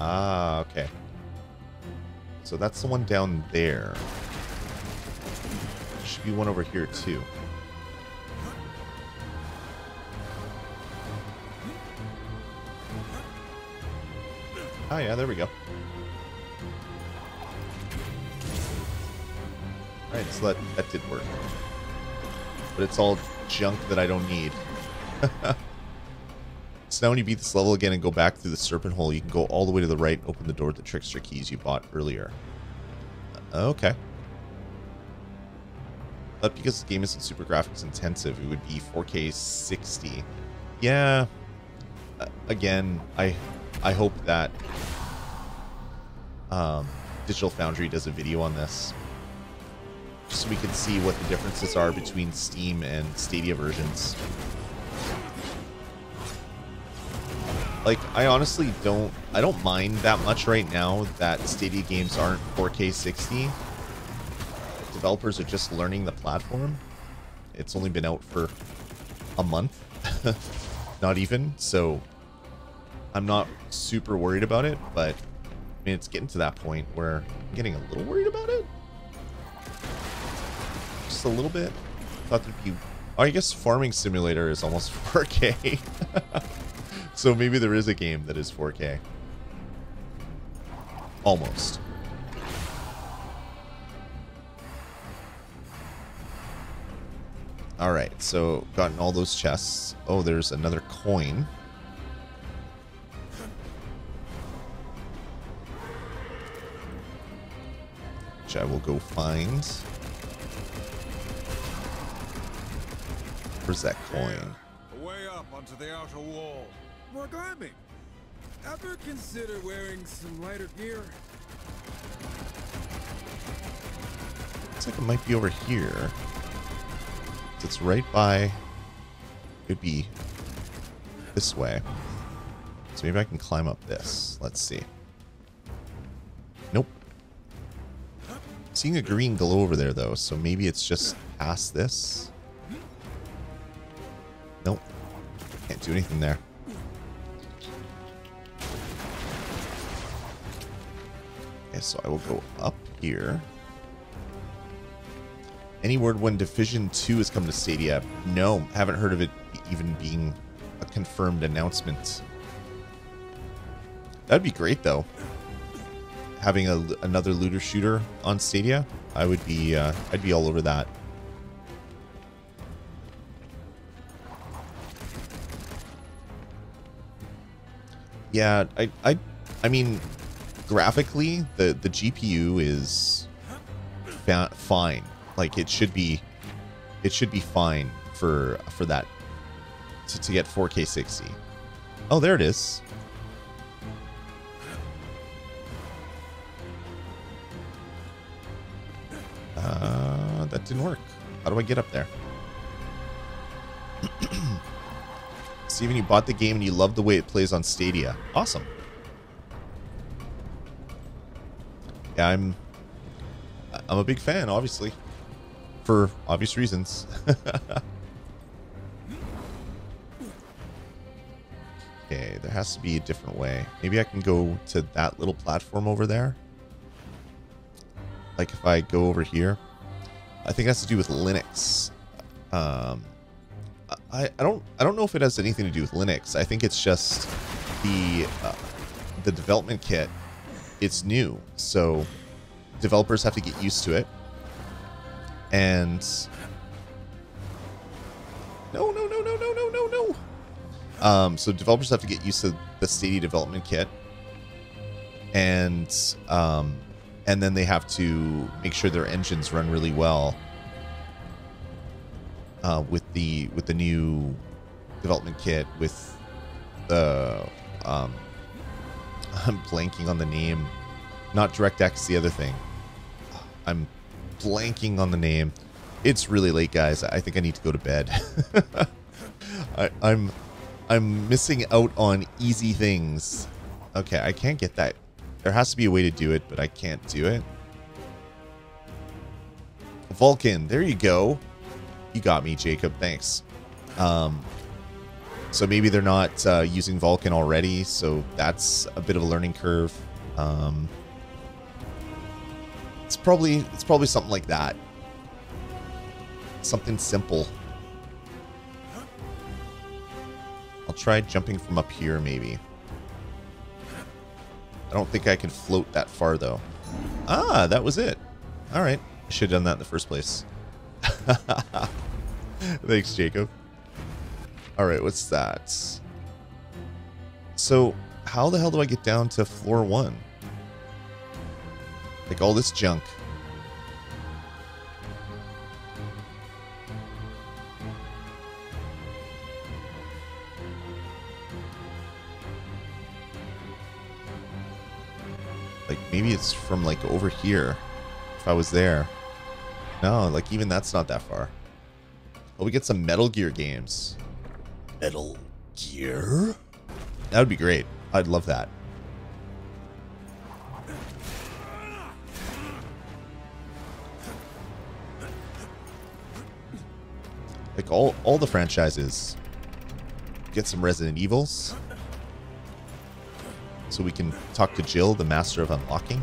Ah, okay. So that's the one down there. There should be one over here too. Oh yeah, there we go. Alright, so that did work. But it's all junk that I don't need. So now when you beat this level again and go back through the serpent hole, you can go all the way to the right and open the door with the trickster keys you bought earlier. Okay. But because the game isn't super graphics intensive, it would be 4K 60. Yeah. Again, I hope that Digital Foundry does a video on this, just so we can see what the differences are between Steam and Stadia versions. Like, I honestly don't mind that much right now that Stadia games aren't 4K 60. Developers are just learning the platform. It's only been out for a month, not even, so I'm not super worried about it, but I mean, it's getting to that point where I'm getting a little worried about it. Just a little bit. Thought there'd be... Oh, I guess Farming Simulator is almost 4K. So maybe there is a game that is 4K. Almost. Alright, so gotten all those chests. Oh, there's another coin. Which I will go find. Where's that coin? Way up onto the outer wall. More climbing. Ever consider wearing some lighter gear? Looks like it might be over here. It's right by... It'd be this way. So maybe I can climb up this. Let's see. Nope. Seeing a green glow over there, though, so maybe it's just past this. Nope. Can't do anything there. Okay, so I will go up here. Any word when Division 2 has come to Stadia? No, haven't heard of it even being a confirmed announcement. That'd be great, though. Having another looter shooter on Stadia, I'd be all over that. Yeah, I mean, graphically, the GPU is fine. Like, it should be fine for that to get 4K 60. Oh, there it is. That didn't work. How do I get up there? Steven, you bought the game and you love the way it plays on Stadia. Awesome. Yeah, I'm a big fan, obviously. For obvious reasons. Okay, there has to be a different way. Maybe I can go to that little platform over there. Like if I go over here. I think it has to do with Linux. I don't know if it has anything to do with Linux. I think it's just the development kit. It's new, so developers have to get used to it. And no. So developers have to get used to the Stadia development kit, and then they have to make sure their engines run really well with the new development kit. With I'm blanking on the name. Not DirectX, the other thing. I'm blanking on the name. It's really late, guys. I think I need to go to bed. I'm missing out on easy things. Okay, I can't get that. There has to be a way to do it, but I can't do it. Vulcan, there you go. You got me, Jacob. Thanks. So maybe they're not using Vulcan already, so that's a bit of a learning curve. It's probably something like that. Something simple. I'll try jumping from up here, maybe. I don't think I can float that far, though. Ah, that was it. All right. I should have done that in the first place. Thanks, Jacob. All right, what's that? So, how the hell do I get down to floor 1? Like all this junk. Like maybe it's from like over here. If I was there. No, like even that's not that far. Oh, we get some Metal Gear games. Metal Gear? That would be great. I'd love that. Like all the franchises. Get some Resident Evils. So we can talk to Jill, the master of unlocking.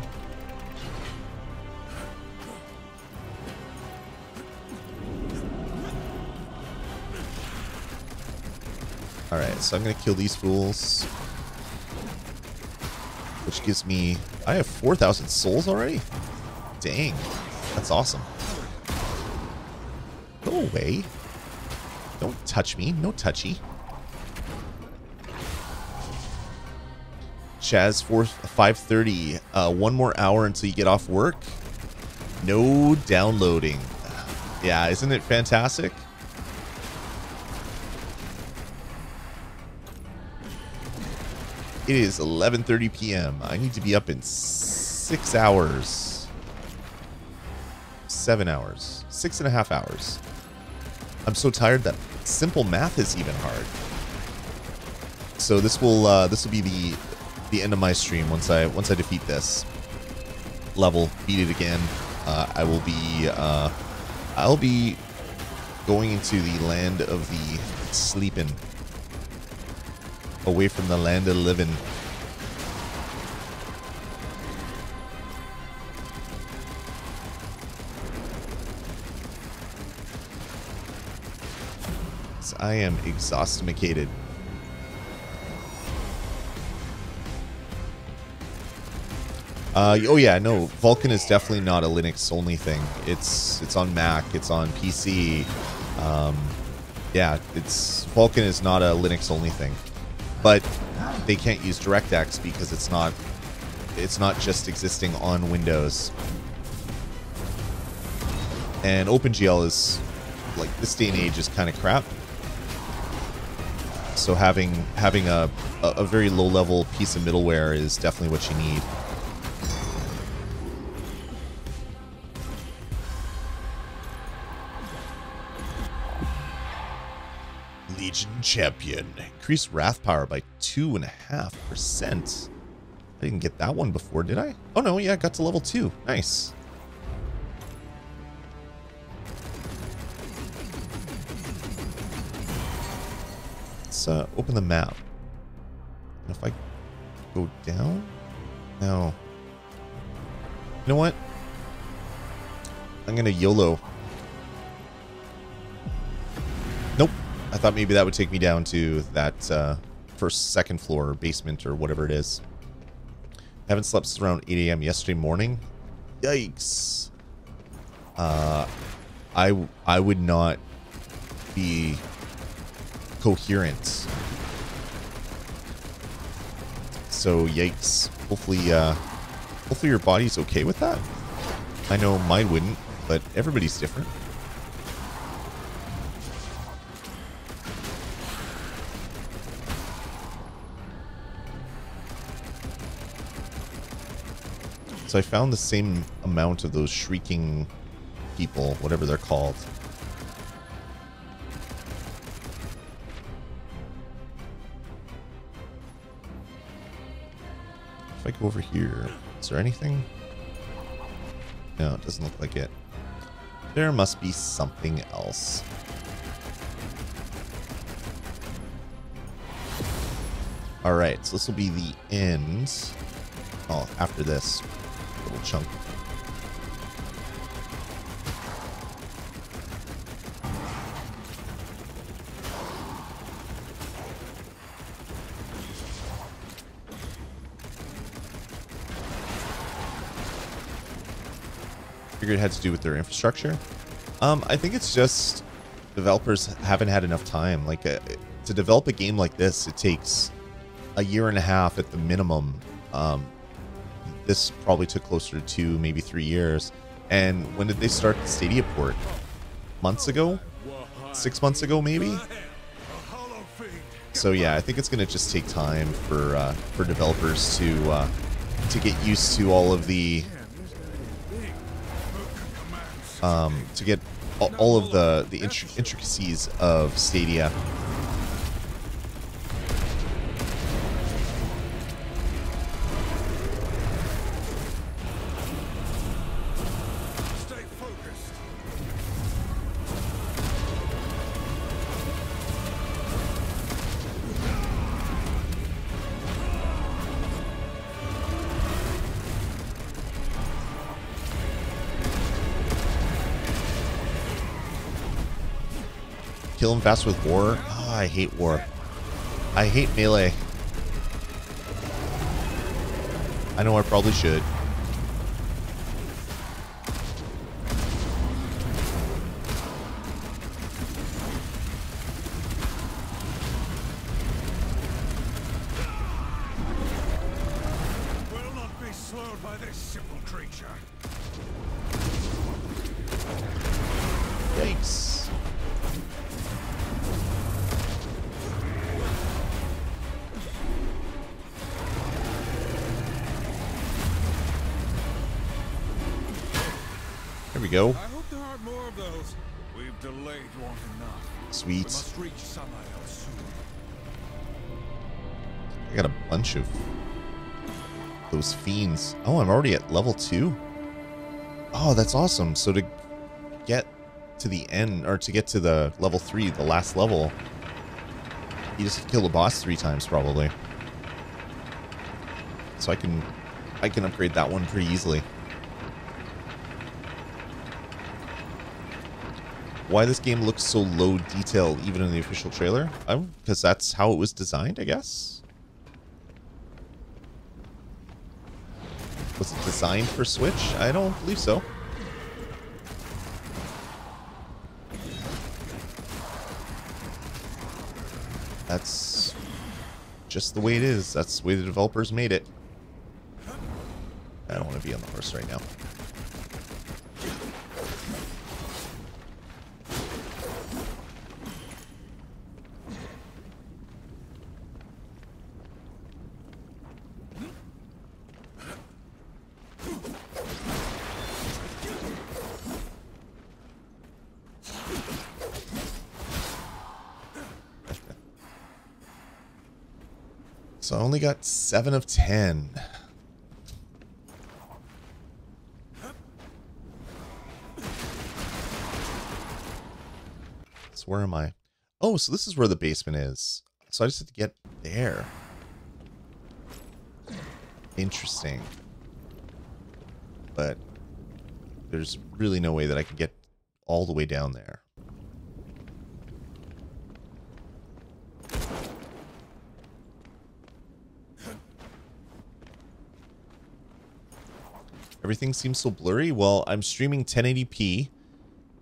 Alright, so I'm going to kill these fools. Which gives me... I have 4,000 souls already? Dang. That's awesome. Go away. Don't touch me. No touchy. Chaz, 5:30. One more hour until you get off work. No downloading. Yeah, isn't it fantastic? It is 11:30 p.m. I need to be up in 6 hours. 7 hours. 6.5 hours. I'm so tired that simple math is even hard. So this will be the end of my stream once I defeat this level, beat it again. I'll be going into the land of the sleeping, away from the land of living. So I am exhaustimated. Oh yeah, no, Vulcan is definitely not a Linux only thing. It's on Mac, it's on PC. Yeah, Vulcan is not a Linux only thing. But they can't use DirectX because it's not just existing on Windows. And OpenGL is, like, this day and age is kind of crap. So having a very low level piece of middleware is definitely what you need. Legion Champion. Increased wrath power by 2.5%. I didn't get that one before, did I? Oh no, yeah, I got to level 2. Nice. Let's open the map. And if I go down? No. You know what? I'm gonna YOLO. Nope. I thought maybe that would take me down to that first, second floor basement or whatever it is. Haven't slept since around 8 a.m. yesterday morning. Yikes. I would not be coherent. So yikes. Hopefully your body's okay with that. I know mine wouldn't, but everybody's different. So I found the same amount of those shrieking people, whatever they're called. If I go over here, is there anything? No, it doesn't look like it. There must be something else. Alright, so this will be the end. Oh, after this little chunk. Figured it had to do with their infrastructure. I think it's just developers haven't had enough time. Like to develop a game like this, it takes a year and a half at the minimum. This probably took closer to 2, maybe 3 years. And when did they start the Stadia port? Months ago? 6 months ago, maybe? So yeah, I think it's going to just take time for developers to get used to all of the to get all of the intricacies of Stadia. Kill him fast with war. Oh, I hate war. I hate melee. I know I probably should. Will not be slowed by this simple creature. Yikes. There we go. I hope there aren't more of those. We've delayed long enough. Sweet. We must reach Samael soon. I got a bunch of those fiends. Oh, I'm already at level 2. Oh, that's awesome. So to get to the end, or to get to the level 3, the last level, you just have to kill the boss 3 times probably. So I can upgrade that one pretty easily. Why this game looks so low detail even in the official trailer? Because that's how it was designed, I guess. Was it designed for Switch? I don't believe so. That's just the way it is. That's the way the developers made it. I don't want to be on the horse right now. So I only got 7 of 10. So where am I? Oh, so this is where the basement is. So I just have to get there. Interesting. But there's really no way that I can get all the way down there. Everything seems so blurry. Well, I'm streaming 1080p,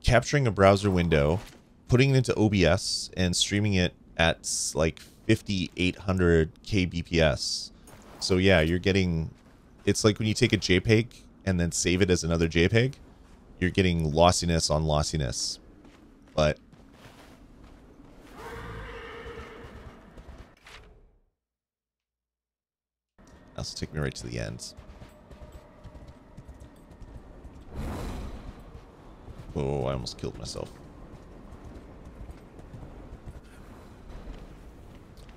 capturing a browser window, putting it into OBS, and streaming it at like 5800 kbps. So yeah, you're getting... It's like when you take a JPEG and then save it as another JPEG, you're getting lossiness on lossiness. But... That's take me right to the end. Oh, I almost killed myself.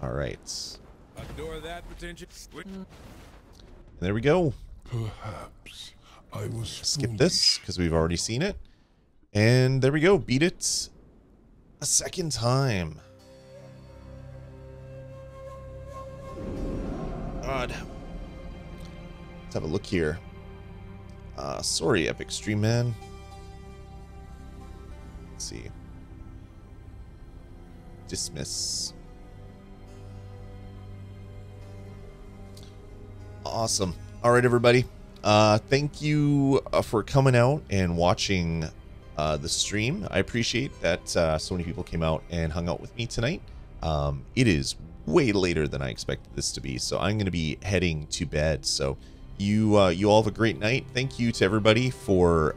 All right. Adore that potential. There we go. Perhaps I was Skip this because we've already seen it. And there we go. Beat it a second time. God. Let's have a look here. Sorry, Epic Stream Man. Let's see. Dismiss. Awesome. All right, everybody. Thank you for coming out and watching the stream. I appreciate that so many people came out and hung out with me tonight. It is way later than I expected this to be, so I'm going to be heading to bed. So you all have a great night. Thank you to everybody for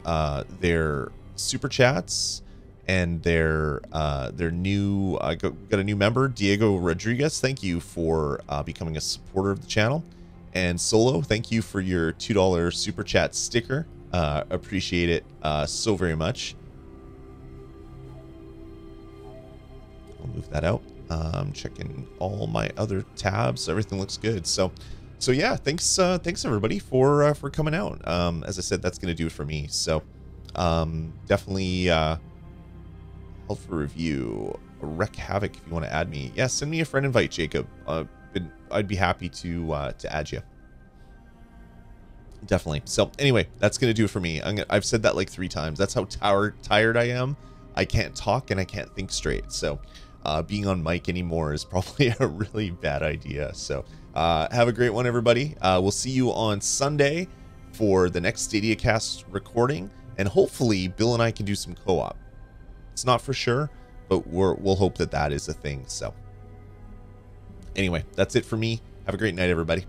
their super chats and their new got a new member, Diego Rodriguez. Thank you for becoming a supporter of the channel. And Solo, thank you for your $2 super chat sticker. Appreciate it so very much. I'll move that out. Checking all my other tabs. Everything looks good. So yeah, thanks everybody for coming out. As I said, that's gonna do it for me. So definitely help for review. Wreck Havoc if you want to add me. Yeah, send me a friend invite, Jacob. I'd be happy to add you. Definitely. So anyway, that's gonna do it for me. I've said that like 3 times. That's how tired I am. I can't talk and I can't think straight. So being on mic anymore is probably a really bad idea. So have a great one, everybody. We'll see you on Sunday for the next Stadiacast recording, and hopefully Bill and I can do some co-op. It's not for sure, but we'll hope that is a thing. So anyway, that's it for me. Have a great night, everybody.